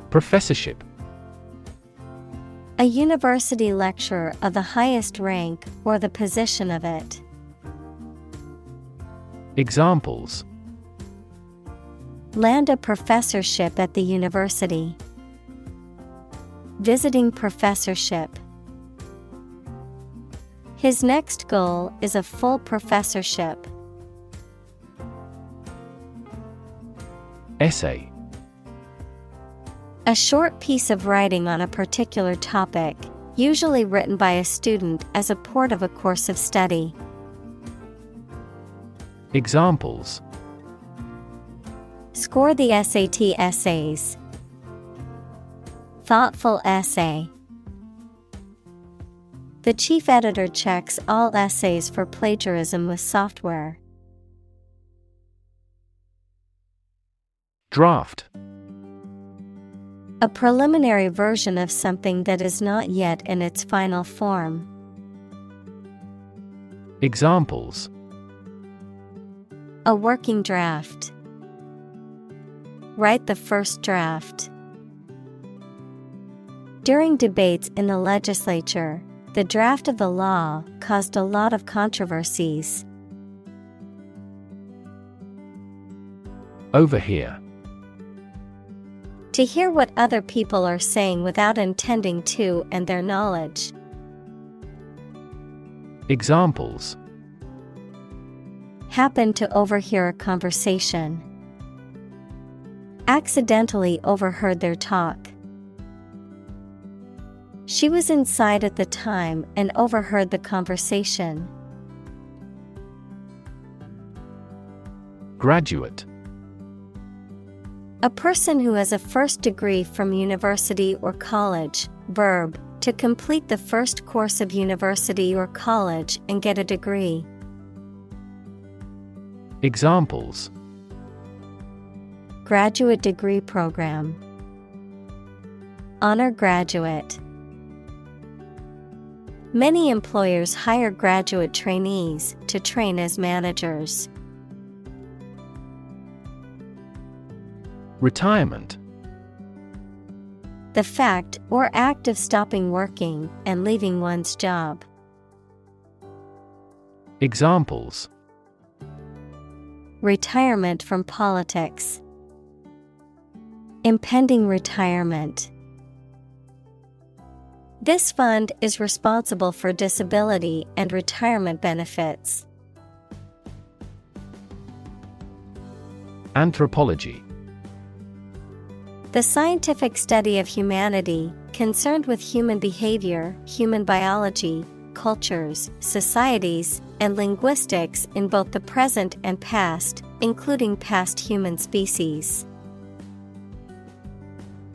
Professorship. A university lecturer of the highest rank or the position of it. Examples: Land a professorship at the university. Visiting professorship. His next goal is a full professorship. Essay. A short piece of writing on a particular topic, usually written by a student as a part of a course of study. Examples: Score the SAT essays. Thoughtful essay. The chief editor checks all essays for plagiarism with software. Draft. A preliminary version of something that is not yet in its final form. Examples: A working draft. Write the first draft. During debates in the legislature, the draft of the law caused a lot of controversies. Overhear. To hear what other people are saying without intending to and their knowledge. Examples: Happen to overhear a conversation. Accidentally overheard their talk. She was inside at the time and overheard the conversation. Graduate. A person who has a first degree from university or college, verb, To complete the first course of university or college and get a degree. Examples: Graduate degree program. Honor graduate. Many employers hire graduate trainees to train as managers. Retirement. The fact or act of stopping working and leaving one's job. Examples: Retirement from politics. Impending retirement. This fund is responsible for disability and retirement benefits. Anthropology. The scientific study of humanity, concerned with human behavior, human biology, cultures, societies, and linguistics in both the present and past, including past human species.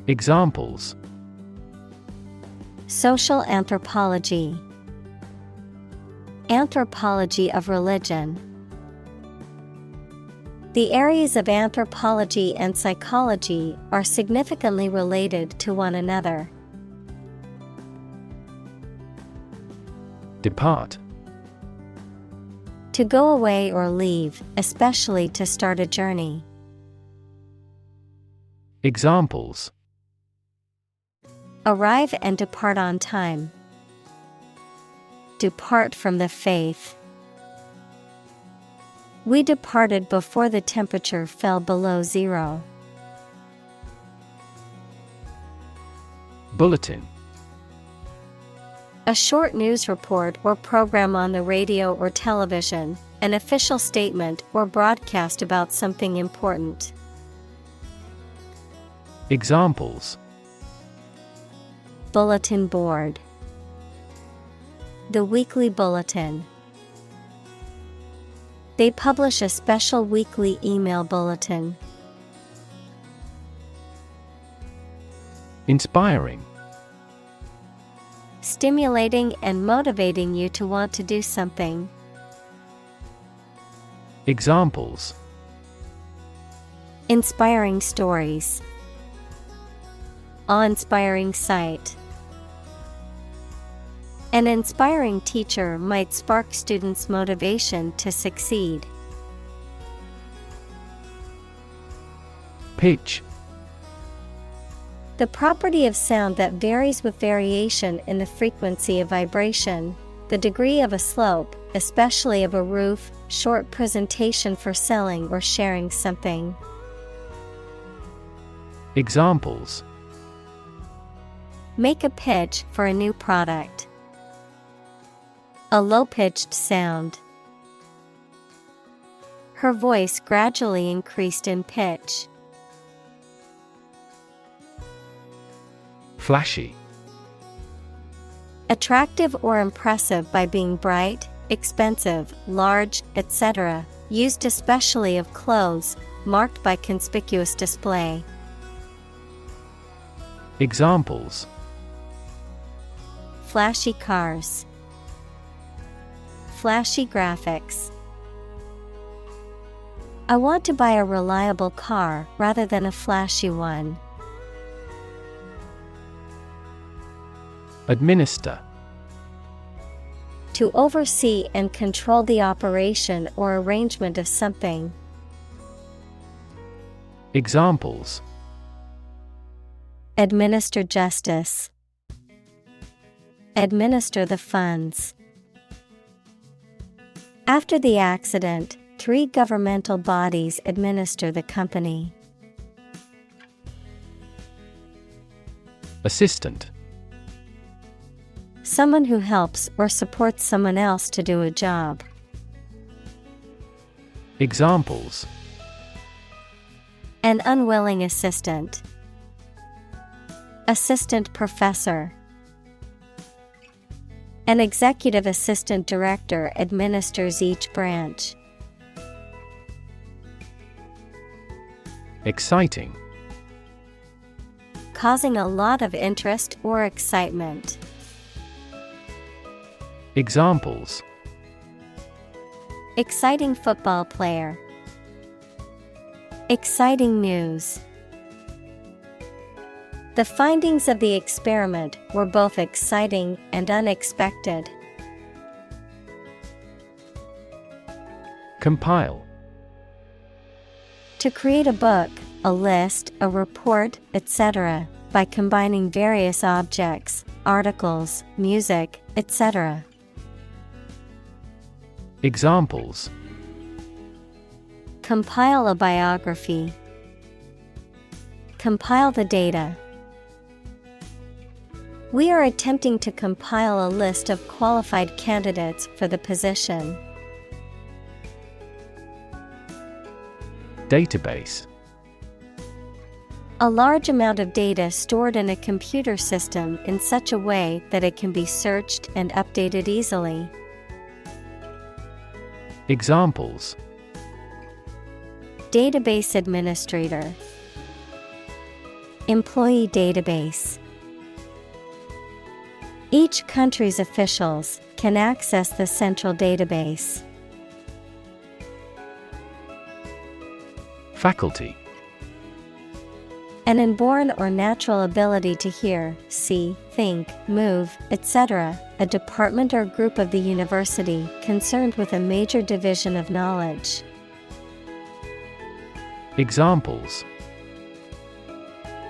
Examples: Social anthropology. Anthropology of religion. The areas of anthropology and psychology are significantly related to one another. Depart. To go away or leave, especially to start a journey. Examples: Arrive and depart on time. Depart from the faith. We departed before the temperature fell below zero. Bulletin. A short news report or program on the radio or television, an official statement or broadcast about something important. Examples: Bulletin board. The weekly bulletin. They publish a special weekly email bulletin. Inspiring. Stimulating and motivating you to want to do something. Examples: Inspiring stories. Awe-inspiring sight. An inspiring teacher might spark students' motivation to succeed. Pitch. The property of sound that varies with variation in the frequency of vibration, the degree of a slope, especially of a roof, short presentation for selling or sharing something. Examples: Make a pitch for a new product. A low-pitched sound. Her voice gradually increased in pitch. Flashy. Attractive or impressive by being bright, expensive, large, etc., used especially of clothes, marked by conspicuous display. Examples: Flashy cars. Flashy graphics. I want to buy a reliable car rather than a flashy one. Administer. To oversee and control the operation or arrangement of something. Examples: Administer justice. Administer the funds. After the accident, 3 governmental bodies administer the company. Assistant. Someone who helps or supports someone else to do a job. Examples: An unwilling assistant. Assistant professor. An executive assistant director administers each branch. Exciting. Causing a lot of interest or excitement. Examples. Exciting football player. Exciting news. The findings of the experiment were both exciting and unexpected. Compile. To create a book, a list, a report, etc., by combining various objects, articles, music, etc. Examples. Compile a biography. Compile the data. We are attempting to compile a list of qualified candidates for the position. Database. A large amount of data stored in a computer system in such a way that it can be searched and updated easily. Examples. Database administrator. Employee database. Each country's officials can access the central database. Faculty. An inborn or natural ability to hear, see, think, move, etc., a department or group of the university concerned with a major division of knowledge. Examples.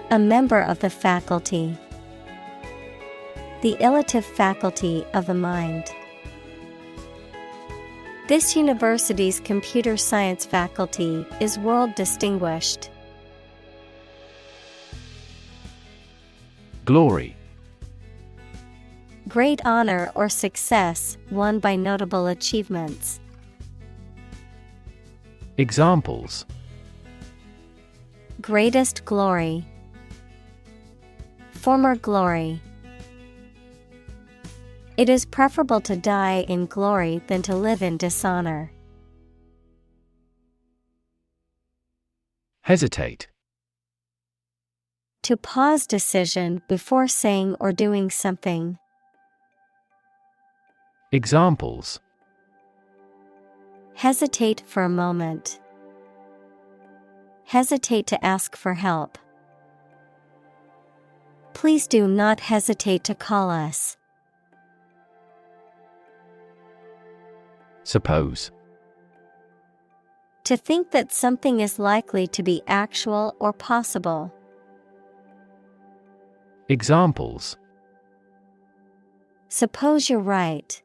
A member of the faculty. The elative faculty of the mind. This university's computer science faculty is world distinguished. Glory. Great honor or success won by notable achievements. Examples. Greatest glory. Former glory. It is preferable to die in glory than to live in dishonor. Hesitate. To pause decision before saying or doing something. Examples. Hesitate for a moment. Hesitate to ask for help. Please do not hesitate to call us. Suppose. To think that something is likely to be actual or possible. Examples. Suppose you're right.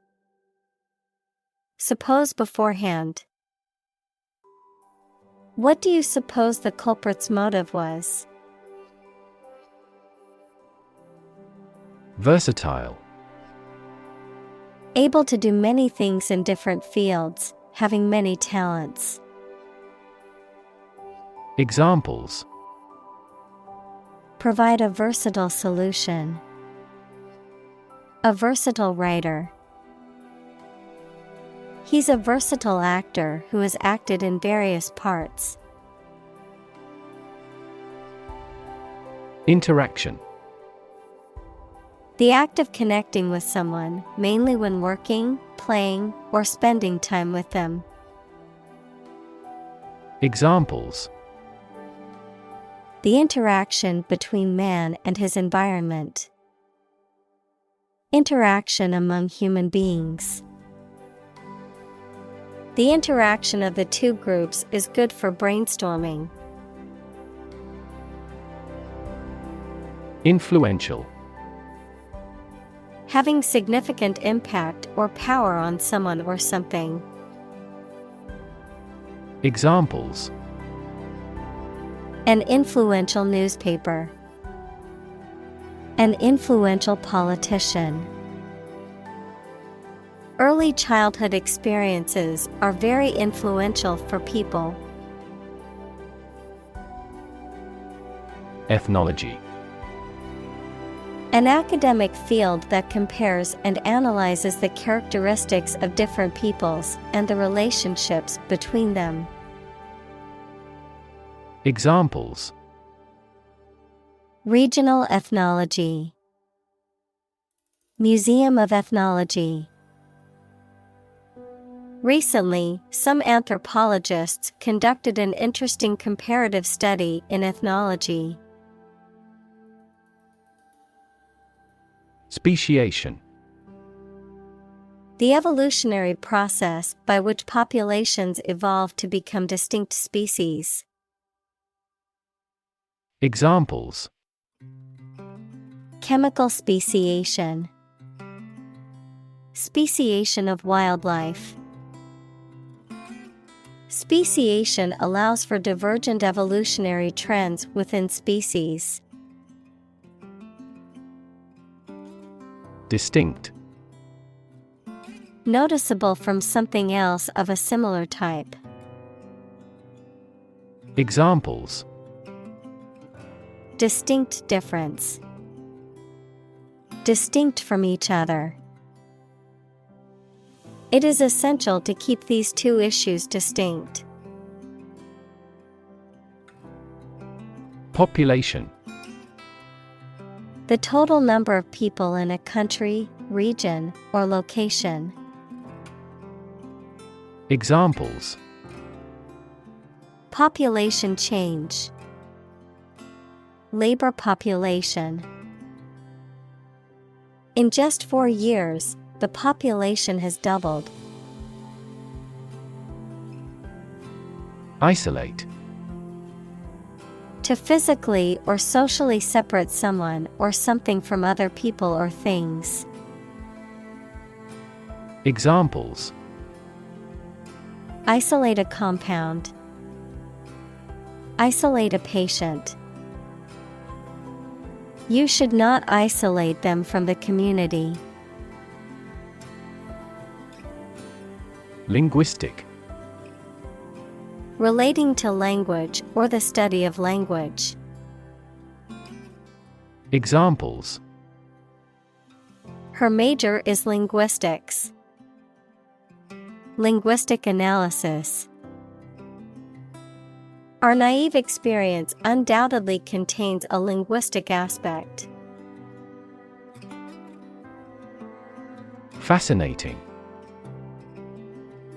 Suppose beforehand. What do you suppose the culprit's motive was? Versatile. Able to do many things in different fields, having many talents. Examples. Provide a versatile solution. A versatile writer. He's a versatile actor who has acted in various parts. Interaction. The act of connecting with someone, mainly when working, playing, or spending time with them. Examples. The interaction between man and his environment. Interaction among human beings. The interaction of the two groups is good for brainstorming. Influential. Having significant impact or power on someone or something. Examples. An influential newspaper. An influential politician. Early childhood experiences are very influential for people. Ethnology. An academic field that compares and analyzes the characteristics of different peoples and the relationships between them. Examples. Regional ethnology. Museum of Ethnology. Recently, some anthropologists conducted an interesting comparative study in ethnology. Speciation. The evolutionary process by which populations evolve to become distinct species. Examples: Chemical speciation. Speciation of wildlife. Speciation allows for divergent evolutionary trends within species. Distinct. Noticeable from something else of a similar type. Examples: Distinct difference. Distinct from each other. It is essential to keep these two issues distinct. Population. The total number of people in a country, region, or location. Examples: Population change. Labor population. In just 4 years, the population has doubled. Isolate. To physically or socially separate someone or something from other people or things. Examples: Isolate a compound. Isolate a patient. You should not isolate them from the community. Linguistic. Relating to language or the study of language. Examples: Her major is linguistics. Linguistic analysis. Our naive experience undoubtedly contains a linguistic aspect. Fascinating.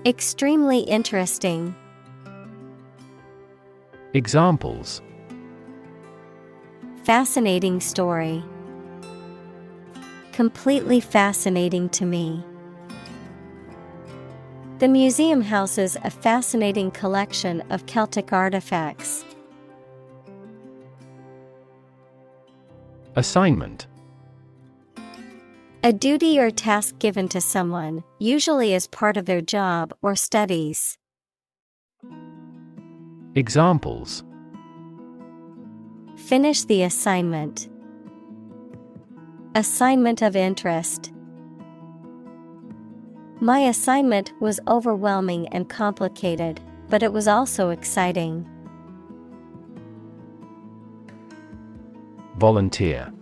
Extremely interesting. Examples: Fascinating story. Completely fascinating to me. The museum houses a fascinating collection of Celtic artifacts. Assignment. A duty or task given to someone, usually as part of their job or studies. Examples: Finish the assignment. Assignment of interest. My assignment was overwhelming and complicated, but it was also exciting. Volunteer.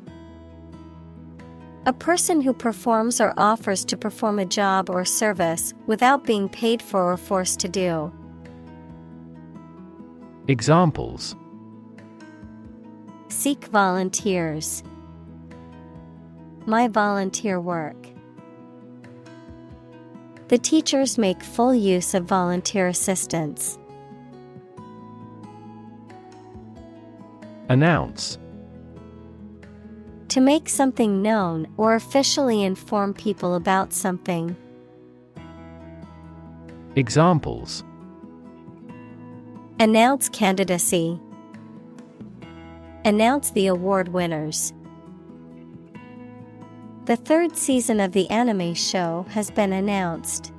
A person who performs or offers to perform a job or service without being paid for or forced to do. Examples: Seek volunteers. My volunteer work. The teachers make full use of volunteer assistance. Announce. To make something known or officially inform people about something. Examples: Announce candidacy. Announce the award winners. The 3rd season of the anime show has been announced.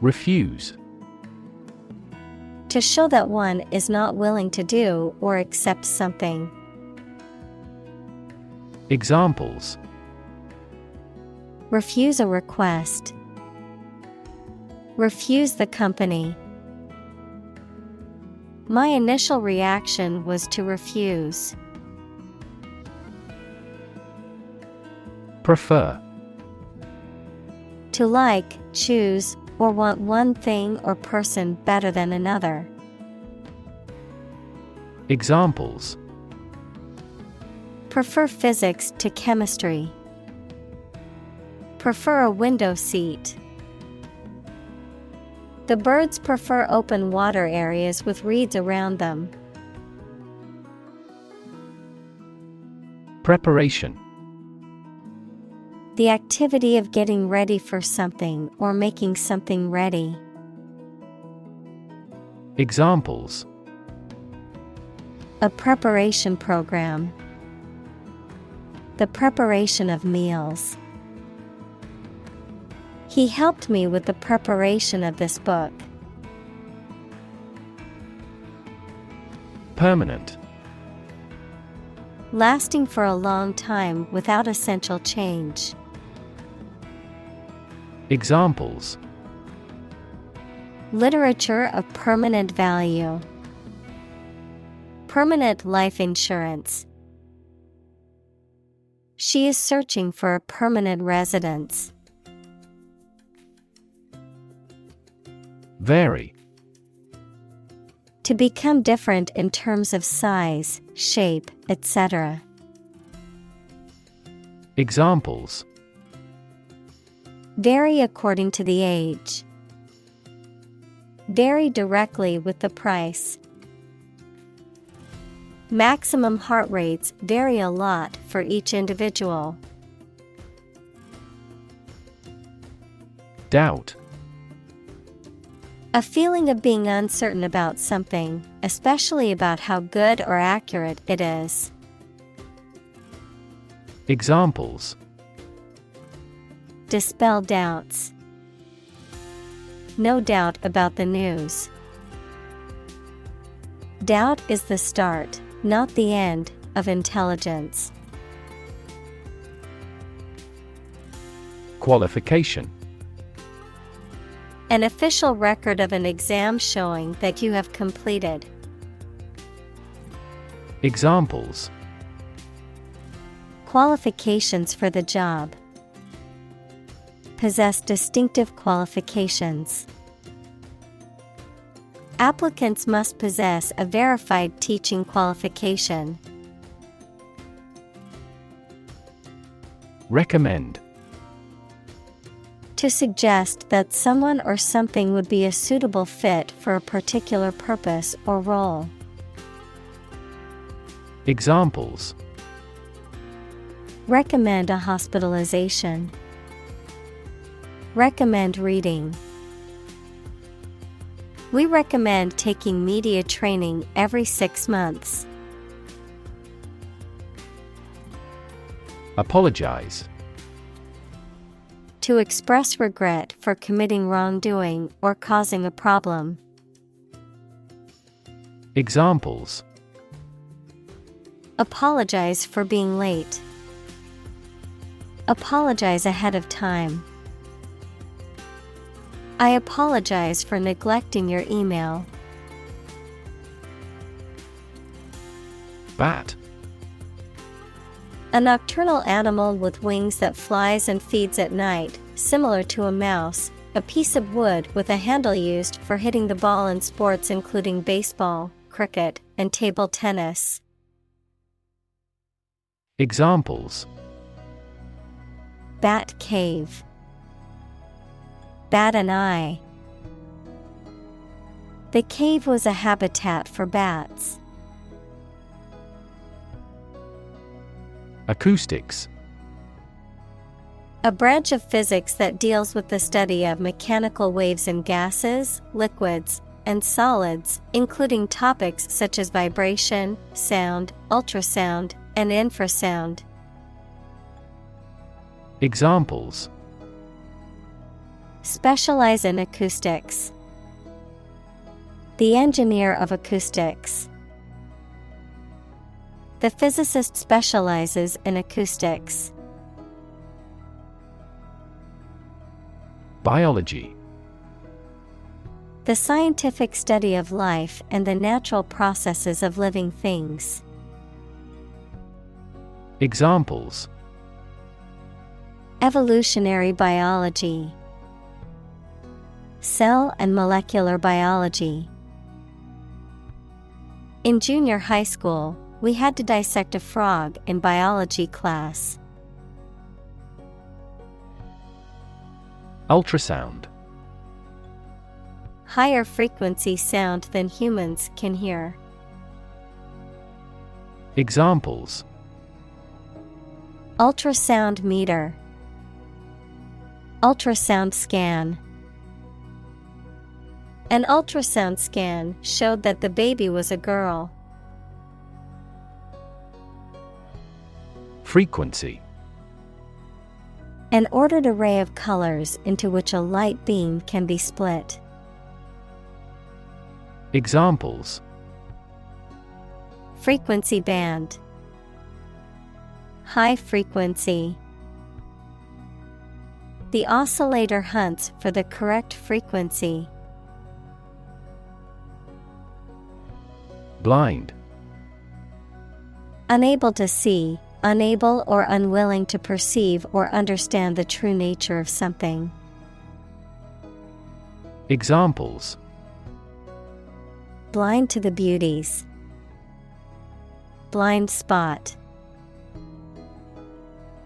Refuse. To show that one is not willing to do or accept something. Examples: Refuse a request. Refuse the company. My initial reaction was to refuse. Prefer. To like, choose, or want one thing or person better than another. Examples: Prefer physics to chemistry. Prefer a window seat. The birds prefer open water areas with reeds around them. Preparation. The activity of getting ready for something or making something ready. Examples: A preparation program. The preparation of meals. He helped me with the preparation of this book. Permanent. Lasting for a long time without essential change. Examples: Literature of permanent value. Permanent life insurance. She is searching for a permanent residence. Vary. To become different in terms of size, shape, etc. Examples: Vary according to the age. Vary directly with the price. Maximum heart rates vary a lot for each individual. Doubt. A feeling of being uncertain about something, especially about how good or accurate it is. Examples: Dispel doubts. No doubt about the news. Doubt is the start, not the end, of intelligence. Qualification. An official record of an exam showing that you have completed. Examples: Qualifications for the job. Possess distinctive qualifications. Applicants must possess a verified teaching qualification. Recommend. To suggest that someone or something would be a suitable fit for a particular purpose or role. Examples: Recommend a hospitalization. Recommend reading. We recommend taking media training every 6 months. Apologize. To express regret for committing wrongdoing or causing a problem. Examples: Apologize for being late. Apologize ahead of time. I apologize for neglecting your email. Bat. A nocturnal animal with wings that flies and feeds at night, similar to a mouse, a piece of wood with a handle used for hitting the ball in sports including baseball, cricket, and table tennis. Examples: Bat cave. Bat an eye. The cave was a habitat for bats. Acoustics. A branch of physics that deals with the study of mechanical waves in gases, liquids, and solids, including topics such as vibration, sound, ultrasound, and infrasound. Examples: Specialize in acoustics. The engineer of acoustics. The physicist specializes in acoustics. Biology. The scientific study of life and the natural processes of living things. Examples: Evolutionary biology. Cell and molecular biology. In junior high school, we had to dissect a frog in biology class. Ultrasound. Higher frequency sound than humans can hear. Examples: Ultrasound meter. Ultrasound scan. An ultrasound scan showed that the baby was a girl. Frequency. An ordered array of colors into which a light beam can be split. Examples: Frequency band. High frequency. The oscillator hunts for the correct frequency. Blind. Unable to see, unable or unwilling to perceive or understand the true nature of something. Examples: Blind to the beauties. Blind spot.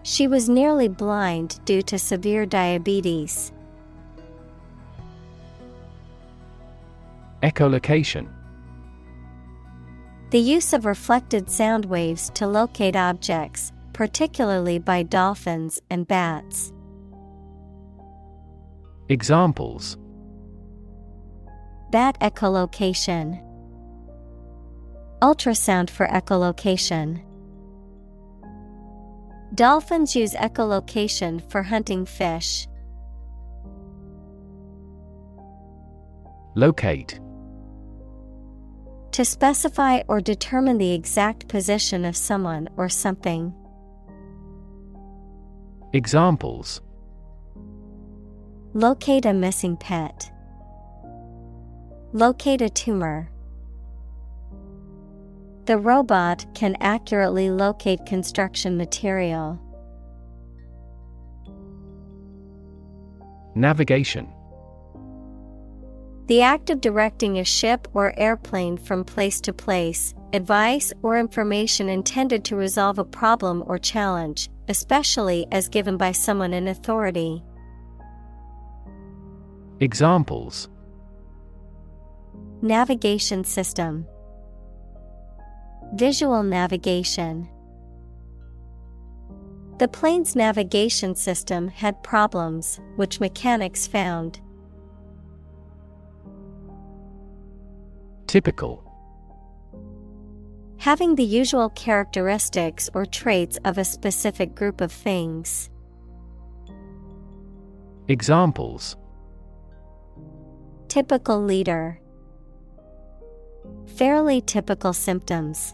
She was nearly blind due to severe diabetes. Echolocation. The use of reflected sound waves to locate objects, particularly by dolphins and bats. Examples: Bat echolocation. Ultrasound for echolocation. Dolphins use echolocation for hunting fish. Locate. To specify or determine the exact position of someone or something. Examples: Locate a missing pet. Locate a tumor. The robot can accurately locate construction material. Navigation. The act of directing a ship or airplane from place to place, advice or information intended to resolve a problem or challenge, especially as given by someone in authority. Examples: Navigation system. Visual navigation. The plane's navigation system had problems, which mechanics found. Typical. Having the usual characteristics or traits of a specific group of things. Examples: Typical leader. Fairly typical symptoms.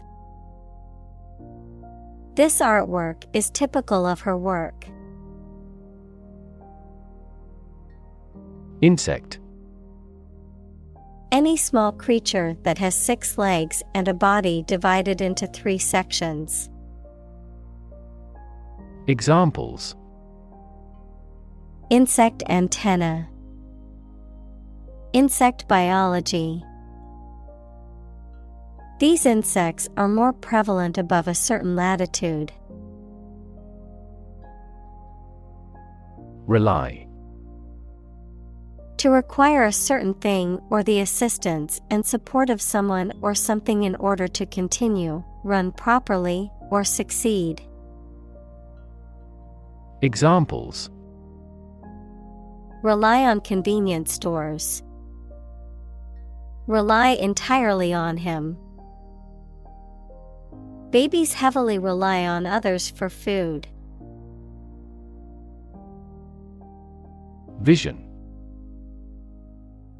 This artwork is typical of her work. Insect. Any small creature that has 6 legs and a body divided into 3 sections. Examples: Insect antenna. Insect biology. These insects are more prevalent above a certain latitude. Rely. To require a certain thing or the assistance and support of someone or something in order to continue, run properly, or succeed. Examples: Rely on convenience stores. Rely entirely on him. Babies heavily rely on others for food. Vision.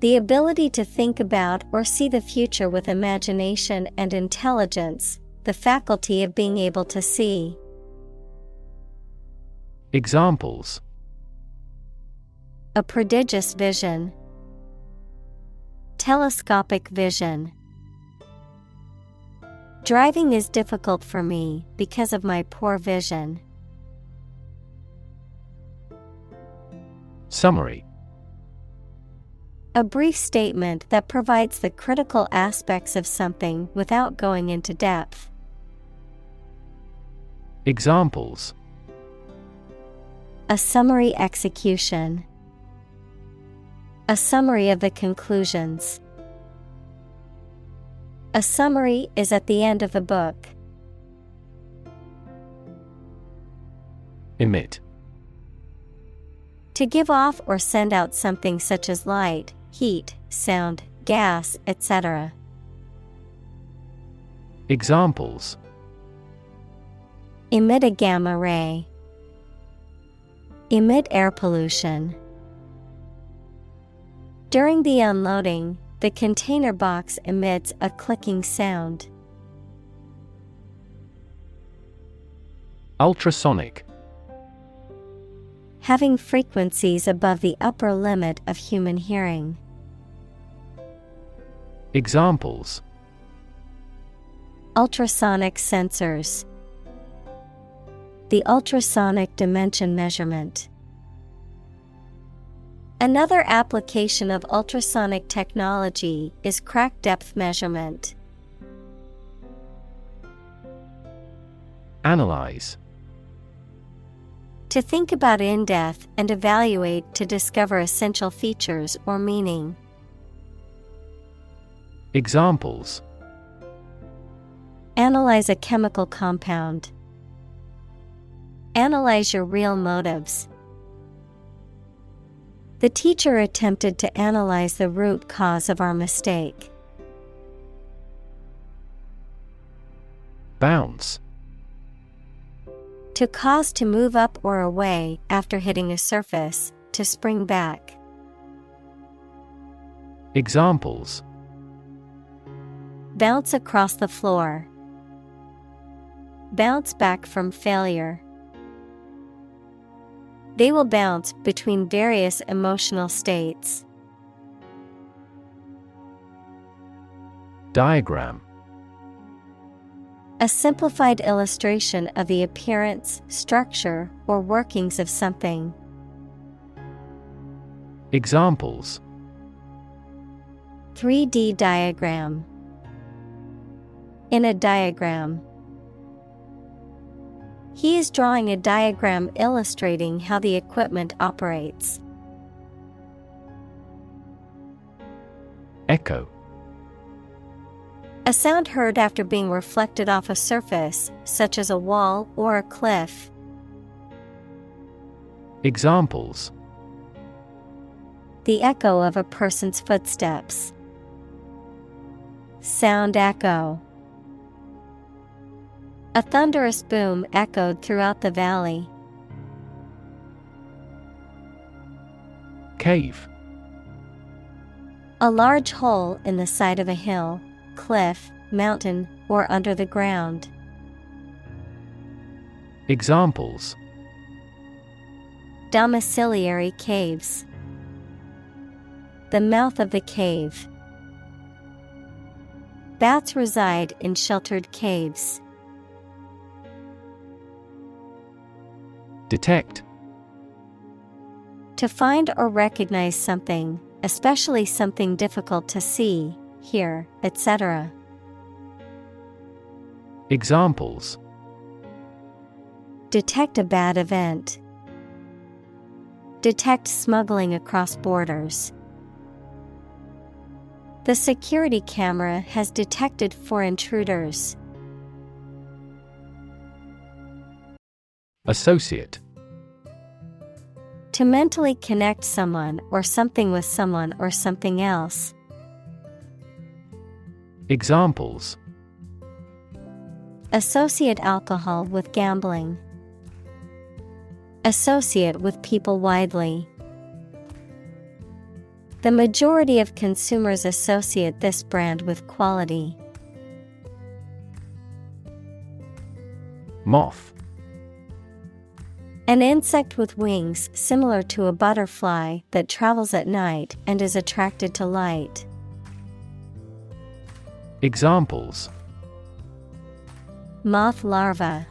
The ability to think about or see the future with imagination and intelligence, the faculty of being able to see. Examples: A prodigious vision. Telescopic vision. Driving is difficult for me because of my poor vision. Summary. A brief statement that provides the critical aspects of something without going into depth. Examples: A summary execution. A summary of the conclusions. A summary is at the end of a book. Emit. To give off or send out something such as light, heat, sound, gas, etc. Examples. Emit a gamma ray. Emit air pollution. During the unloading, the container box emits a clicking sound. Ultrasonic. Having frequencies above the upper limit of human hearing. Examples. Ultrasonic sensors. The ultrasonic dimension measurement. Another application of ultrasonic technology is crack depth measurement. Analyze. To think about in depth and evaluate to discover essential features or meaning. Examples. Analyze a chemical compound. Analyze your real motives. The teacher attempted to analyze the root cause of our mistake. Bounce. To cause to move up or away after hitting a surface, to spring back. Examples. Bounce across the floor. Bounce back from failure. They will bounce between various emotional states. Diagram. A simplified illustration of the appearance, structure, or workings of something. Examples. 3D diagram. In a diagram. He is drawing a diagram illustrating how the equipment operates. Echo. A sound heard after being reflected off a surface, such as a wall or a cliff. Examples. The echo of a person's footsteps. Sound echo. A thunderous boom echoed throughout the valley. Cave. A large hole in the side of a hill, cliff, mountain, or under the ground. Examples. Domiciliary caves. The mouth of the cave. Bats reside in sheltered caves. Detect. To find or recognize something, especially something difficult to see, hear, etc. Examples. Detect a bad event. Detect smuggling across borders. The security camera has detected 4 intruders. Associate. To mentally connect someone or something with someone or something else. Examples. Associate alcohol with gambling. Associate with people widely. The majority of consumers associate this brand with quality. Moth. An insect with wings similar to a butterfly that travels at night and is attracted to light. Examples. Moth larva.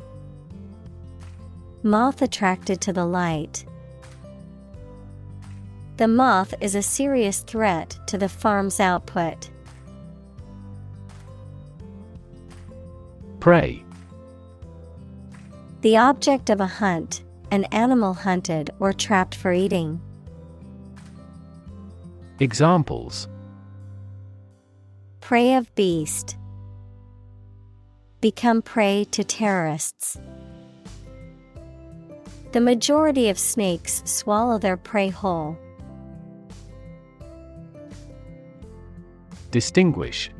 Moth attracted to the light. The moth is a serious threat to the farm's output. Prey. The object of a hunt, an animal hunted or trapped for eating. Examples: Prey of beast. Become prey to terrorists. The majority of snakes swallow their prey whole. Distinguish.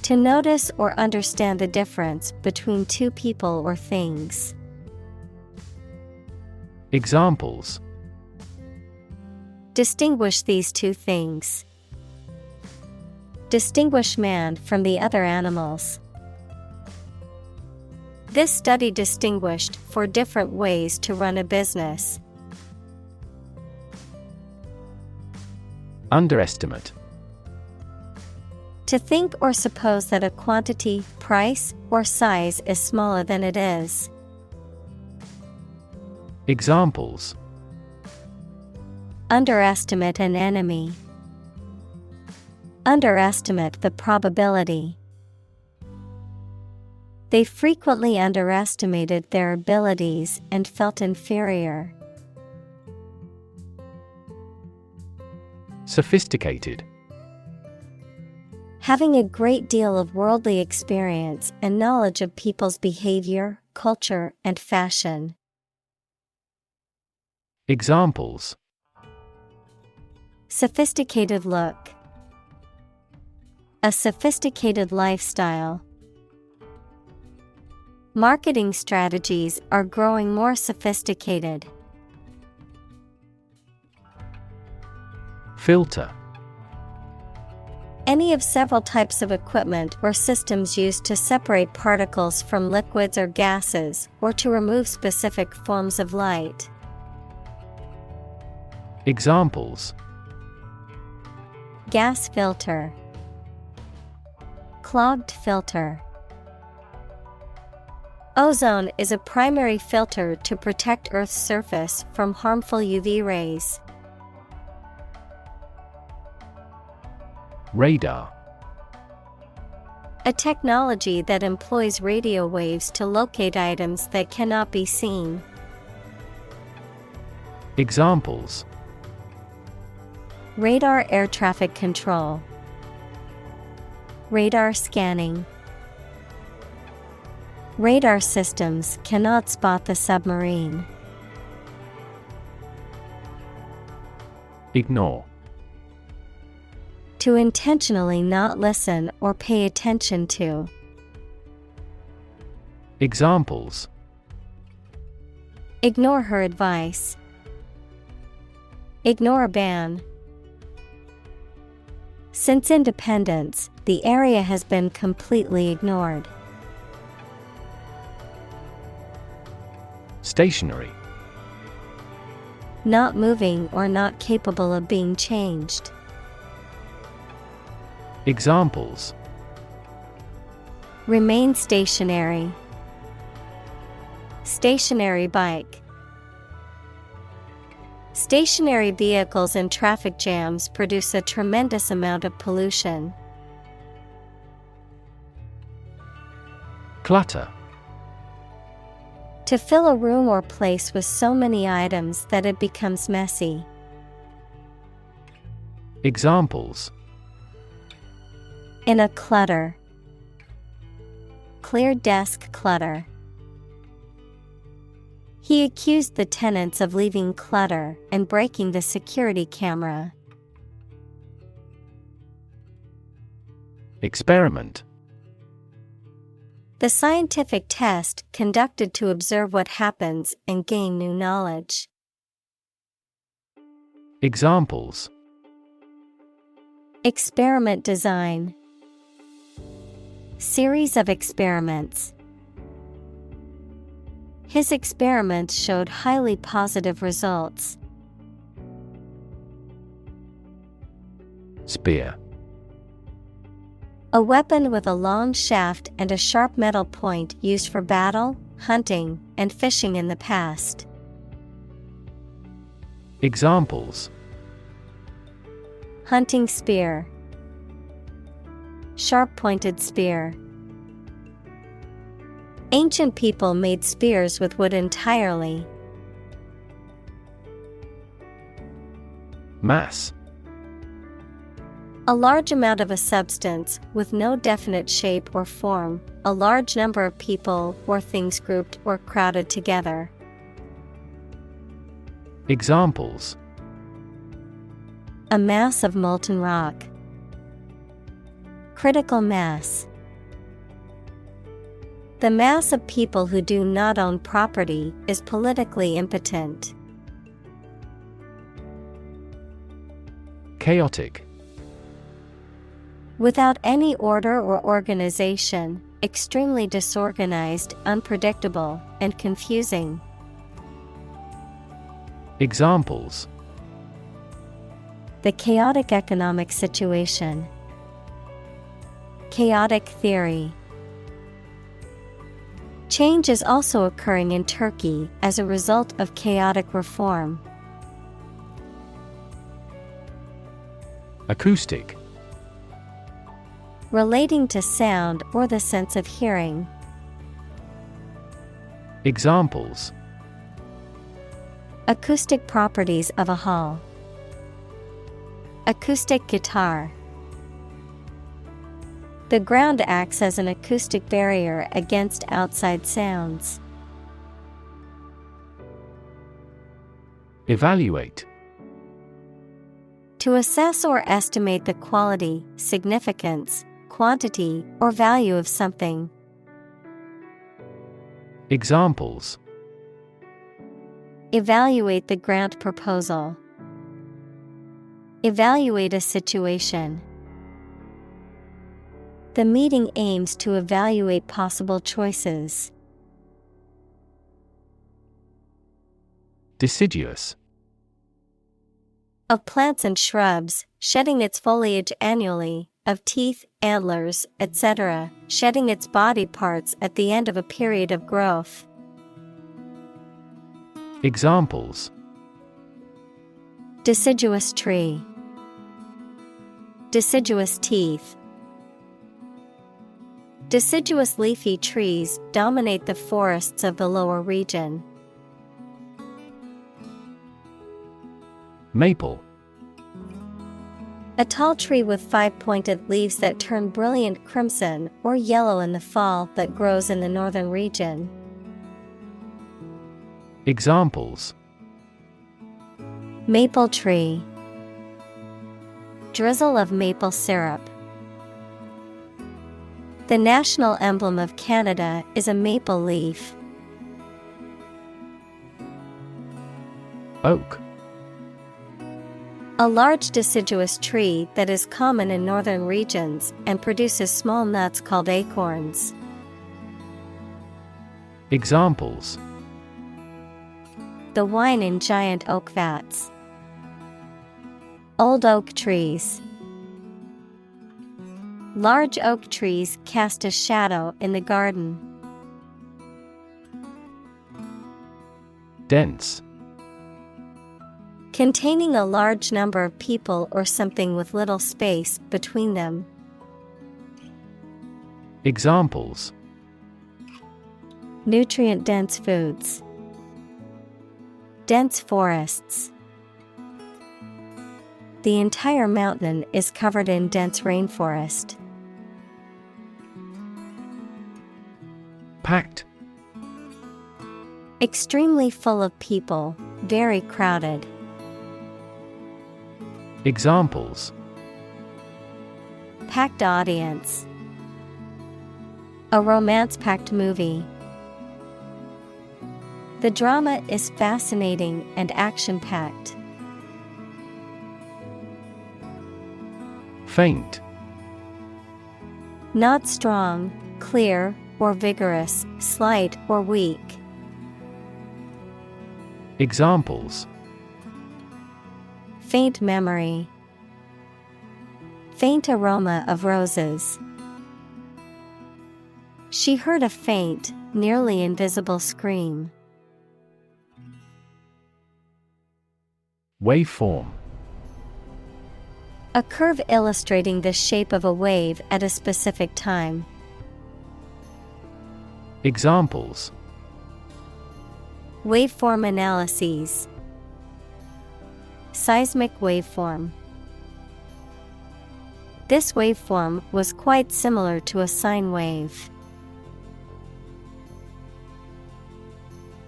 To notice or understand the difference between two people or things. Examples: Distinguish these two things. Distinguish man from the other animals. This study distinguished 4 different ways to run a business. Underestimate. To think or suppose that a quantity, price, or size is smaller than it is. Examples: Underestimate an enemy. Underestimate the probability. They frequently underestimated their abilities and felt inferior. Sophisticated. Having a great deal of worldly experience and knowledge of people's behavior, culture, and fashion. Examples: Sophisticated look. A sophisticated lifestyle. Marketing strategies are growing more sophisticated. Filter. Any of several types of equipment or systems used to separate particles from liquids or gases, or to remove specific forms of light. Examples: Gas filter. Clogged filter. Ozone is a primary filter to protect Earth's surface from harmful UV rays. Radar. A technology that employs radio waves to locate items that cannot be seen. Examples: Radar air traffic control. Radar scanning. Radar systems cannot spot the submarine. Ignore. To intentionally not listen or pay attention to. Examples: Ignore her advice. Ignore a ban. Since independence, the area has been completely ignored. Stationary. Not moving or not capable of being changed. Examples: Remain stationary. Stationary bike. Stationary vehicles in traffic jams produce a tremendous amount of pollution. Clutter. To fill a room or place with so many items that it becomes messy. Examples: In a clutter. Clear desk clutter. He accused the tenants of leaving clutter and breaking the security camera. Experiment. The scientific test conducted to observe what happens and gain new knowledge. Examples: Experiment design. Series of experiments. His experiments showed highly positive results. Spear. A weapon with a long shaft and a sharp metal point used for battle, hunting, and fishing in the past. Examples: Hunting spear. Sharp-pointed spear. Ancient people made spears with wood entirely. Mass. A large amount of a substance with no definite shape or form, a large number of people or things grouped or crowded together. Examples: A mass of molten rock. Critical mass. The mass of people who do not own property is politically impotent. Chaotic. Without any order or organization, extremely disorganized, unpredictable, and confusing. Examples: The chaotic economic situation. Chaotic theory. Change is also occurring in Turkey as a result of chaotic reform. Acoustic. Relating to sound or the sense of hearing. Examples: Acoustic properties of a hall. Acoustic guitar. The ground acts as an acoustic barrier against outside sounds. Evaluate. To assess or estimate the quality, significance, quantity, or value of something. Examples: Evaluate the grant proposal. Evaluate a situation. The meeting aims to evaluate possible choices. Deciduous. Of plants and shrubs, shedding its foliage annually, of teeth, antlers, etc., shedding its body parts at the end of a period of growth. Examples: Deciduous tree. Deciduous teeth. Deciduous leafy trees dominate the forests of the lower region. Maple. A tall tree with 5 pointed leaves that turn brilliant crimson or yellow in the fall that grows in the northern region. Examples: Maple tree. Drizzle of maple syrup. The national emblem of Canada is a maple leaf. Oak. A large deciduous tree that is common in northern regions and produces small nuts called acorns. Examples: The wine in giant oak vats. Old oak trees. Large oak trees cast a shadow in the garden. Dense. Containing a large number of people or something with little space between them. Examples: Nutrient-dense foods. Dense forests. The entire mountain is covered in dense rainforest. Packed. Extremely full of people, very crowded. Examples: Packed audience. A romance-packed movie. The drama is fascinating and action-packed. Faint. Not strong, clear, or vigorous, slight or weak. Examples: Faint memory. Faint aroma of roses. She heard a faint, nearly invisible scream. Waveform. A curve illustrating the shape of a wave at a specific time. Examples: Waveform analyses. Seismic waveform. This waveform was quite similar to a sine wave.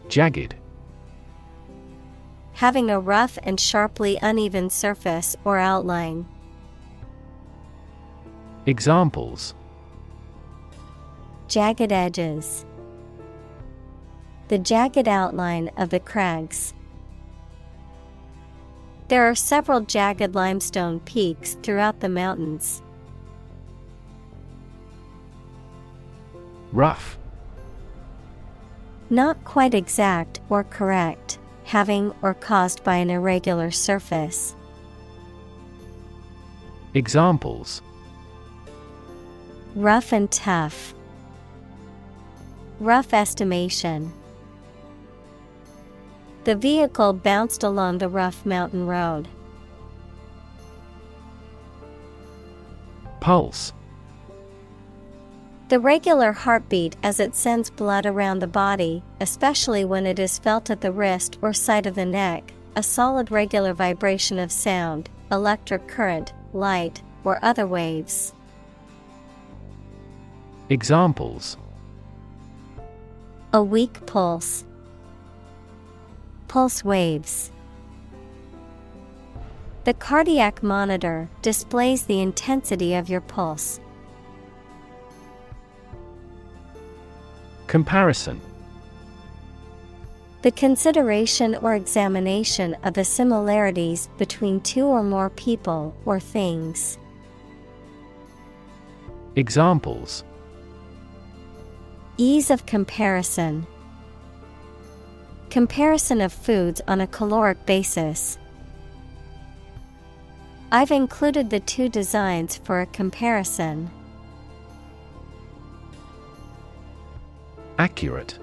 Jagged. Having a rough and sharply uneven surface or outline. Examples: Jagged edges. The jagged outline of the crags. There are several jagged limestone peaks throughout the mountains. Rough. Not quite exact or correct, having or caused by an irregular surface. Examples: Rough and tough. Rough estimation. The vehicle bounced along the rough mountain road. Pulse. The regular heartbeat as it sends blood around the body, especially when it is felt at the wrist or side of the neck, a solid regular vibration of sound, electric current, light, or other waves. Examples: A weak pulse. Pulse waves. The cardiac monitor displays the intensity of your pulse. Comparison. The consideration or examination of the similarities between two or more people or things. Examples: Ease of comparison. Comparison of foods on a caloric basis. I've included the two designs for a comparison. Accurate.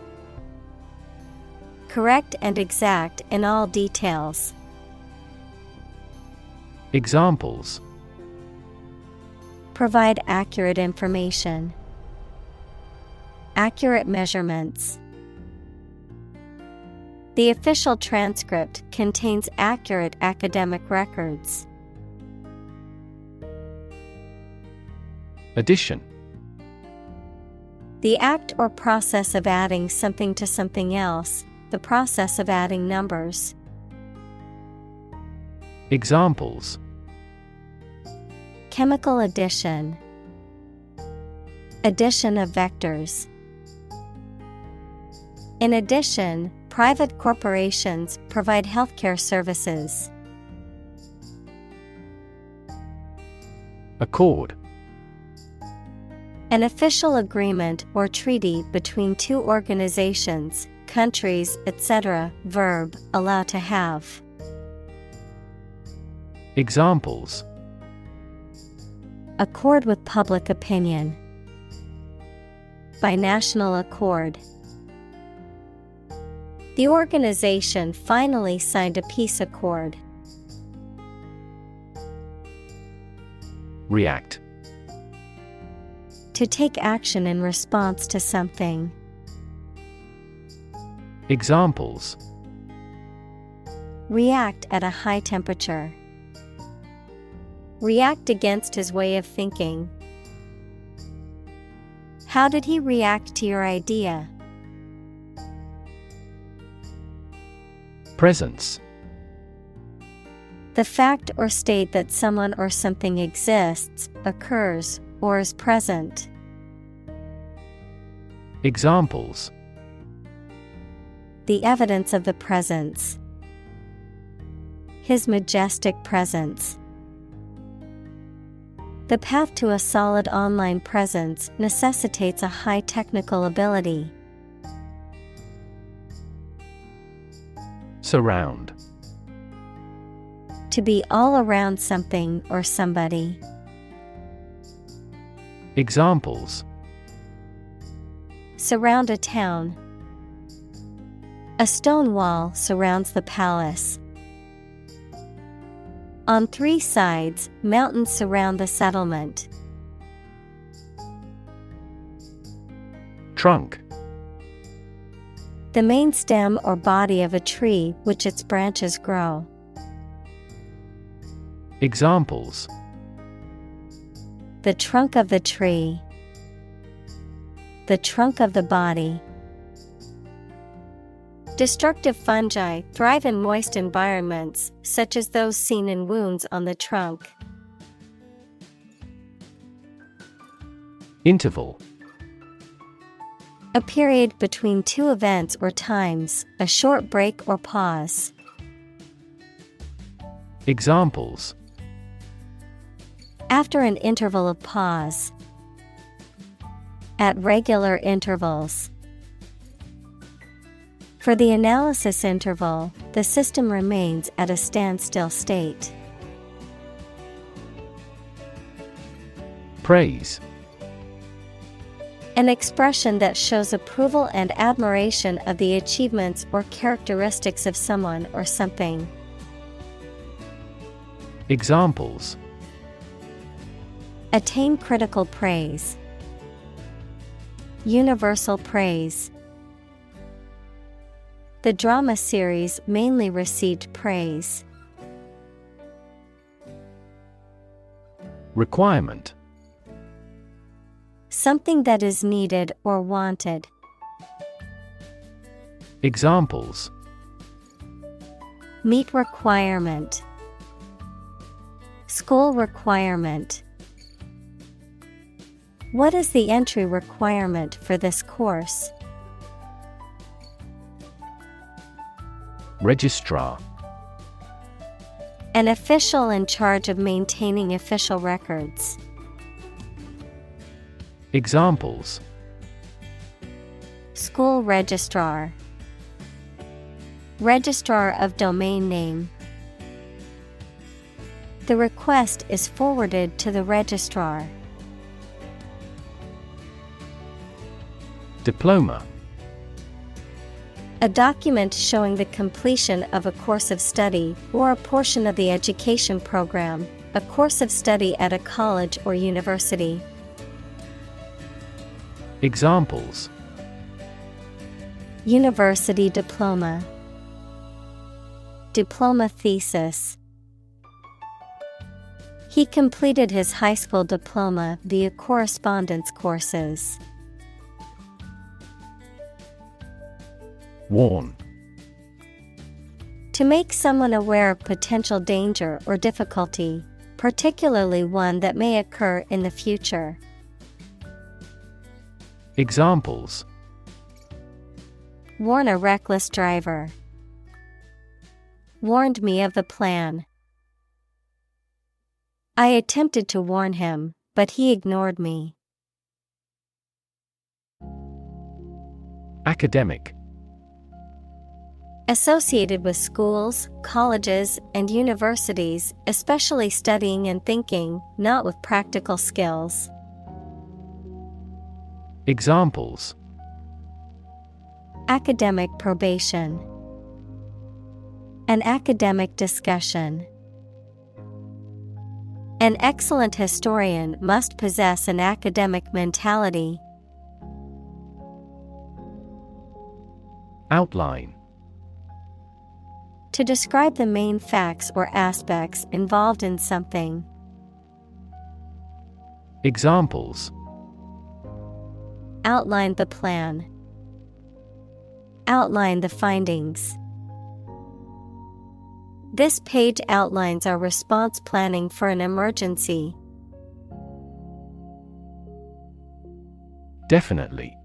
Correct and exact in all details. Examples: Provide accurate information. Accurate measurements. The official transcript contains accurate academic records. Addition. The act or process of adding something to something else, the process of adding numbers. Examples: Chemical addition. Addition of vectors. In addition, private corporations provide healthcare services. Accord. An official agreement or treaty between two organizations, countries, etc. Verb, allow to have. Examples: Accord with public opinion. By national accord. The organization finally signed a peace accord. React. To take action in response to something. Examples: React at a high temperature. React against his way of thinking. How did he react to your idea? Presence. The fact or state that someone or something exists, occurs, or is present. Examples: The evidence of the presence. His majestic presence. The path to a solid online presence necessitates a high technical ability. Surround. To be all around something or somebody. Examples: Surround a town. A stone wall surrounds the palace. On three sides, mountains surround the settlement. Trunk. The main stem or body of a tree which its branches grow. Examples: the trunk of the tree, the trunk of the body. Destructive fungi thrive in moist environments, such as those seen in wounds on the trunk. Interval: a period between two events or times, a short break or pause. Examples: after an interval of pause, at regular intervals. For the analysis interval, the system remains at a standstill state. Praise: an expression that shows approval and admiration of the achievements or characteristics of someone or something. Examples: attain critical praise, universal praise. The drama series mainly received praise. Requirement: something that is needed or wanted. Examples: meet requirement, school requirement. What is the entry requirement for this course? Registrar: an official in charge of maintaining official records. Examples: school registrar, registrar of domain name. The request is forwarded to the registrar. Diploma: a document showing the completion of a course of study or a portion of the education program, a course of study at a college or university. Examples: university diploma, diploma thesis. He completed his high school diploma via correspondence courses. Warn: to make someone aware of potential danger or difficulty, particularly one that may occur in the future. Examples: warn a reckless driver, warned me of the plan. I attempted to warn him, but he ignored me. Academic: associated with schools, colleges, and universities, especially studying and thinking, not with practical skills. Examples: academic probation, an academic discussion. An excellent historian must possess an academic mentality. Outline: to describe the main facts or aspects involved in something. Examples: outline the plan, outline the findings. This page outlines our response planning for an emergency. Definitely: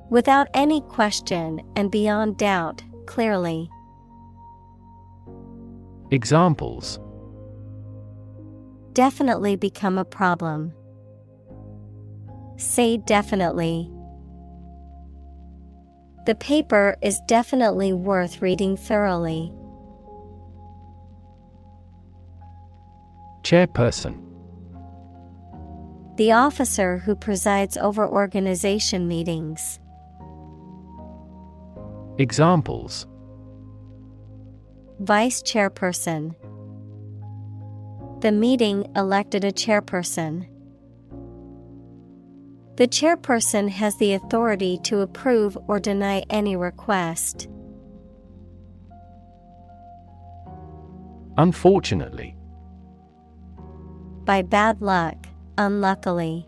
without any question and beyond doubt, clearly. Examples: definitely become a problem. Say definitely. The paper is definitely worth reading thoroughly. Chairperson: the officer who presides over organization meetings. Examples: vice chairperson. The meeting elected a chairperson. The chairperson has the authority to approve or deny any request. Unfortunately. By bad luck, unluckily.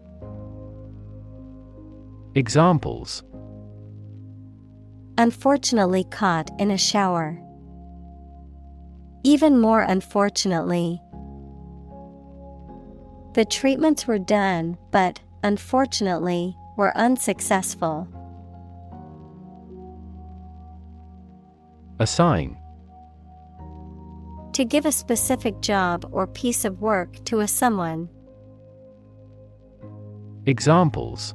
Examples: Unfortunately caught in a shower. Even more unfortunately. The treatments were done, but, unfortunately, were unsuccessful. Assign. To give a specific job or piece of work to a someone. Examples: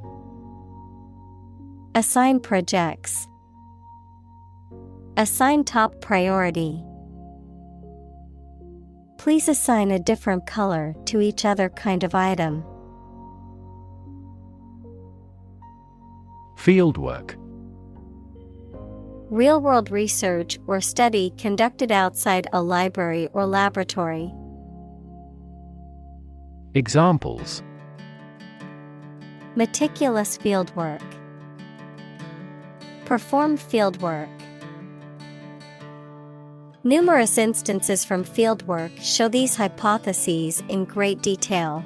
Assign projects. Assign top priority. Please assign a different color to each other kind of item. Fieldwork. Real-world research or study conducted outside a library or laboratory. Examples: Meticulous fieldwork. Performed fieldwork. Numerous instances from fieldwork show these hypotheses in great detail.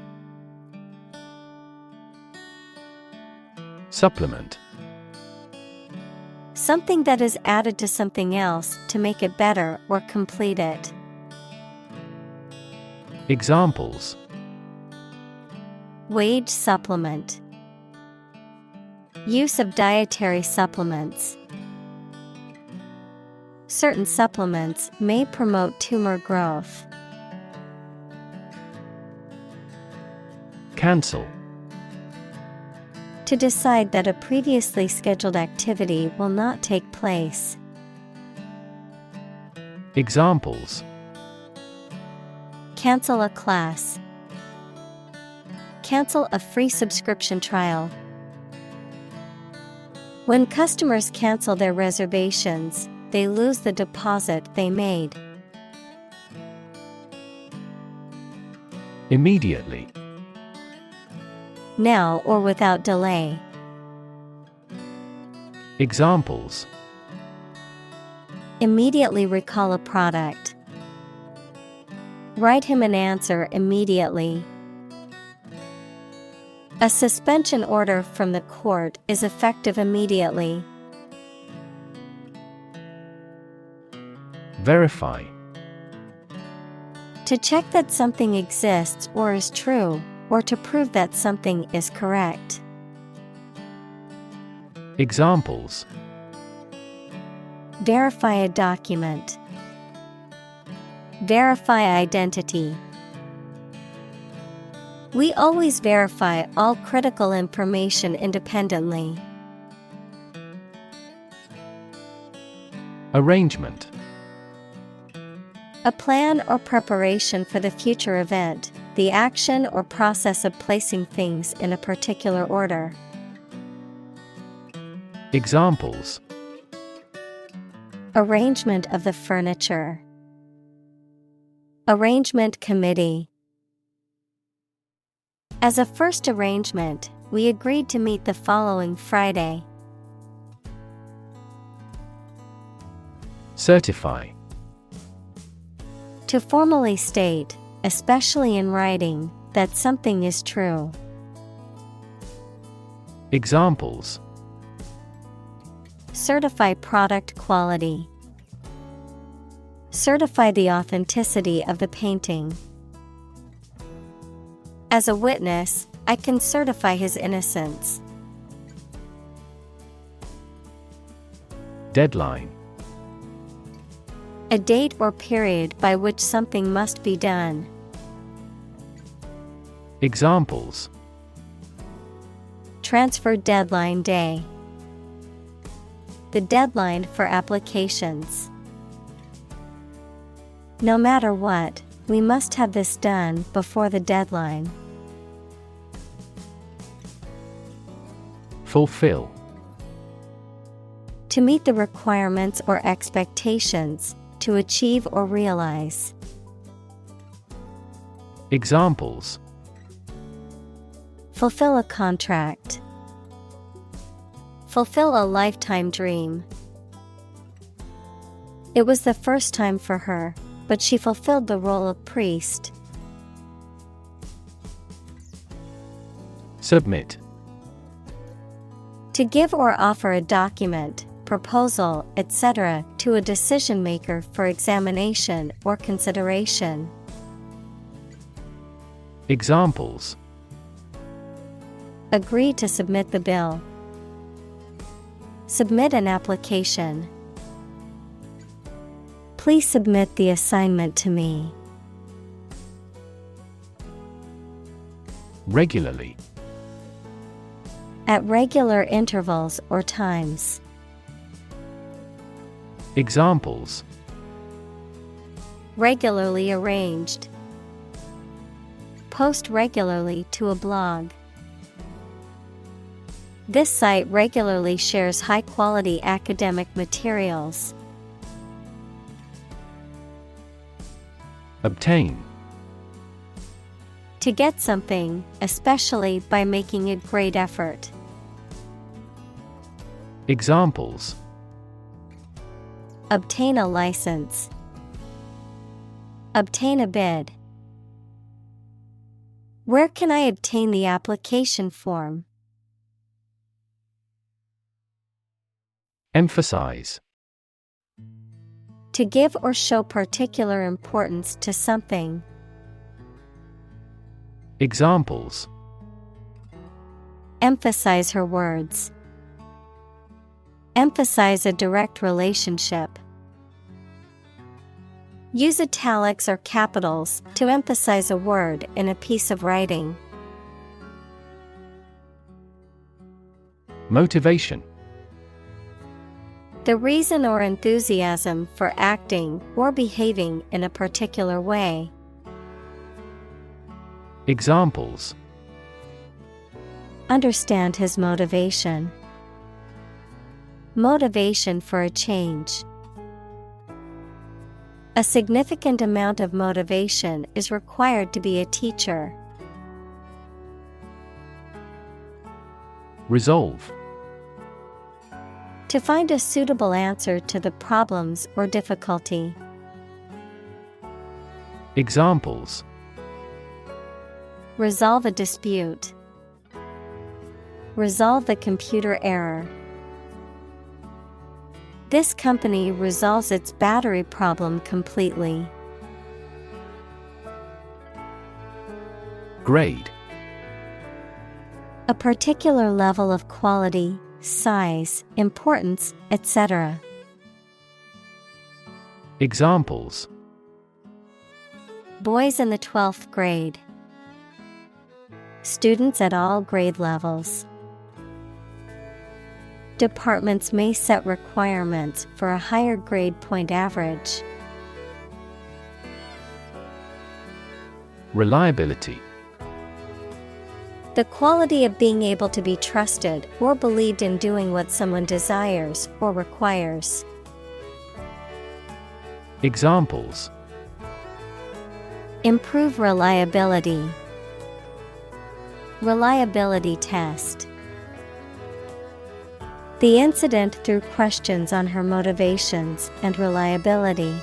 Supplement. Something that is added to something else to make it better or complete it. Examples: Wage supplement. Use of dietary supplements. Certain supplements may promote tumor growth. Cancel. To decide that a previously scheduled activity will not take place. Examples: Cancel a class. Cancel a free subscription trial. When customers cancel their reservations, they lose the deposit they made. Immediately. Now or without delay. Examples: Immediately recall a product. Write him an answer immediately. A suspension order from the court is effective immediately. Verify. To check that something exists or is true, or to prove that something is correct. Examples: Verify a document. Verify identity. We always verify all critical information independently. Arrangement. A plan or preparation for the future event, the action or process of placing things in a particular order. Examples: Arrangement of the furniture. Arrangement committee. As a first arrangement, we agreed to meet the following Friday. Certify. To formally state, especially in writing, that something is true. Examples: Certify product quality. Certify the authenticity of the painting. As a witness, I can certify his innocence. Deadline. A date or period by which something must be done. Examples: Transfer deadline day. The deadline for applications. No matter what, we must have this done before the deadline. Fulfill. To meet the requirements or expectations, to achieve or realize. Examples: Fulfill a contract. Fulfill a lifetime dream. It was the first time for her. but she fulfilled the role of priest. Submit. To give or offer a document, proposal, etc., to a decision maker for examination or consideration. Examples: Agree to submit the bill. Submit an application. Please submit the assignment to me. Regularly. At regular intervals or times. Examples: Regularly arranged. Post regularly to a blog. This site regularly shares high-quality academic materials. Obtain. To get something, especially by making a great effort. Examples: Obtain a license. Obtain a bid. Where can I obtain the application form? Emphasize. To give or show particular importance to something. Examples: Emphasize her words. Emphasize a direct relationship. Use italics or capitals to emphasize a word in a piece of writing. Motivation. The reason or enthusiasm for acting or behaving in a particular way. Examples: Understand his motivation. Motivation for a change. A significant amount of motivation is required to be a teacher. Resolve. To find a suitable answer to the problems or difficulty. Examples: Resolve a dispute. Resolve the computer error. This company resolves its battery problem completely. Grade. A particular level of quality, size, importance, etc. Examples: Boys in the 12th grade. Students at all grade levels. Departments may set requirements for a higher grade point average. Reliability. The quality of being able to be trusted or believed in doing what someone desires or requires. Examples: Improve reliability. Reliability test. The incident threw questions on her motivations and reliability.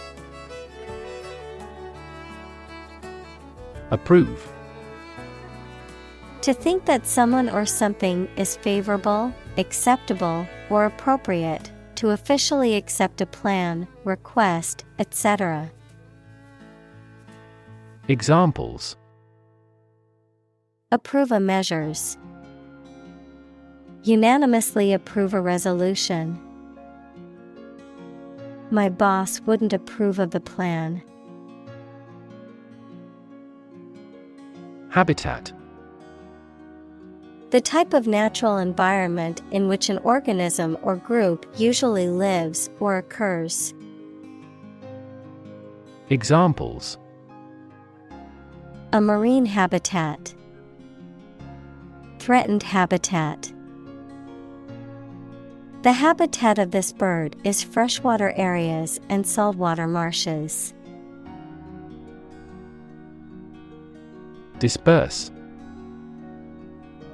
Approve. To think that someone or something is favorable, acceptable, or appropriate, to officially accept a plan, request, etc. Examples: Approve of measures. Unanimously approve a resolution. My boss wouldn't approve of the plan. Habitat. The type of natural environment in which an organism or group usually lives or occurs. Examples: A marine habitat. Threatened habitat. The habitat of this bird is freshwater areas and saltwater marshes. Disperse.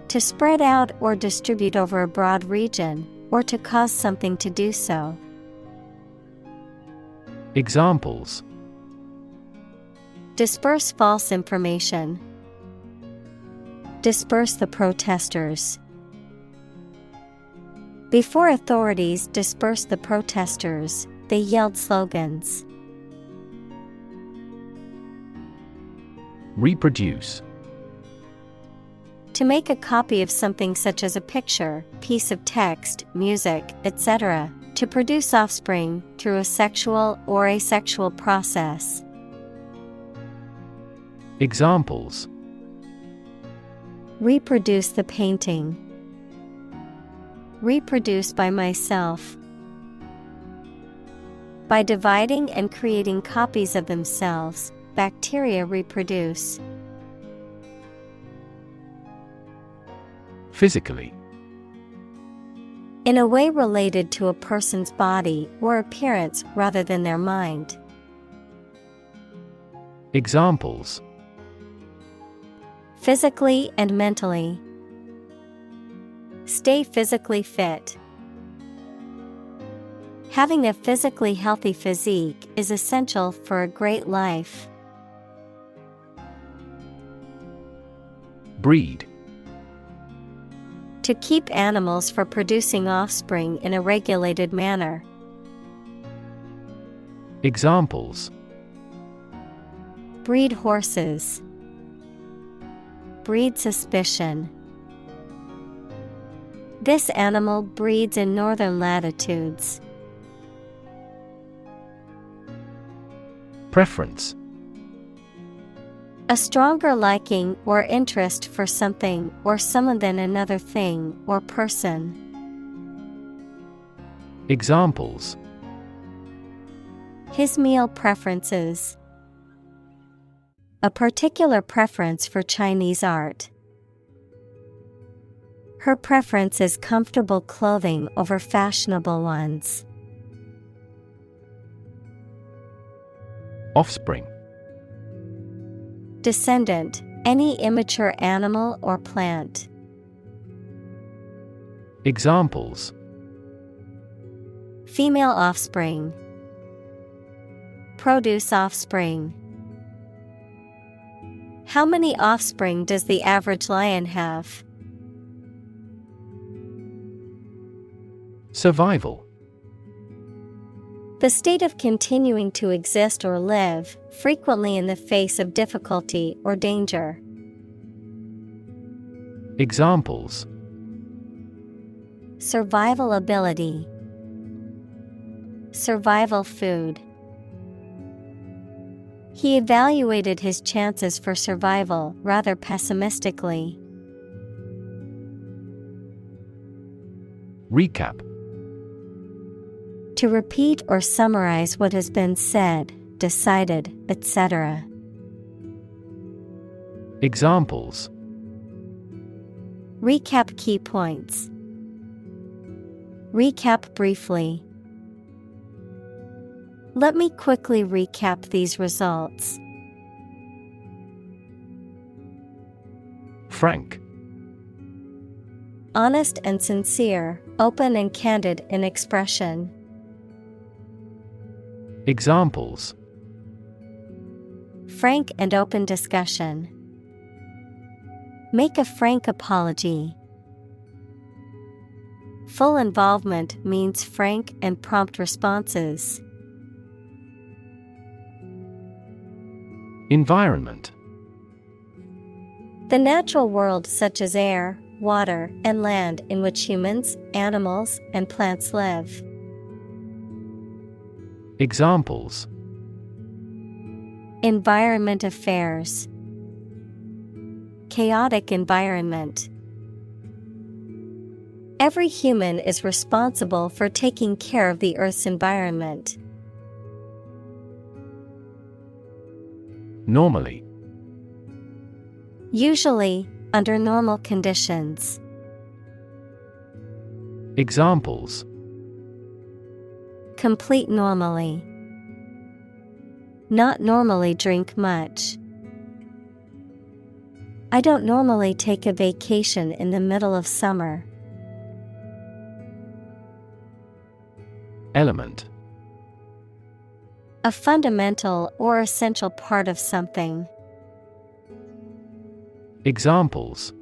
To spread out or distribute over a broad region, or to cause something to do so. Examples: Disperse false information. Disperse the protesters. Before authorities dispersed the protesters, they yelled slogans. Reproduce. To make a copy of something such as a picture, piece of text, music, etc., to produce offspring through a sexual or asexual process. Examples: Reproduce the painting. Reproduce by myself. By dividing and creating copies of themselves, bacteria reproduce. Physically. In a way related to a person's body or appearance rather than their mind. Examples: Physically and mentally. Stay physically fit. Having a physically healthy physique is essential for a great life. Breed. To keep animals for producing offspring in a regulated manner. Examples: Breed horses. Breed suspicion. This animal breeds in northern latitudes. Preference. A stronger liking or interest for something or someone than another thing or person. Examples: His meal preferences. A particular preference for Chinese art. Her preference is comfortable clothing over fashionable ones. Offspring. Descendant, any immature animal or plant. Examples: Female offspring. Produce offspring. How many offspring does the average lion have? Survival. The state of continuing to exist or live, frequently in the face of difficulty or danger. Examples: Survival ability. Survival food. He evaluated his chances for survival rather pessimistically. Recap. To repeat or summarize what has been said, decided, etc. Examples: Recap key points. Recap briefly. Let me quickly recap these results. Frank. Honest and sincere, open and candid in expression. Examples: Frank and open discussion. Make a frank apology. Full involvement means frank and prompt responses. Environment. The natural world such as air, water, and land in which humans, animals, and plants live. Examples: Environment affairs. Chaotic environment. Every human is responsible for taking care of the Earth's environment. Normally. Usually, under normal conditions. Examples: Complete normally. Not normally drink much. I don't normally take a vacation in the middle of summer. Element. A fundamental or essential part of something. Examples: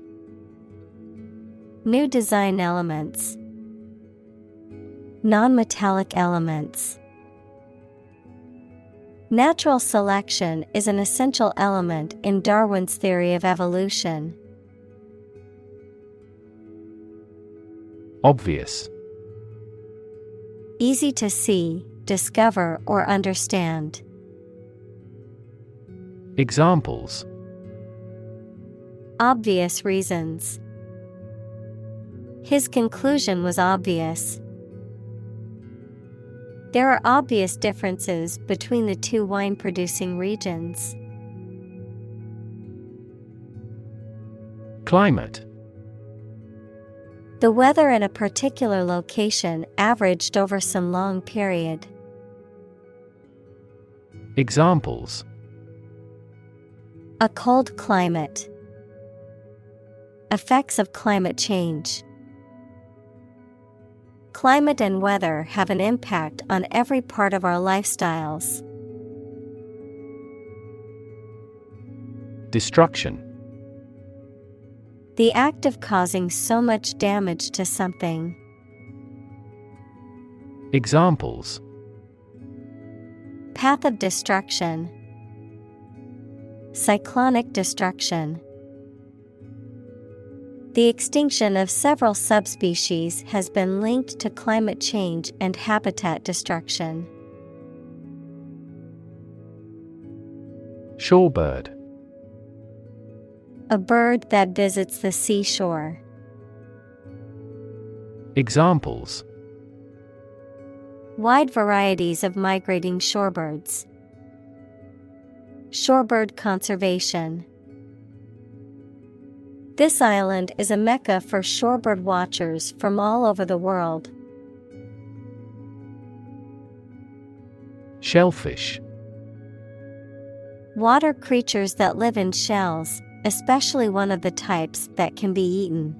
New design elements. Non-metallic elements. Natural selection is an essential element in Darwin's theory of evolution. Obvious. Easy to see, discover, or understand. Examples: Obvious reasons. His conclusion was obvious. There are obvious differences between the two wine-producing regions. Climate. The weather in a particular location averaged over some long period. Examples: A cold climate. Effects of climate change. Climate and weather have an impact on every part of our lifestyles. Destruction. The act of causing so much damage to something. Examples: Path of destruction. Cyclonic destruction. The extinction of several subspecies has been linked to climate change and habitat destruction. Shorebird. A bird that visits the seashore. Examples: Wide varieties of migrating shorebirds. Shorebird conservation. This island is a mecca for shorebird watchers from all over the world. Shellfish. Water creatures that live in shells, especially one of the types that can be eaten.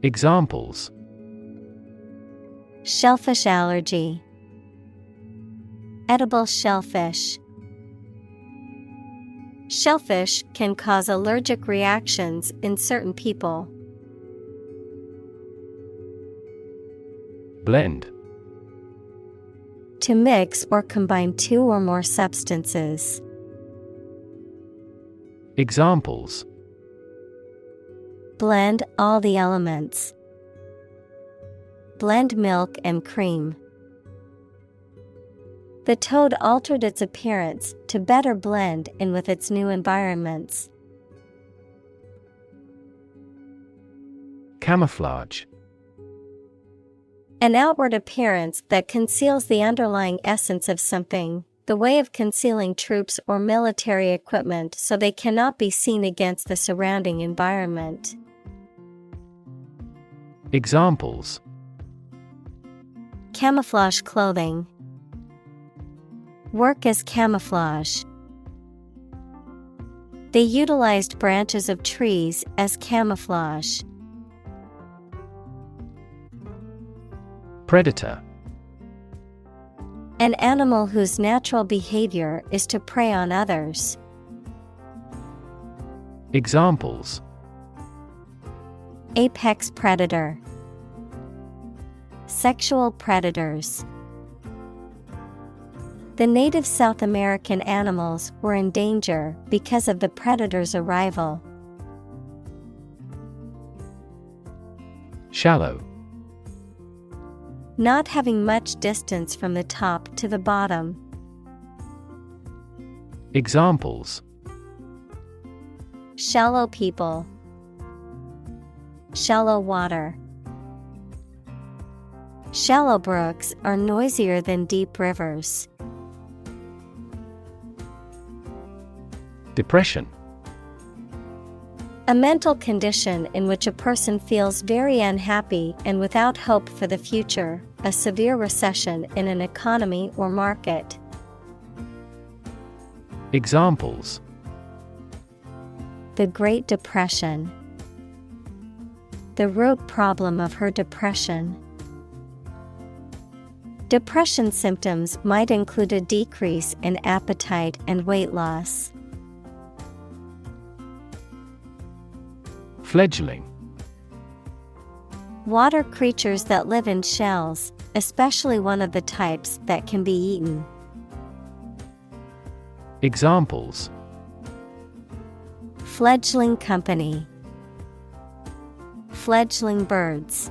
Examples: Shellfish allergy. Edible shellfish. Shellfish can cause allergic reactions in certain people. Blend. To mix or combine two or more substances. Examples: Blend all the elements. Blend milk and cream. The toad altered its appearance to better blend in with its new environments. Camouflage. An outward appearance that conceals the underlying essence of something, the way of concealing troops or military equipment so they cannot be seen against the surrounding environment. Examples: Camouflage clothing. Work as camouflage. They utilized branches of trees as camouflage. Predator. An animal whose natural behavior is to prey on others. Examples: Apex predator. Sexual predators. The native South American animals were in danger because of the predator's arrival. Shallow. Not having much distance from the top to the bottom. Examples: Shallow people. Shallow water. Shallow brooks are noisier than deep rivers. Depression. A mental condition in which a person feels very unhappy and without hope for the future, a severe recession in an economy or market. Examples: The Great Depression. The root problem of her depression. Depression symptoms might include a decrease in appetite and weight loss. Fledgling. Water creatures that live in shells, especially one of the types that can be eaten. Examples: Fledgling company. Fledgling birds.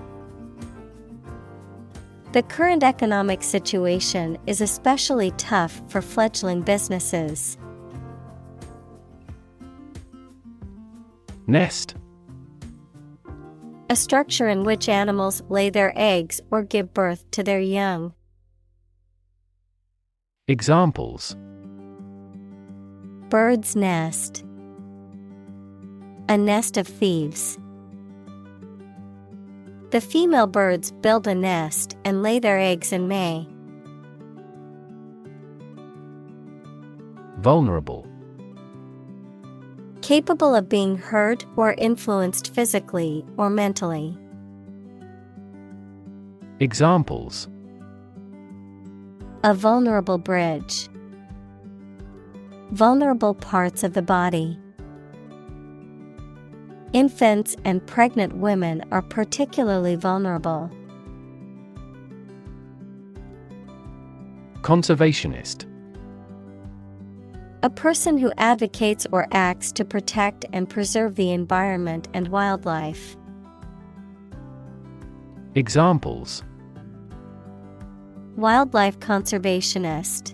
The current economic situation is especially tough for fledgling businesses. Nest. A structure in which animals lay their eggs or give birth to their young. Examples: Bird's nest. A nest of thieves. The female birds build a nest and lay their eggs in May. Vulnerable. Capable of being hurt or influenced physically or mentally. Examples: A vulnerable bridge. Vulnerable parts of the body. Infants and pregnant women are particularly vulnerable. Conservationist. A person who advocates or acts to protect and preserve the environment and wildlife. Examples: Wildlife conservationist.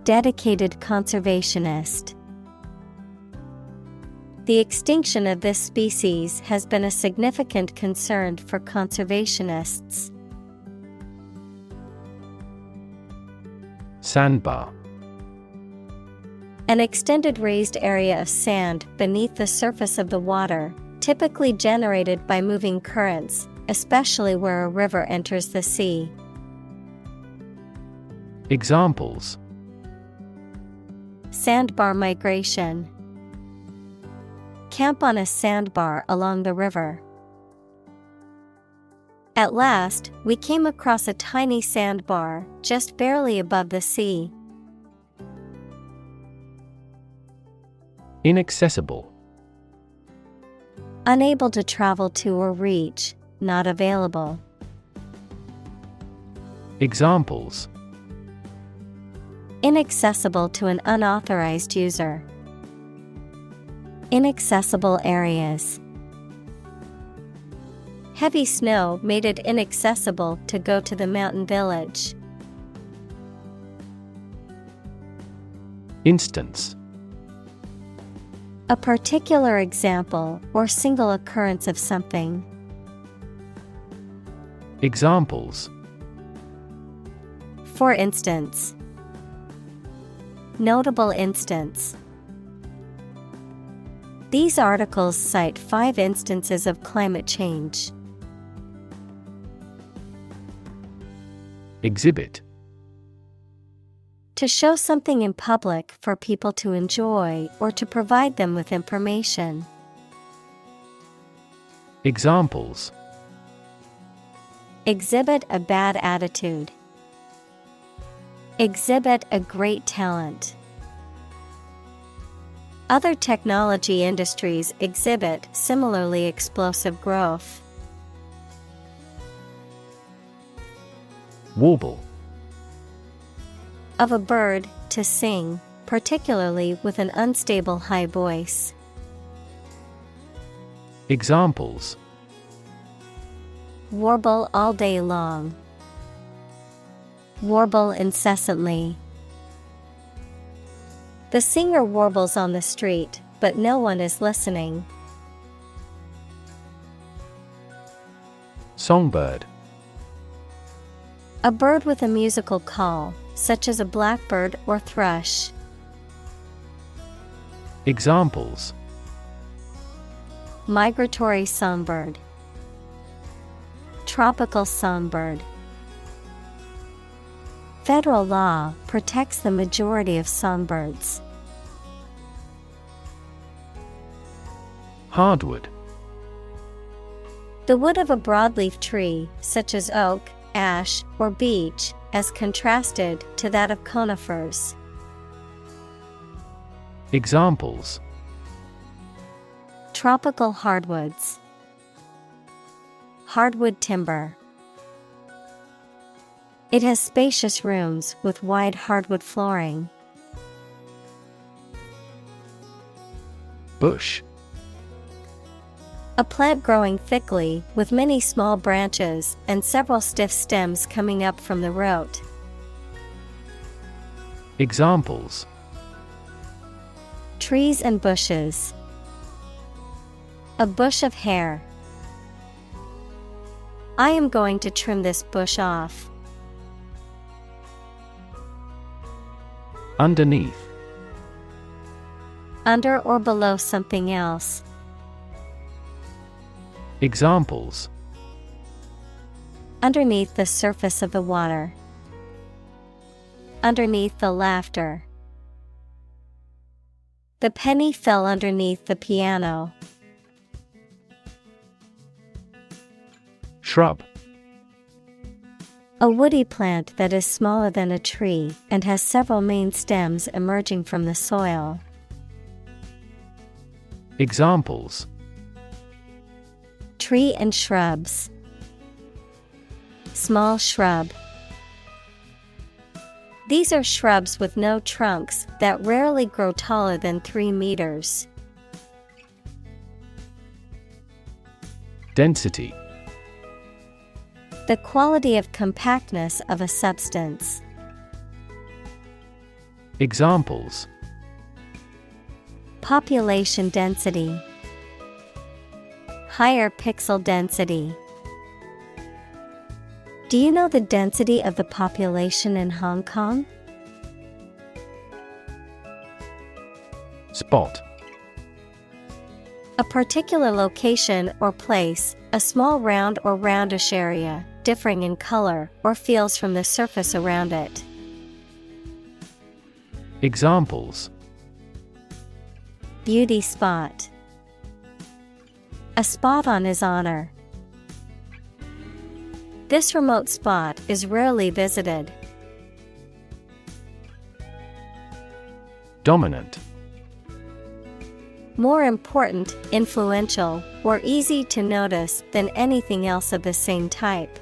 Dedicated conservationist. The extinction of this species has been a significant concern for conservationists. Sandbar. An extended raised area of sand beneath the surface of the water, typically generated by moving currents, especially where a river enters the sea. Examples: Sandbar migration. Camp on a sandbar along the river. At last, we came across a tiny sandbar, just barely above the sea. Inaccessible. Unable to travel to or reach, not available. Examples: Inaccessible to an unauthorized user. Inaccessible areas. Heavy snow made it inaccessible to go to the mountain village. Instance. A particular example or single occurrence of something. Examples: For instance. Notable instance. These articles cite 5 instances of climate change. Exhibit. To show something in public for people to enjoy or to provide them with information. Examples: Exhibit a bad attitude. Exhibit a great talent. Other technology industries exhibit similarly explosive growth. Warble. Of a bird, to sing, particularly with an unstable high voice. Examples: Warble all day long. Warble incessantly. The singer warbles on the street, but no one is listening. Songbird. A bird with a musical call, such as a blackbird or thrush. Examples: Migratory songbird. Tropical songbird. Federal law protects the majority of songbirds. Hardwood. The wood of a broadleaf tree, such as oak, ash, or beech, as contrasted to that of conifers. Examples: Tropical hardwoods. Hardwood timber. It has spacious rooms with wide hardwood flooring. Bush. A plant growing thickly with many small branches and several stiff stems coming up from the root. Examples: Trees and bushes. A bush of hair. I am going to trim this bush off. Underneath. Under or below something else. Examples: Underneath the surface of the water. Underneath the laughter. The penny fell underneath the piano. Shrub. A woody plant that is smaller than a tree and has several main stems emerging from the soil. Examples: Tree and shrubs. Small shrub. These are shrubs with no trunks that rarely grow taller than 3 meters. Density. The quality of compactness of a substance. Examples: Population density. Higher pixel density. Do you know the density of the population in Hong Kong? Spot. A particular location or place, a small round or roundish area, differing in color or feels from the surface around it. Examples: Beauty spot. A spot on his honor. This remote spot is rarely visited. Dominant. More important, influential, or easy to notice than anything else of the same type.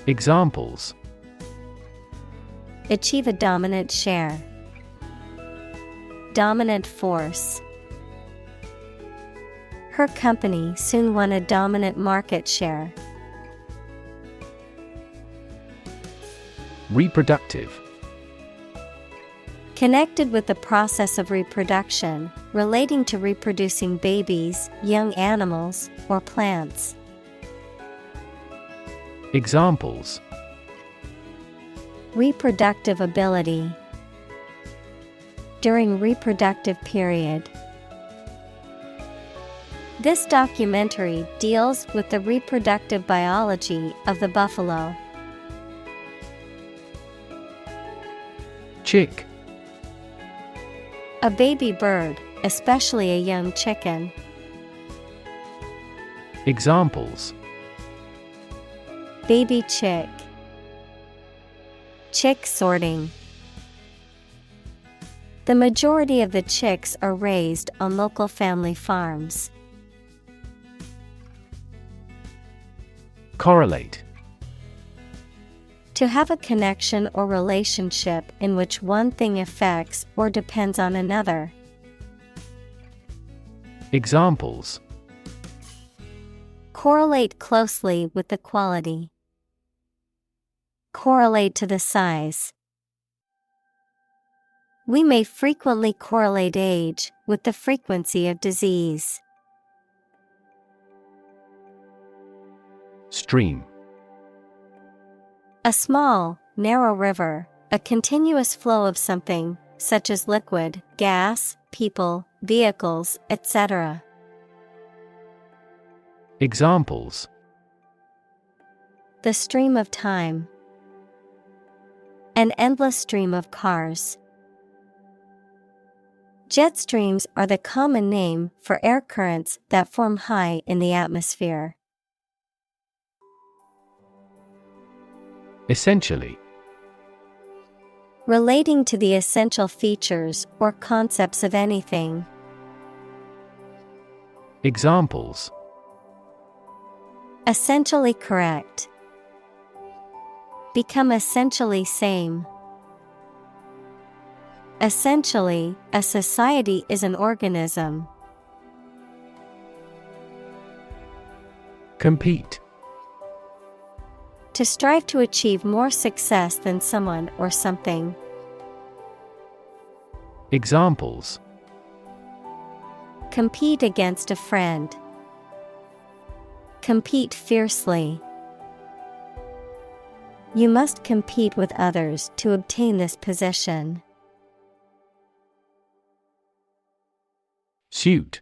Examples: Achieve a dominant share. Dominant force. Her company soon won a dominant market share. Reproductive. Connected with the process of reproduction, relating to reproducing babies, young animals, or plants. Examples: Reproductive ability. During reproductive period. This documentary deals with the reproductive biology of the buffalo. Chick. A baby bird, especially a young chicken. Examples: Baby chick. Chick sorting. The majority of the chicks are raised on local family farms. Correlate. To have a connection or relationship in which one thing affects or depends on another. Examples: Correlate closely with the quality. Correlate to the size. We may frequently correlate age with the frequency of disease. Stream. A small, narrow river, a continuous flow of something, such as liquid, gas, people, vehicles, etc. Examples: The stream of time. An endless stream of cars. Jet streams are the common name for air currents that form high in the atmosphere. Essentially. Relating to the essential features or concepts of anything. Examples: Essentially correct. Become essentially same. Essentially, a society is an organism. Compete. To strive to achieve more success than someone or something. Examples: Compete against a friend. Compete fiercely. You must compete with others to obtain this position. Suit.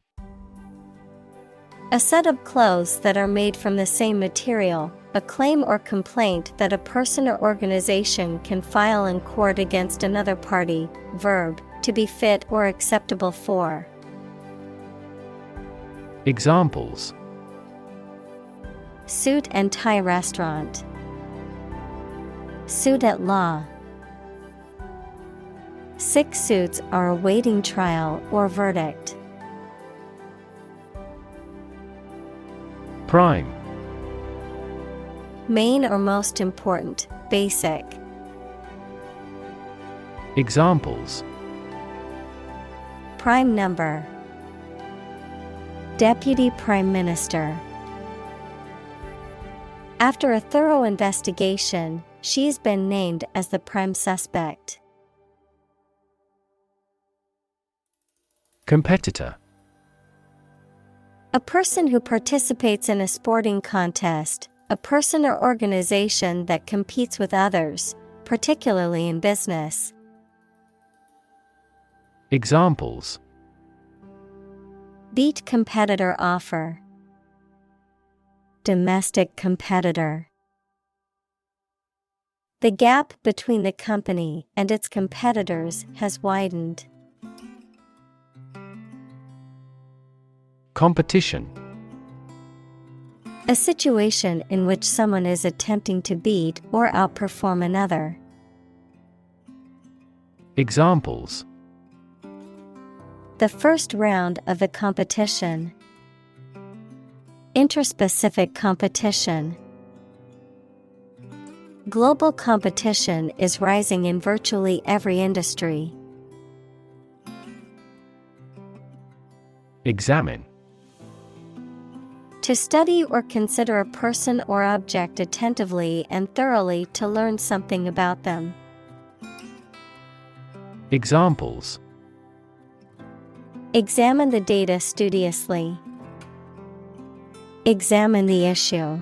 A set of clothes that are made from the same material, a claim or complaint that a person or organization can file in court against another party. Verb, to be fit or acceptable for. Examples: Suit and tie restaurant. Suit at law. 6 suits are awaiting trial or verdict. Prime. Main or most important, basic. Examples: Prime number. Deputy Prime Minister. After a thorough investigation, she's been named as the prime suspect. Competitor. A person who participates in a sporting contest, a person or organization that competes with others, particularly in business. Examples: Beat competitor offer. Domestic competitor. The gap between the company and its competitors has widened. Competition. A situation in which someone is attempting to beat or outperform another. Examples: The first round of the competition. Interspecific competition. Global competition is rising in virtually every industry. Examine. To study or consider a person or object attentively and thoroughly to learn something about them. Examples: Examine the data studiously. Examine the issue.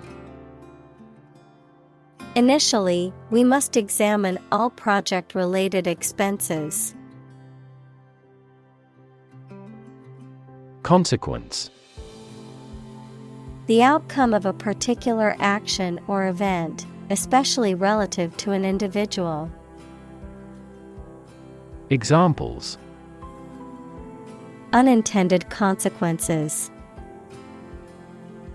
Initially, we must examine all project-related expenses. Consequence. The outcome of a particular action or event, especially relative to an individual. Examples: Unintended consequences.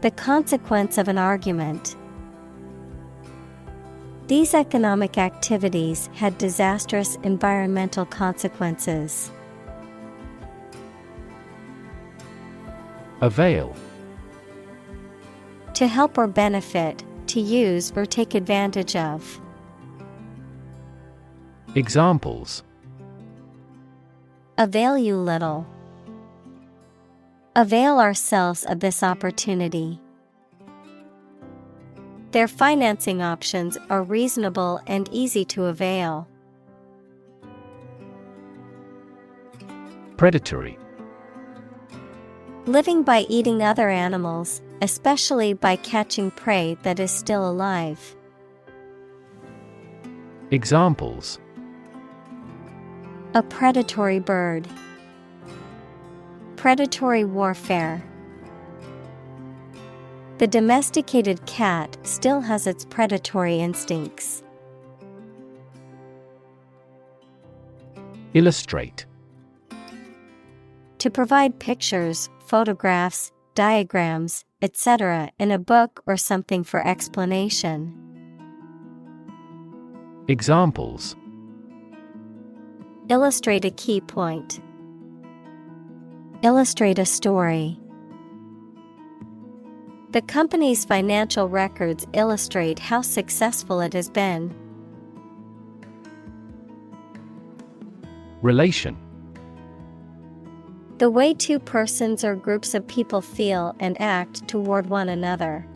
The consequence of an argument. These economic activities had disastrous environmental consequences. Avail. To help or benefit, to use or take advantage of. Examples: Avail you little. Avail ourselves of this opportunity. Their financing options are reasonable and easy to avail. Predatory. Living by eating other animals, especially by catching prey that is still alive. Examples: A predatory bird. Predatory warfare. The domesticated cat still has its predatory instincts. Illustrate. To provide pictures, photographs, diagrams, etc. in a book or something for explanation. Examples: Illustrate a key point. Illustrate a story. The company's financial records illustrate how successful it has been. Relation. The way two persons or groups of people feel and act toward one another.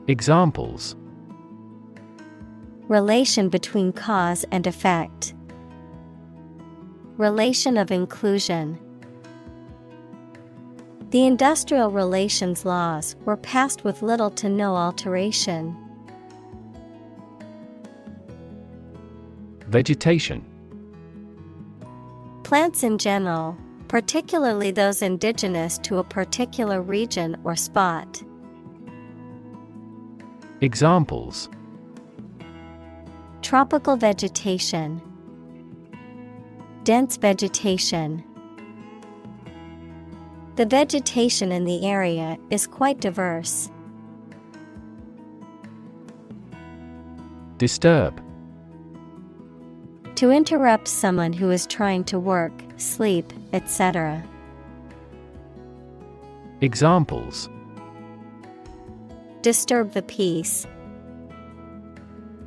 Examples: Relation between cause and effect. Relation of inclusion. The industrial relations laws were passed with little to no alteration. Vegetation. Plants in general, particularly those indigenous to a particular region or spot. Examples: Tropical vegetation. Dense vegetation. The vegetation in the area is quite diverse. Disturb. To interrupt someone who is trying to work, sleep, etc. Examples: Disturb the peace.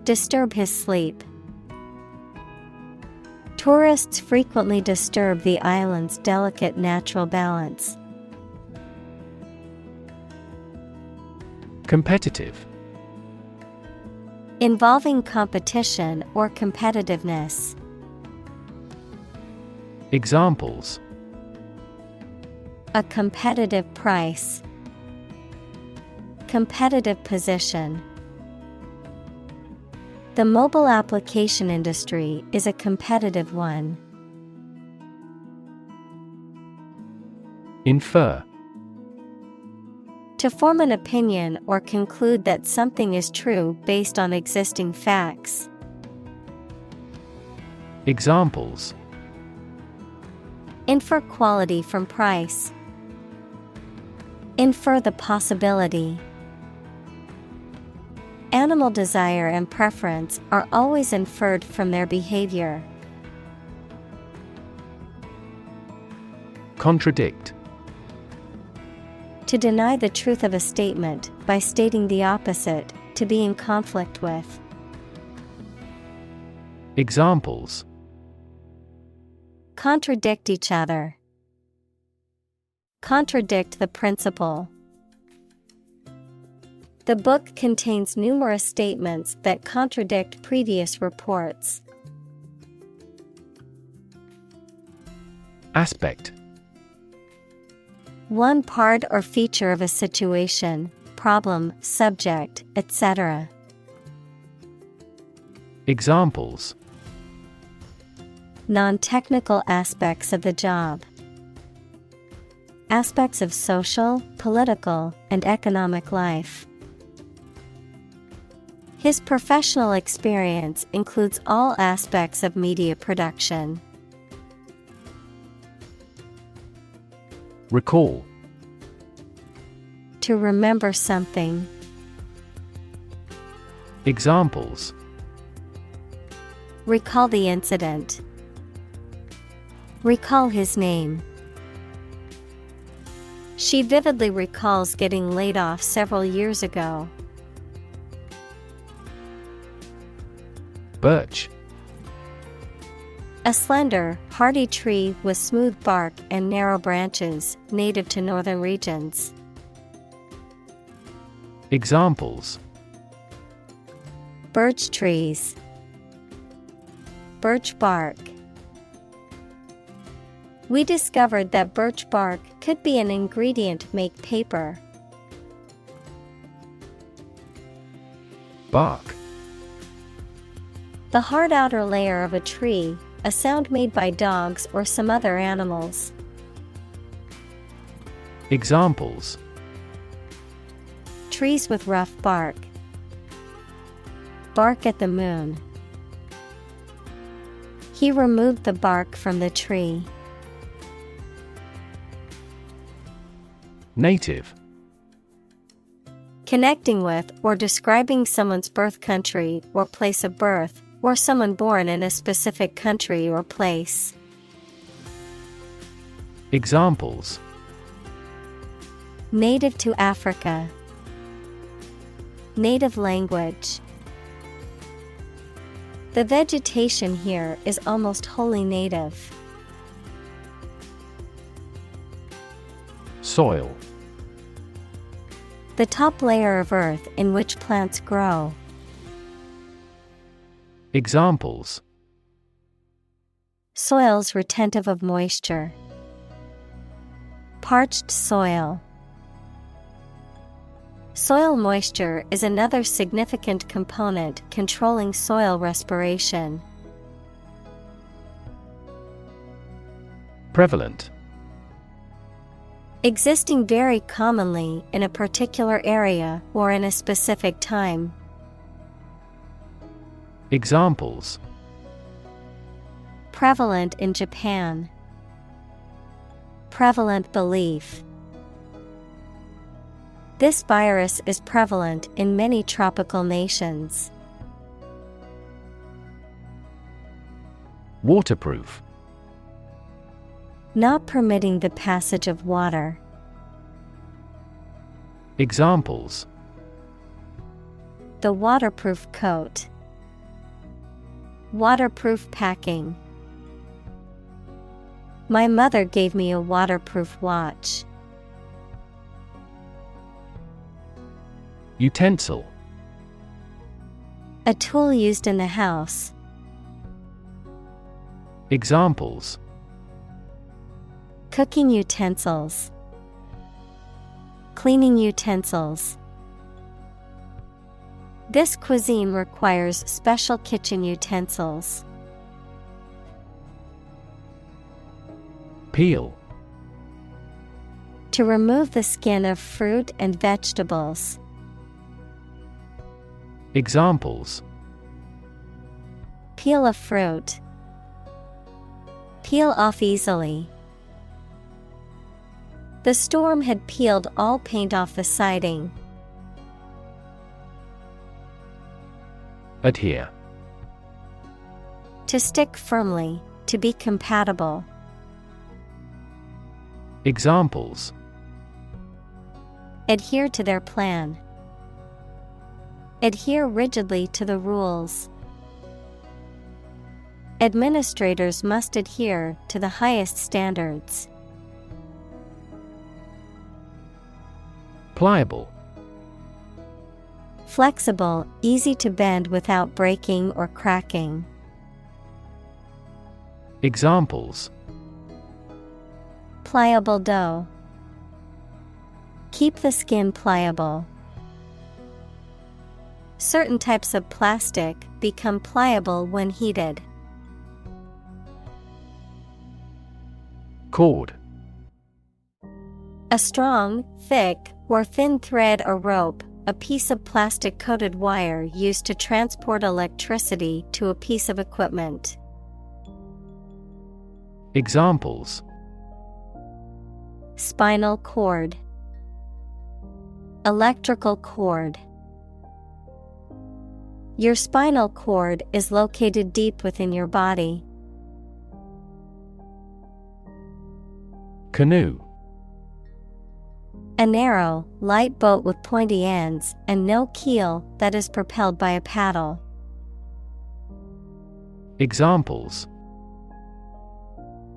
Disturb his sleep. Tourists frequently disturb the island's delicate natural balance. Competitive. Involving competition or competitiveness. Examples: A competitive price. Competitive position. The mobile application industry is a competitive one. Infer. To form an opinion or conclude that something is true based on existing facts. Examples: Infer quality from price. Infer the possibility. Animal desire and preference are always inferred from their behavior. Contradict. To deny the truth of a statement by stating the opposite, to be in conflict with. Examples: Contradict each other. Contradict the principle. The book contains numerous statements that contradict previous reports. Aspect. One part or feature of a situation, problem, subject, etc. Examples: Non-technical aspects of the job. Aspects of social, political, and economic life. His professional experience includes all aspects of media production. Recall. To remember something. Examples: Recall the incident. Recall his name. She vividly recalls getting laid off several years ago. Birch. A slender, hardy tree with smooth bark and narrow branches, native to northern regions. Examples: Birch trees. Birch bark. We discovered that birch bark could be an ingredient to make paper. Bark. The hard outer layer of a tree, a sound made by dogs or some other animals. Examples: Trees with rough bark. Bark at the moon. He removed the bark from the tree. Native. Connecting with or describing someone's birth country or place of birth, or someone born in a specific country or place. Examples: Native to Africa. Native language. The vegetation here is almost wholly native. Soil. The top layer of earth in which plants grow. Examples: Soils retentive of moisture. Parched soil. Soil moisture is another significant component controlling soil respiration. Prevalent. Existing very commonly in a particular area or in a specific time. Examples: Prevalent in Japan. Prevalent belief. This virus is prevalent in many tropical nations. Waterproof. Not permitting the passage of water. Examples: The waterproof coat. Waterproof packing. My mother gave me a waterproof watch. Utensil. A tool used in the house. Examples: Cooking utensils. Cleaning utensils. This cuisine requires special kitchen utensils. Peel. To remove the skin of fruit and vegetables. Examples: Peel a fruit. Peel off easily. The storm had peeled all paint off the siding. Adhere. To stick firmly, to be compatible. Examples: Adhere to their plan. Adhere rigidly to the rules. Administrators must adhere to the highest standards. Pliable. Flexible, easy to bend without breaking or cracking. Examples: Pliable dough. Keep the skin pliable. Certain types of plastic become pliable when heated. Cord. A strong, thick, or thin thread or rope, a piece of plastic-coated wire used to transport electricity to a piece of equipment. Examples: Spinal cord. Electrical cord. Your spinal cord is located deep within your body. Canoe. A narrow, light boat with pointy ends and no keel that is propelled by a paddle. Examples: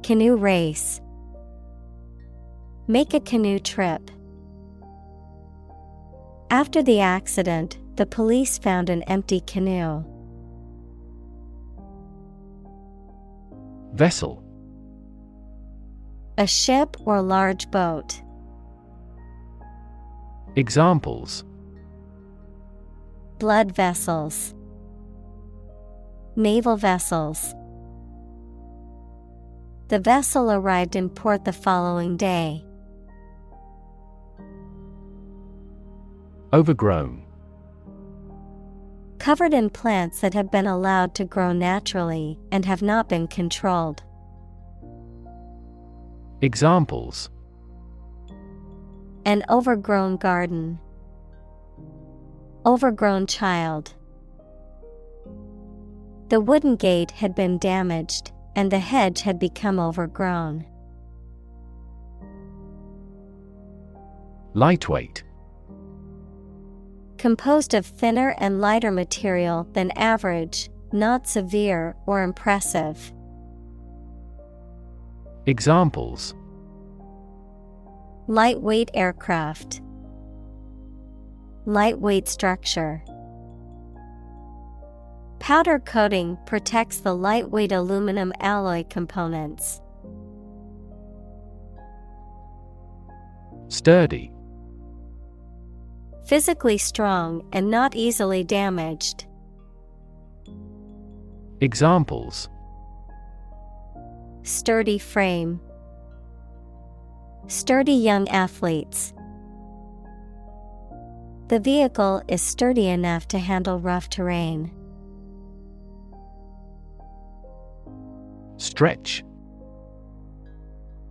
Canoe race. Make a canoe trip. After the accident, the police found an empty canoe. Vessel. A ship or large boat. Examples: Blood vessels. Naval vessels. The vessel arrived in port the following day. Overgrown. Covered in plants that have been allowed to grow naturally and have not been controlled. Examples: An overgrown garden. Overgrown child. The wooden gate had been damaged, and the hedge had become overgrown. Lightweight. Composed of thinner and lighter material than average, not severe or impressive. Examples: Lightweight aircraft. Lightweight structure. Powder coating protects the lightweight aluminum alloy components. Sturdy. Physically strong and not easily damaged. Examples: Sturdy frame. Sturdy young athletes. The vehicle is sturdy enough to handle rough terrain. Stretch.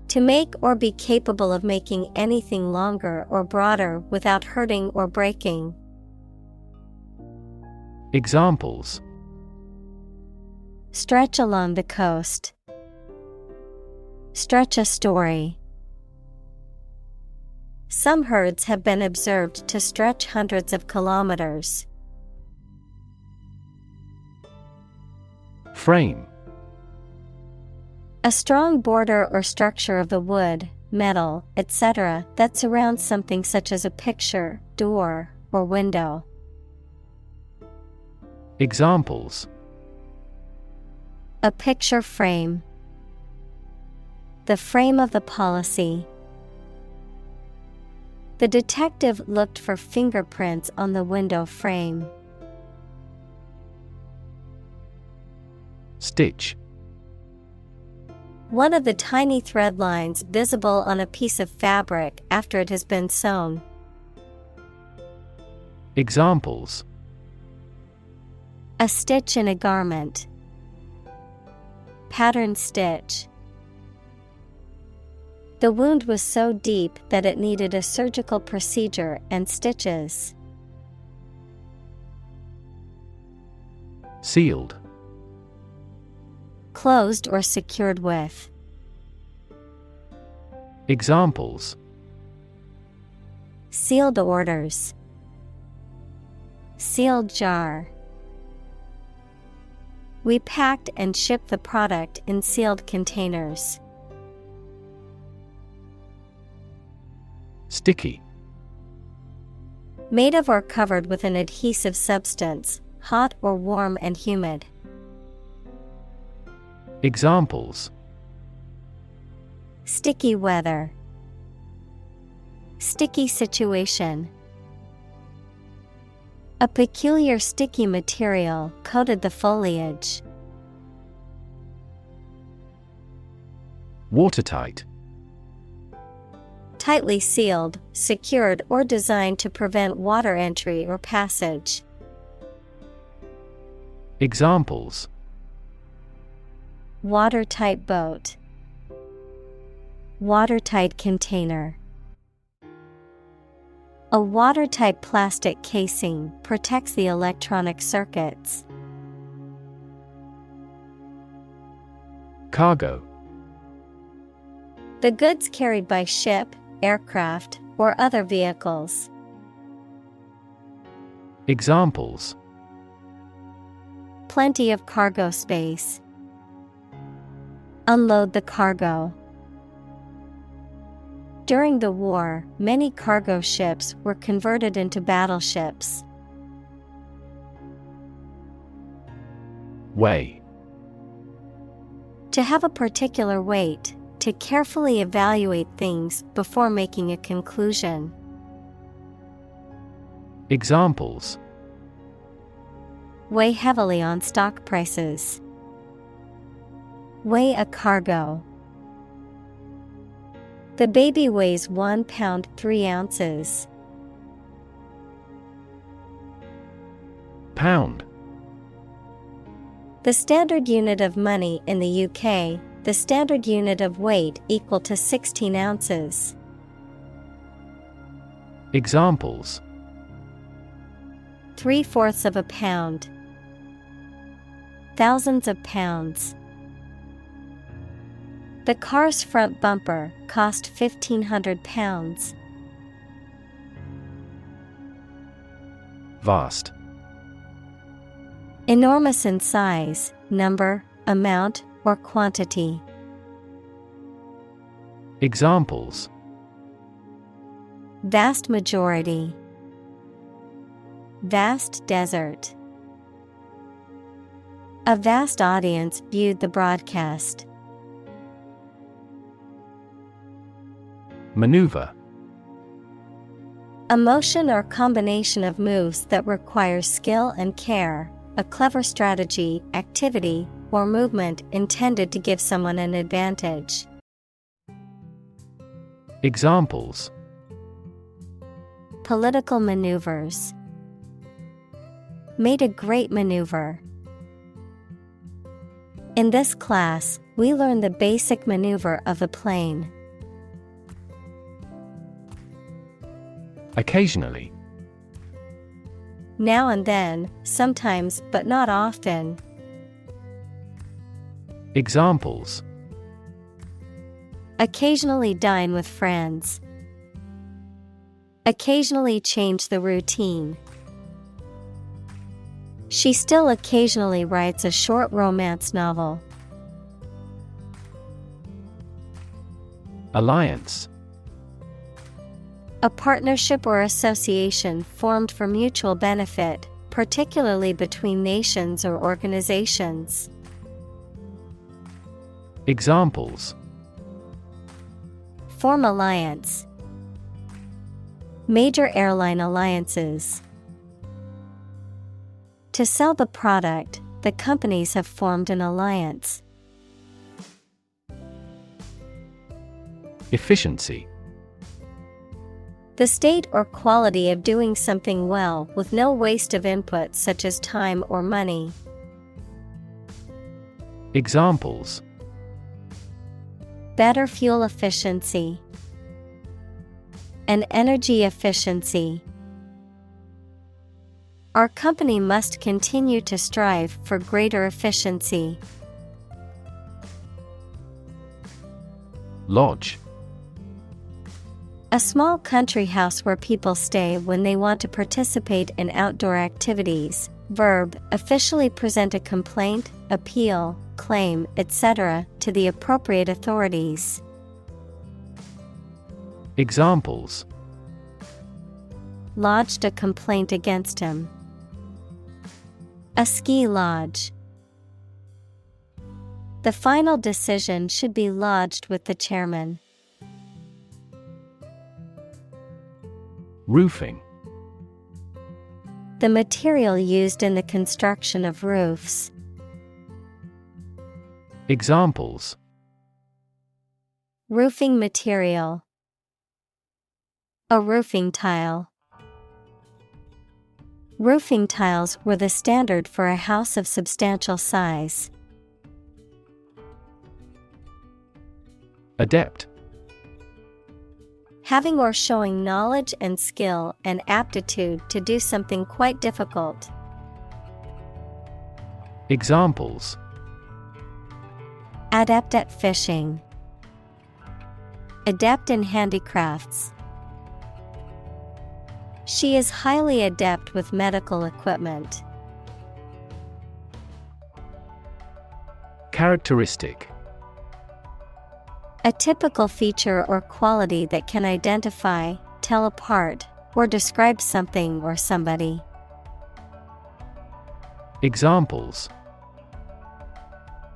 To make or be capable of making anything longer or broader without hurting or breaking. Examples: Stretch along the coast. Stretch a story. Some herds have been observed to stretch hundreds of kilometers. Frame. A strong border or structure of the wood, metal, etc. that surrounds something such as a picture, door, or window. Examples: A picture frame. The frame of the policy. The detective looked for fingerprints on the window frame. Stitch. One of the tiny thread lines visible on a piece of fabric after it has been sewn. Examples: A stitch in a garment. Pattern stitch. The wound was so deep that it needed a surgical procedure and stitches. Sealed. Closed or secured with. Examples: Sealed orders. Sealed jar. We packed and shipped the product in sealed containers. Sticky. Made of or covered with an adhesive substance, hot or warm and humid. Examples: Sticky weather. Sticky situation. A peculiar sticky material coated the foliage. Watertight. Tightly sealed, secured or designed to prevent water entry or passage. Examples: Watertight boat. Watertight container. A watertight plastic casing protects the electronic circuits. Cargo. The goods carried by ship, aircraft, or other vehicles. Examples: Plenty of cargo space. Unload the cargo. During the war, many cargo ships were converted into battleships. Weigh. To have a particular weight, to carefully evaluate things before making a conclusion. Examples: Weigh heavily on stock prices. Weigh a cargo. The baby weighs 1 pound 3 ounces. Pound. The standard unit of money in the UK, the standard unit of weight equal to 16 ounces. Examples: 3/4 of a pound. Thousands of pounds. The car's front bumper cost £1,500. Vast. Enormous in size, number, amount, or quantity. Examples: Vast majority. Vast desert. A vast audience viewed the broadcast. Maneuver. A motion or combination of moves that requires skill and care, a clever strategy, activity, or movement intended to give someone an advantage. Examples: Political maneuvers. Made a great maneuver. In this class, we learn the basic maneuver of a plane. Occasionally. Now and then, sometimes but not often. Examples: Occasionally dine with friends. Occasionally change the routine. She still occasionally writes a short romance novel. Alliance. A partnership or association formed for mutual benefit, particularly between nations or organizations. Examples: Form alliance. Major airline alliances. To sell the product, the companies have formed an alliance. Efficiency. The state or quality of doing something well with no waste of input such as time or money. Examples: Better fuel efficiency. An energy efficiency. Our company must continue to strive for greater efficiency. Lodge. A small country house where people stay when they want to participate in outdoor activities. Verb, officially present a complaint, appeal, claim, etc. to the appropriate authorities. Examples: Lodged a complaint against him. A ski lodge. The final decision should be lodged with the chairman. Roofing. The material used in the construction of roofs. Examples: Roofing material. A roofing tile. Roofing tiles were the standard for a house of substantial size. Adept. Having or showing knowledge and skill and aptitude to do something quite difficult. Examples: Adept at fishing. Adept in handicrafts. She is highly adept with medical equipment. Characteristic. A typical feature or quality that can identify, tell apart, or describe something or somebody. Examples: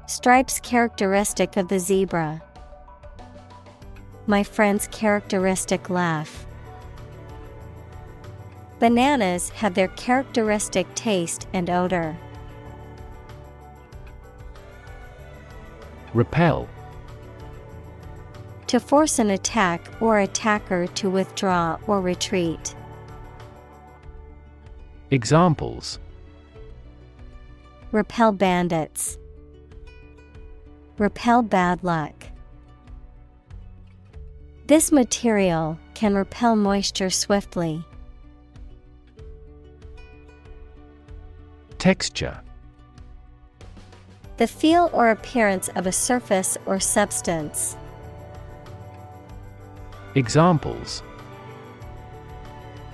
Stripes characteristic of the zebra. My friend's characteristic laugh. Bananas have their characteristic taste and odor. Repel. To force an attack or attacker to withdraw or retreat. Examples: Repel bandits. Repel bad luck. This material can repel moisture swiftly. Texture. The feel or appearance of a surface or substance. Examples: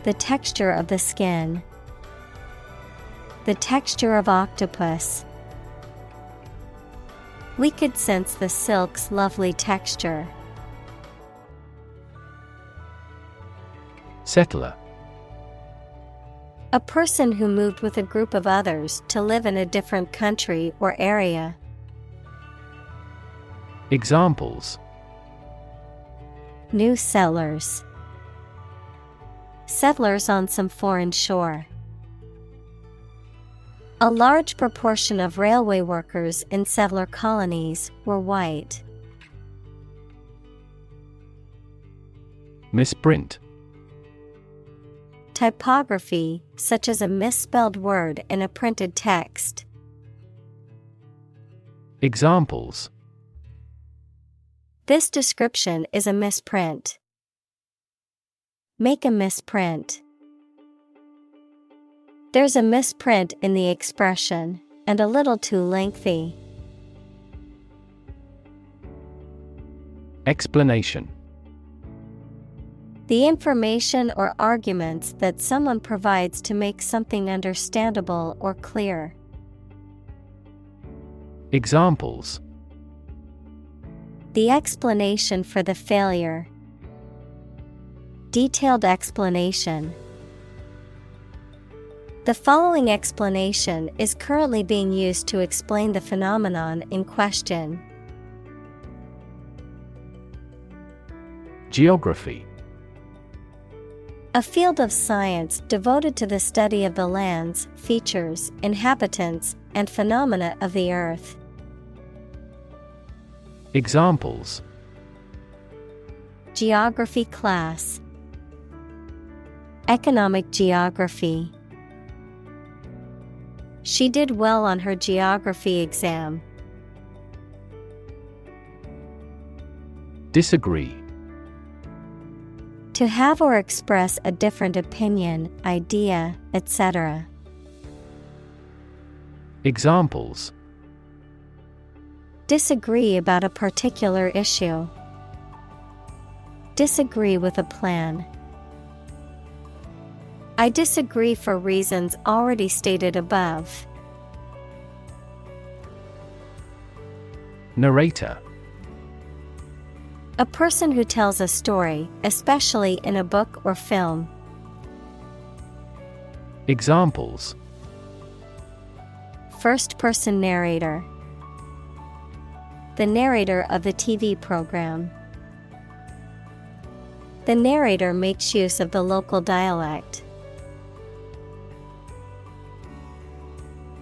The texture of the skin. The texture of octopus. We could sense the silk's lovely texture. Settler. A person who moved with a group of others to live in a different country or area. Examples: New settlers. Settlers on some foreign shore. A large proportion of railway workers in settler colonies were white. Misprint. Typography, such as a misspelled word in a printed text. Examples: This description is a misprint. Make a misprint. There's a misprint in the expression, and a little too lengthy. Explanation. The information or arguments that someone provides to make something understandable or clear. Examples: The explanation for the failure. Detailed explanation. The following explanation is currently being used to explain the phenomenon in question. Geography. A field of science devoted to the study of the lands, features, inhabitants, and phenomena of the earth. Examples: Geography class. Economic geography. She did well on her geography exam. Disagree. To have or express a different opinion, idea, etc. Examples: Disagree about a particular issue. Disagree with a plan. I disagree for reasons already stated above. Narrator. A person who tells a story, especially in a book or film. Examples: First-person narrator. The narrator of the TV program. The narrator makes use of the local dialect.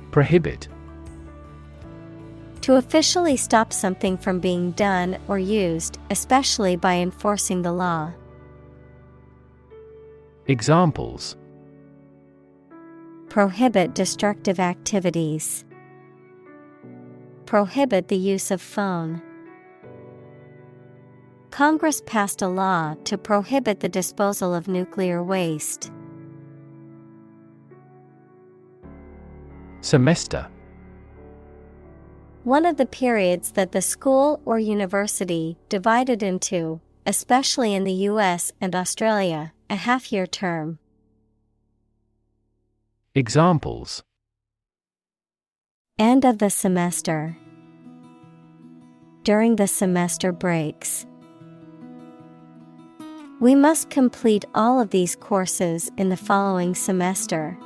Prohibit. To officially stop something from being done or used, especially by enforcing the law. Examples: Prohibit destructive activities. Prohibit the use of phone. Congress passed a law to prohibit the disposal of nuclear waste. Semester. One of the periods that the school or university divided into, especially in the US and Australia, a half-year term. Examples: End of the semester. During the semester breaks. We must complete all of these courses in the following semester.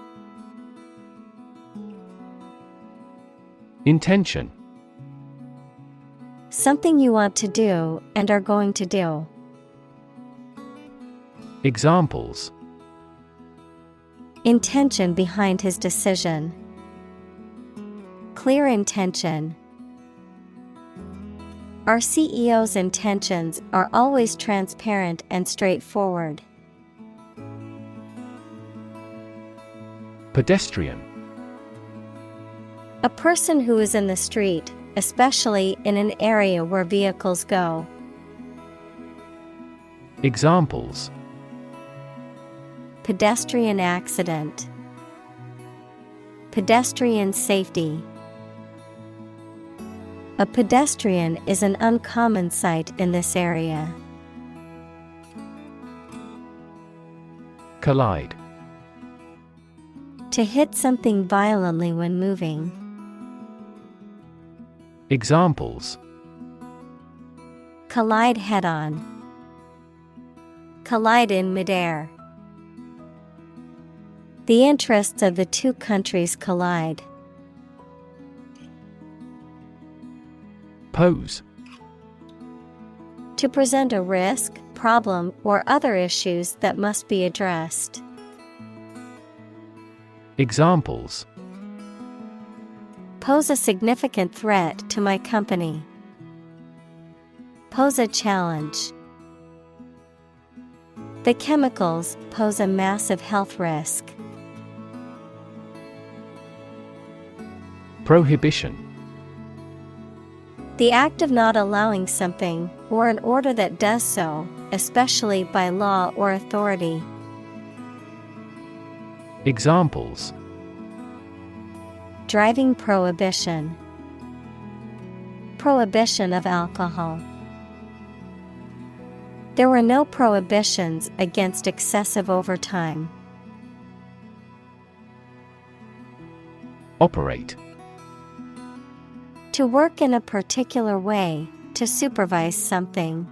Intention. Something you want to do and are going to do. Examples: Intention behind his decision. Clear intention. Our CEO's intentions are always transparent and straightforward. Pedestrian. A person who is in the street, especially in an area where vehicles go. Examples: Pedestrian accident. pedestrian safety. A pedestrian is an uncommon sight in this area. Collide. To hit something violently when moving. Examples: collide head-on, collide in midair. The interests of the two countries collide. Pose. To present a risk, problem, or other issues that must be addressed. Examples: pose a significant threat to my company. Pose a challenge. The chemicals pose a massive health risk. Prohibition. The act of not allowing something, or an order that does so, especially by law or authority. Examples: driving prohibition. Prohibition of alcohol. There were no prohibitions against excessive overtime. Operate. To work in a particular way, to supervise something.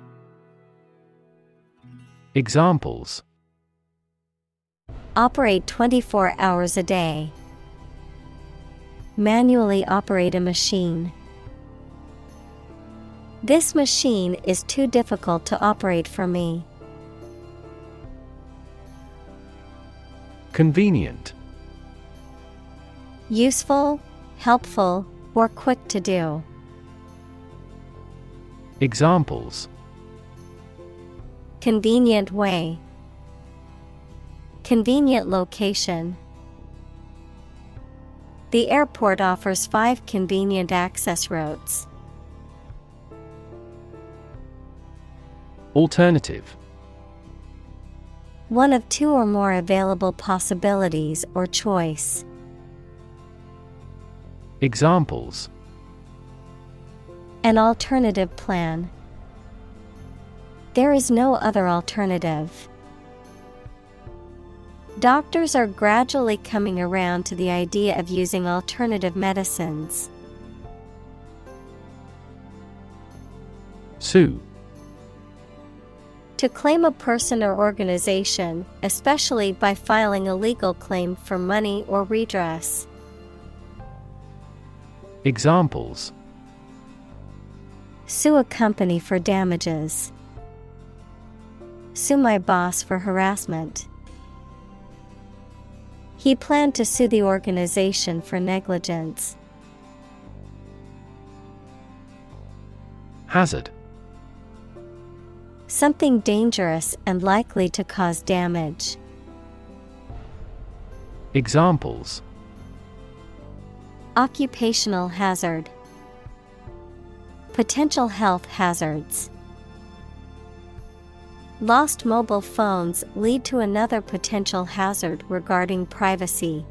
Examples: operate 24 hours a day. Manually operate a machine. This machine is too difficult to operate for me. Convenient. Useful, helpful, or quick to do. Examples: convenient way. Convenient location. The airport offers 5 convenient access routes. Alternative. One of 2 or more available possibilities or choice. Examples: an alternative plan. There is no other alternative. Doctors are gradually coming around to the idea of using alternative medicines. Sue. To claim a person or organization, especially by filing a legal claim for money or redress. Examples: sue a company for damages. Sue my boss for harassment. He planned to sue the organization for negligence. Hazard. Something dangerous and likely to cause damage. Examples: occupational hazard. Potential health hazards. Lost mobile phones lead to another potential hazard regarding privacy.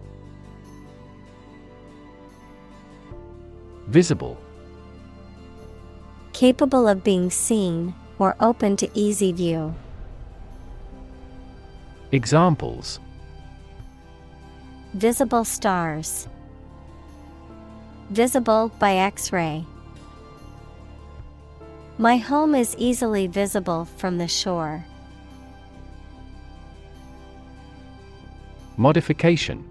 Visible. Capable of being seen or open to easy view. Examples: visible stars. Visible by X-ray. My home is easily visible from the shore. Modification.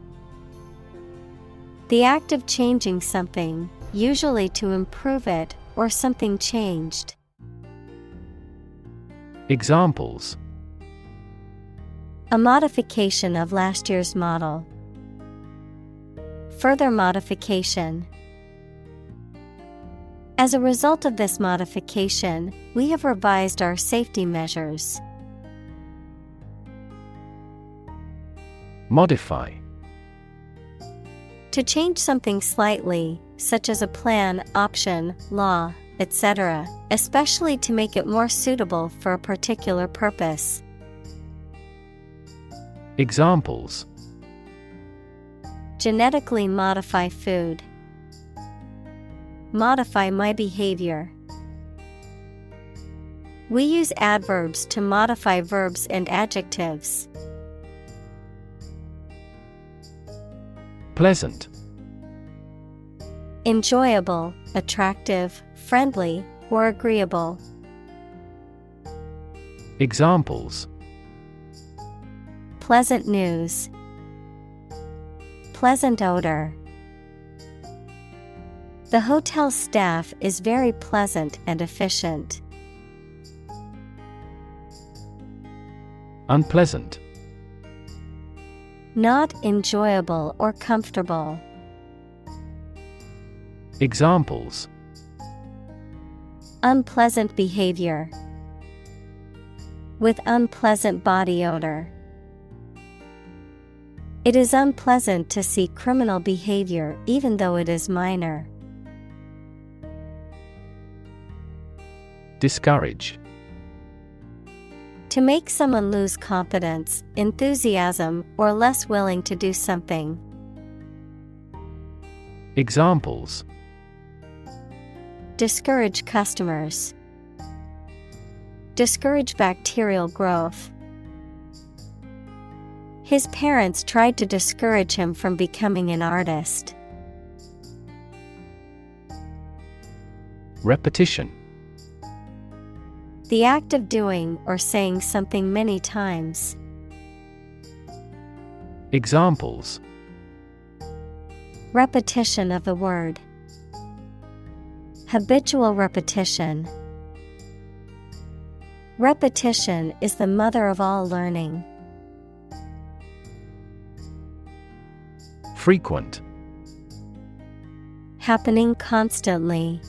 The act of changing something, usually to improve it or something changed. Examples: a modification of last year's model. Further modification. As a result of this modification, we have revised our safety measures. Modify. To change something slightly, such as a plan, option, law, etc., especially to make it more suitable for a particular purpose. Examples: Genetically modify food. Modify my behavior. We use adverbs to modify verbs and adjectives. Pleasant. Enjoyable, attractive, friendly, or agreeable. Examples: Pleasant news. Pleasant odor. The hotel staff is very pleasant and efficient. Unpleasant. Not enjoyable or comfortable. Examples: Unpleasant behavior. With unpleasant body odor. It is unpleasant to see criminal behavior even though it is minor. Discourage. To make someone lose confidence, enthusiasm, or less willing to do something. Examples: Discourage customers. Discourage bacterial growth. His parents tried to discourage him from becoming an artist. Repetition. The act of doing or saying something many times. Examples: Repetition of the word. Habitual repetition. Repetition is the mother of all learning. Frequent. Happening constantly.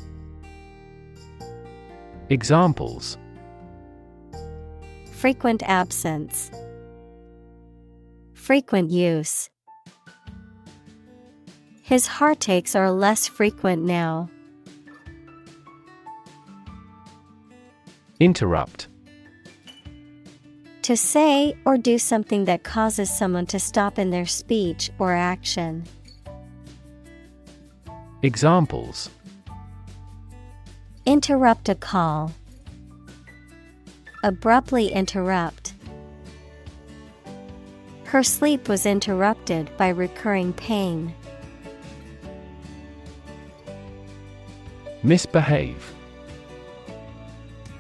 Examples: Frequent absence. Frequent use. His heartaches are less frequent now. Interrupt. To say or do something that causes someone to stop in their speech or action. Examples: Interrupt a call. Abruptly interrupt. Her sleep was interrupted by recurring pain. Misbehave.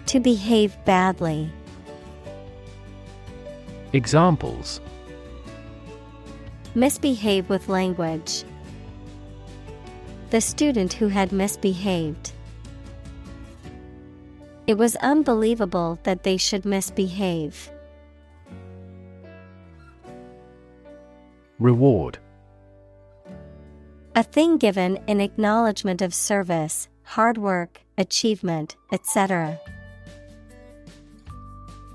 To behave badly. Examples: Misbehave with language. The student who had misbehaved. It was unbelievable that they should misbehave. Reward. A thing given in acknowledgement of service, hard work, achievement, etc.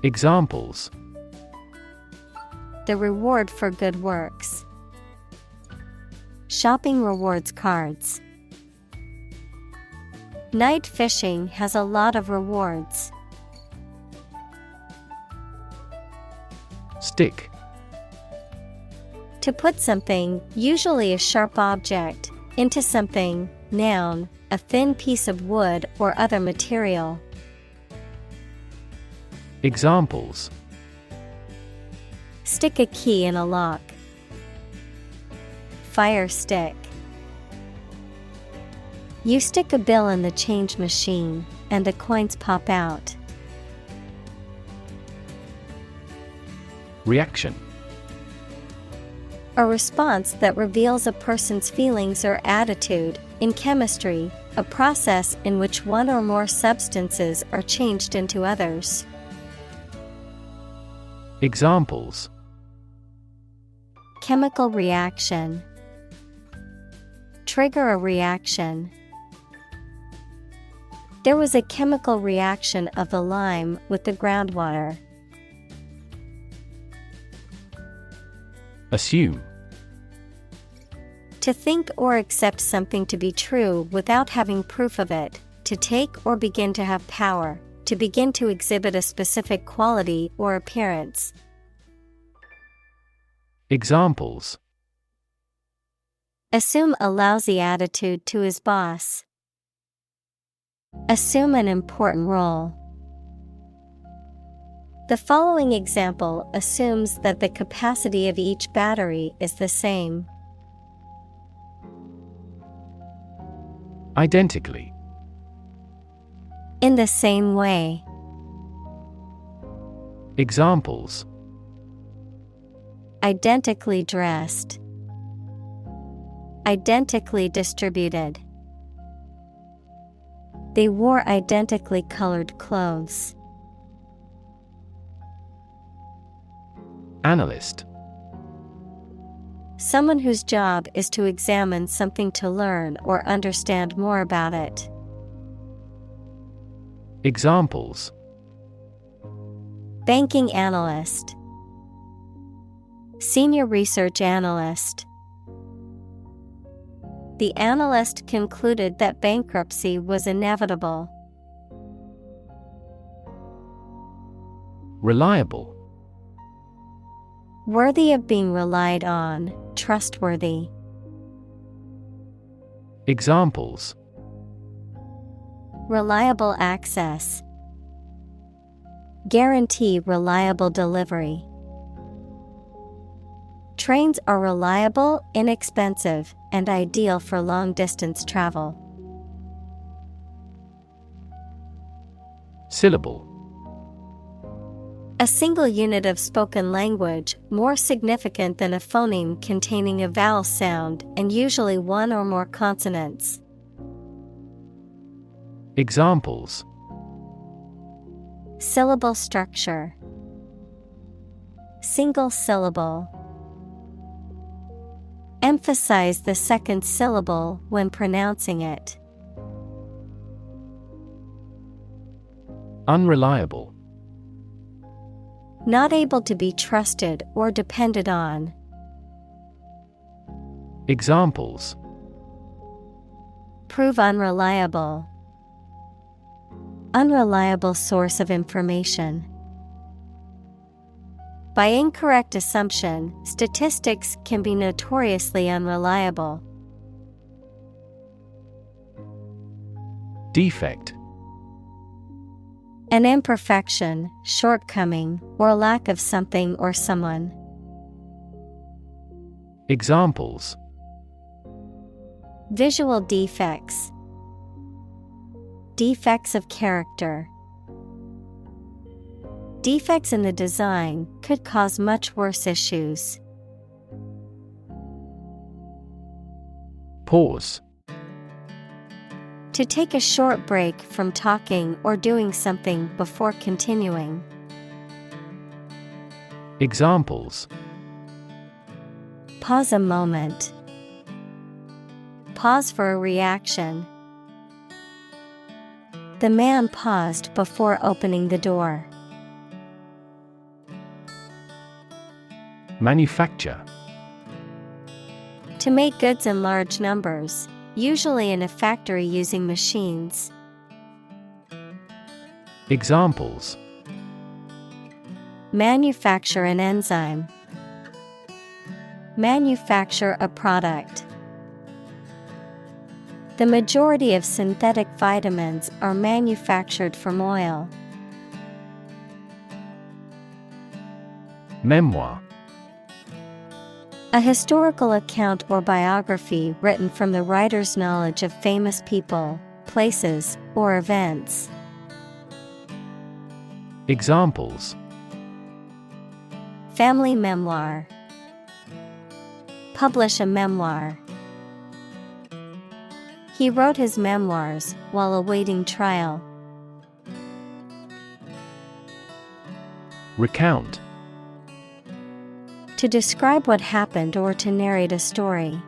Examples: The reward for good works. Shopping rewards cards. Night fishing has a lot of rewards. Stick. To put something, usually a sharp object, into something, noun, a thin piece of wood or other material. Examples: Stick a key in a lock. Fire stick. You stick a bill in the change machine, and the coins pop out. Reaction. A response that reveals a person's feelings or attitude. In chemistry, a process in which one or more substances are changed into others. Examples: Chemical reaction. Trigger a reaction. There was a chemical reaction of the lime with the groundwater. Assume. To think or accept something to be true without having proof of it, to take or begin to have power, to begin to exhibit a specific quality or appearance. Examples: Assume a lousy attitude to his boss. Assume an important role. The following example assumes that the capacity of each battery is the same. Identically. In the same way. Examples: Identically dressed. Identically distributed. They wore identically colored clothes. Analyst. Someone whose job is to examine something to learn or understand more about it. Examples: Banking analyst. Senior research analyst. The analyst concluded that bankruptcy was inevitable. Reliable. Worthy of being relied on, trustworthy. Examples: Reliable access. Guarantee reliable delivery. Trains are reliable, inexpensive, and ideal for long-distance travel. Syllable. A single unit of spoken language, more significant than a phoneme containing a vowel sound and usually one or more consonants. Examples: Syllable structure. Single syllable. Emphasize the second syllable when pronouncing it. Unreliable. Not able to be trusted or depended on. Examples: Prove unreliable. Unreliable source of information. By incorrect assumption, statistics can be notoriously unreliable. Defect. An imperfection, shortcoming, or lack of something or someone. Examples: Visual defects. Defects of character. Defects in the design could cause much worse issues. Pause. To take a short break from talking or doing something before continuing. Examples: Pause a moment. Pause for a reaction. The man paused before opening the door. Manufacture. To make goods in large numbers, usually in a factory using machines. Examples: Manufacture an enzyme. Manufacture a product. The majority of synthetic vitamins are manufactured from oil. Memoir. A historical account or biography written from the writer's knowledge of famous people, places, or events. Examples: Family memoir. Publish a memoir. He wrote his memoirs while awaiting trial. Recount. To describe what happened or to narrate a story.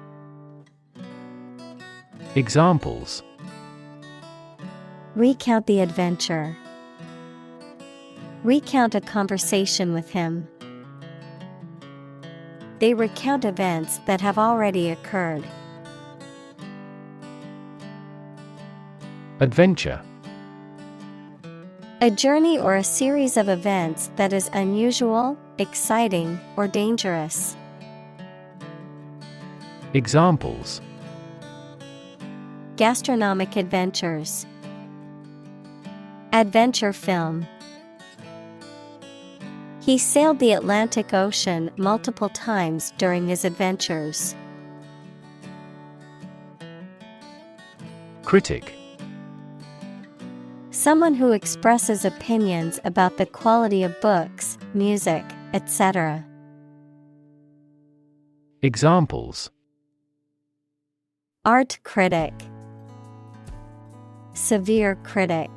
Examples: Recount the adventure. Recount a conversation with him. They recount events that have already occurred. Adventure. A journey or a series of events that is unusual, exciting, or dangerous. Examples: gastronomic adventures, adventure film. He sailed the Atlantic Ocean multiple times during his adventures. Critic: someone who expresses opinions about the quality of books, music, etc. Examples: art critic, severe critic.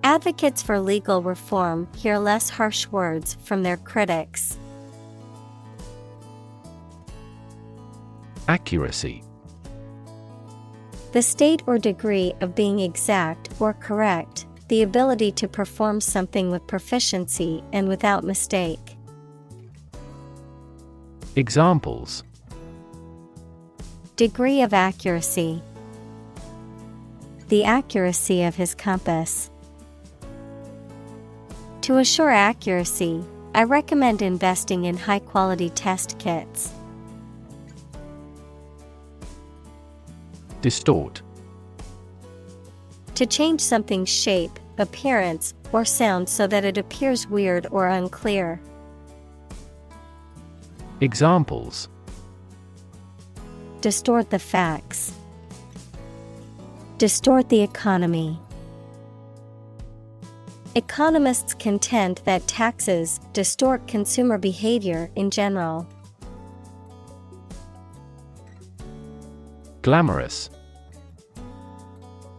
Advocates for legal reform hear less harsh words from their critics. Accuracy: the state or degree of being exact or correct, the ability to perform something with proficiency and without mistake. Examples: degree of accuracy, the accuracy of his compass. To assure accuracy, I recommend investing in high-quality test kits. Distort: to change something's shape, appearance, or sound so that it appears weird or unclear. Examples: distort the facts, distort the economy. Economists contend that taxes distort consumer behavior in general. Glamorous: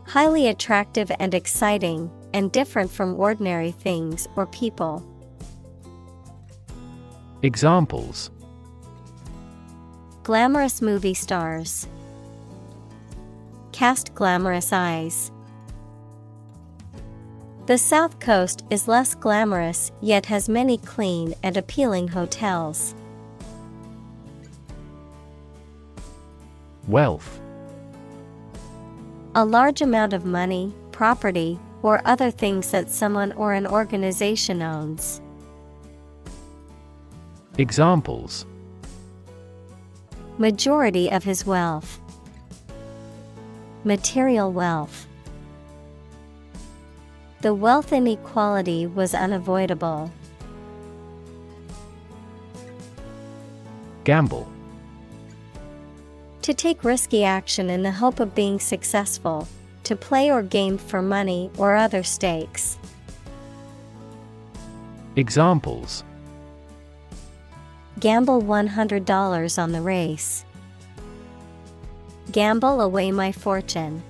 highly attractive and exciting, and different from ordinary things or people. Examples: glamorous movie stars, cast glamorous eyes. The South Coast is less glamorous yet has many clean and appealing hotels. Wealth: a large amount of money, property, or other things that someone or an organization owns. Examples: majority of his wealth, material wealth. The wealth inequality was unavoidable. Gamble: to take risky action in the hope of being successful, to play or game for money or other stakes. Examples: gamble $100 on the race, gamble away my fortune.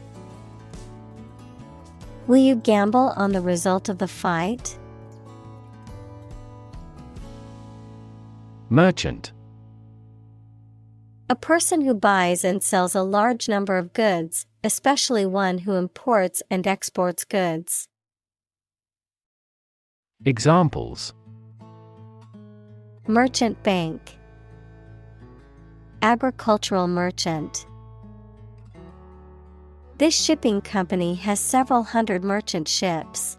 Will you gamble on the result of the fight? Merchant: a person who buys and sells a large number of goods, especially one who imports and exports goods. Examples: merchant bank, agricultural merchant. This shipping company has several hundred merchant ships.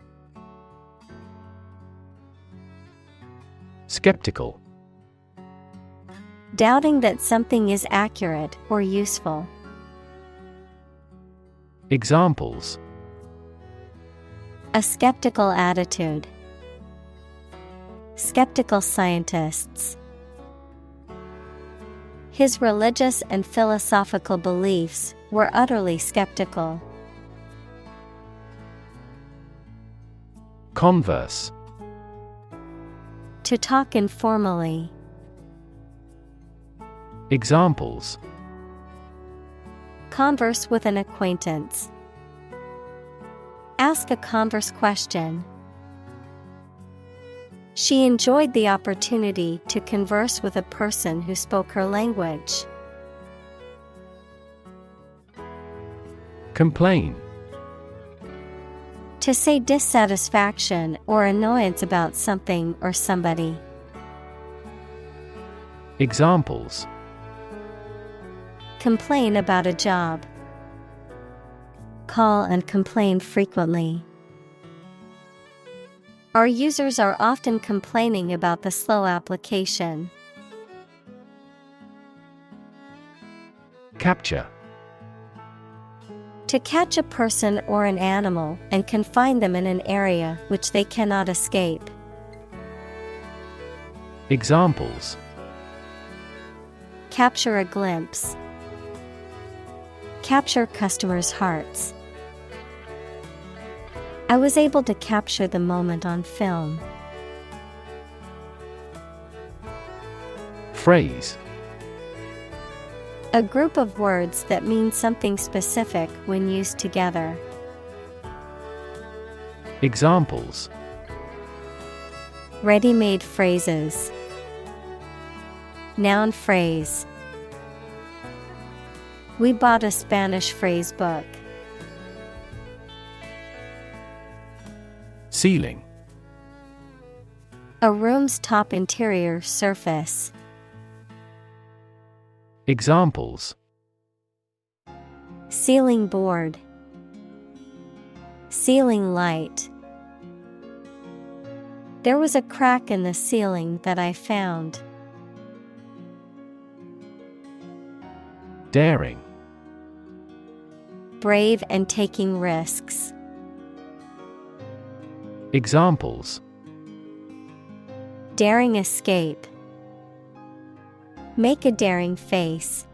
Skeptical: doubting that something is accurate or useful. Examples: a skeptical attitude, skeptical scientists. His religious and philosophical beliefs were utterly skeptical. Converse: to talk informally. Examples: converse with an acquaintance, ask a converse question. She enjoyed the opportunity to converse with a person who spoke her language. Complain: to say dissatisfaction or annoyance about something or somebody. Examples: complain about a job, call and complain frequently. Our users are often complaining about the slow application. Capture. To catch a person or an animal and confine them in an area which they cannot escape. Examples: Capture a glimpse. Capture customers' hearts. I was able to capture the moment on film. Phrase: A group of words that mean something specific when used together. Examples: Ready-made phrases. Noun phrase. We bought a Spanish phrase book. Ceiling. A room's top interior surface. Examples: Ceiling board. Ceiling light. There was a crack in the ceiling that I found. Daring. Brave and taking risks. Examples: Daring escape. Make a daring face.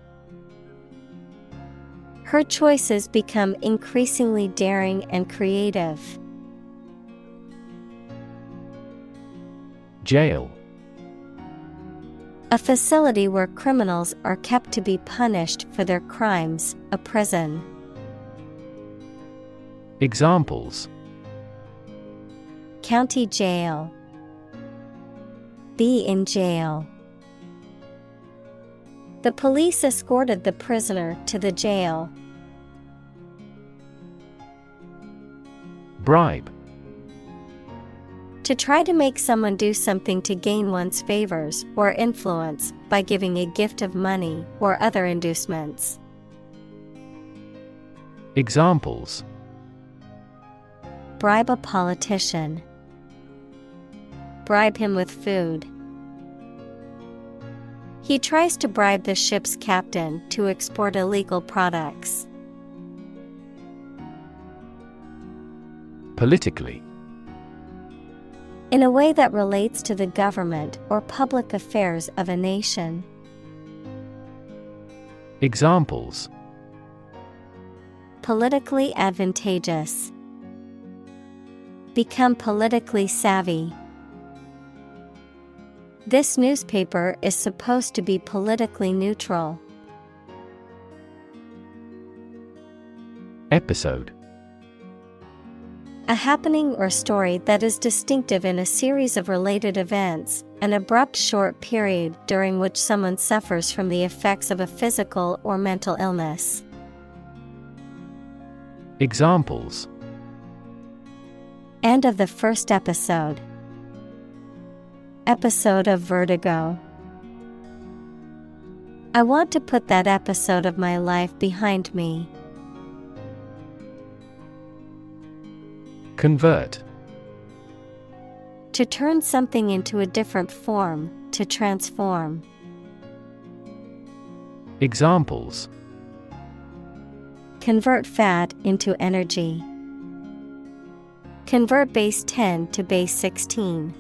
Her choices become increasingly daring and creative. Jail. A facility where criminals are kept to be punished for their crimes, a prison. Examples: County jail. Be in jail. The police escorted the prisoner to the jail. Bribe. To try to make someone do something to gain one's favors or influence by giving a gift of money or other inducements. Examples: Bribe a politician. Bribe him with food. He tries to bribe the ship's captain to export illegal products. Politically. In a way that relates to the government or public affairs of a nation. Examples: Politically advantageous. Become politically savvy. This newspaper is supposed to be politically neutral. Episode. A happening or story that is distinctive in a series of related events, an abrupt short period during which someone suffers from the effects of a physical or mental illness. Examples: End of the first episode. Episode of vertigo. I want to put that episode of my life behind me. Convert. To turn something into a different form, to transform. Examples: Convert fat into energy. Convert base 10 to base 16.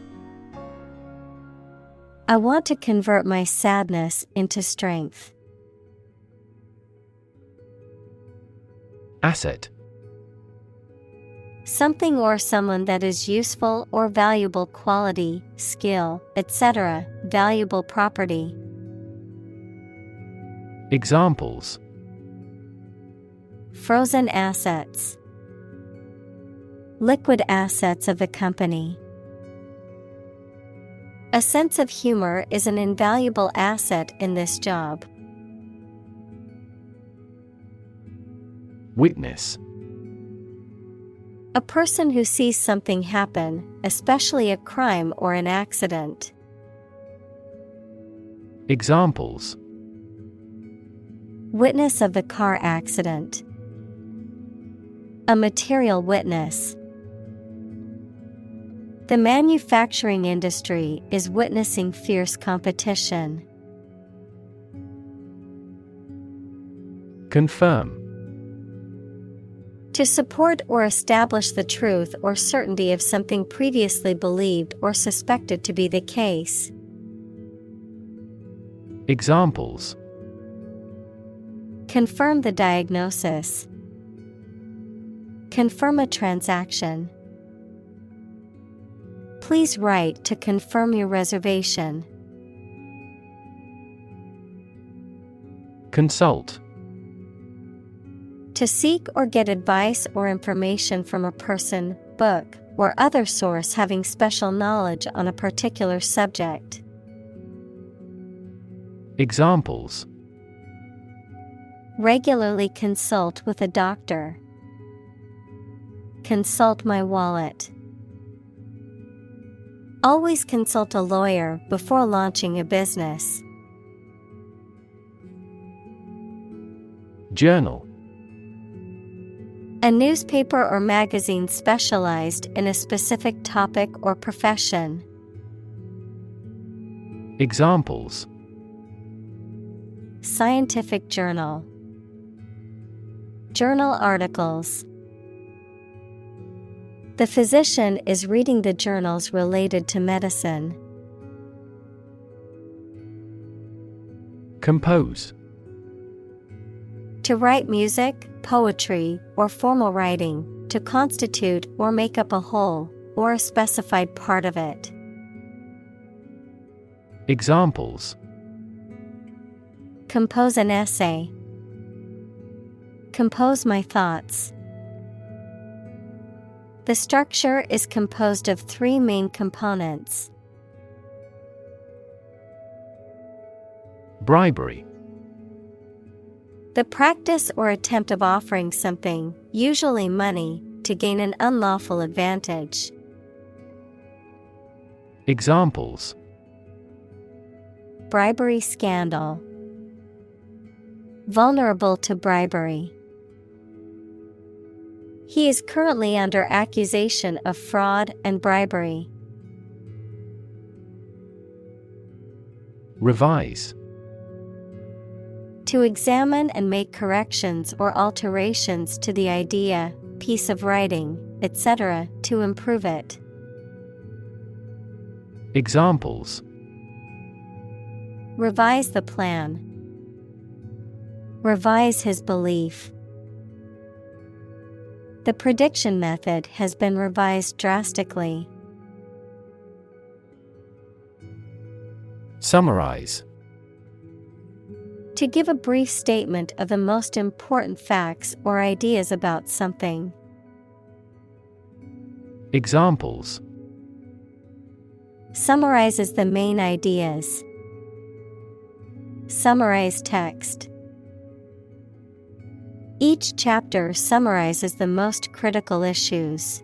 I want to convert my sadness into strength. Asset. Something or someone that is useful or valuable quality, skill, etc., valuable property. Examples: Frozen assets. Liquid assets of the company. A sense of humor is an invaluable asset in this job. Witness. A person who sees something happen, especially a crime or an accident. Examples: Witness of the car accident. A material witness. The manufacturing industry is witnessing fierce competition. Confirm. To support or establish the truth or certainty of something previously believed or suspected to be the case. Examples: Confirm the diagnosis. Confirm a transaction. Please write to confirm your reservation. Consult. To seek or get advice or information from a person, book, or other source having special knowledge on a particular subject. Examples: Regularly consult with a doctor. Consult my wallet. Always consult a lawyer before launching a business. Journal. A newspaper or magazine specialized in a specific topic or profession. Examples: Scientific journal. Journal articles. The physician is reading the journals related to medicine. Compose. To write music, poetry, or formal writing, to constitute or make up a whole, or a specified part of it. Examples: Compose an essay. Compose my thoughts. The structure is composed of 3 main components. Bribery. The practice or attempt of offering something, usually money, to gain an unlawful advantage. Examples: Bribery scandal. Vulnerable to bribery. He is currently under accusation of fraud and bribery. Revise. To examine and make corrections or alterations to the idea, piece of writing, etc., to improve it. Examples: Revise the plan. Revise his belief. The prediction method has been revised drastically. Summarize. To give a brief statement of the most important facts or ideas about something. Examples: Summarizes the main ideas. Summarize text. Each chapter summarizes the most critical issues.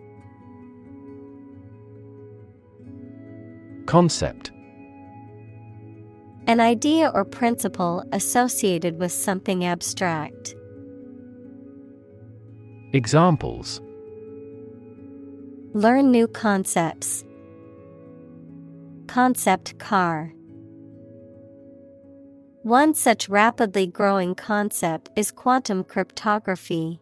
Concept. An idea or principle associated with something abstract. Examples: Learn new concepts. Concept car. One such rapidly growing concept is quantum cryptography.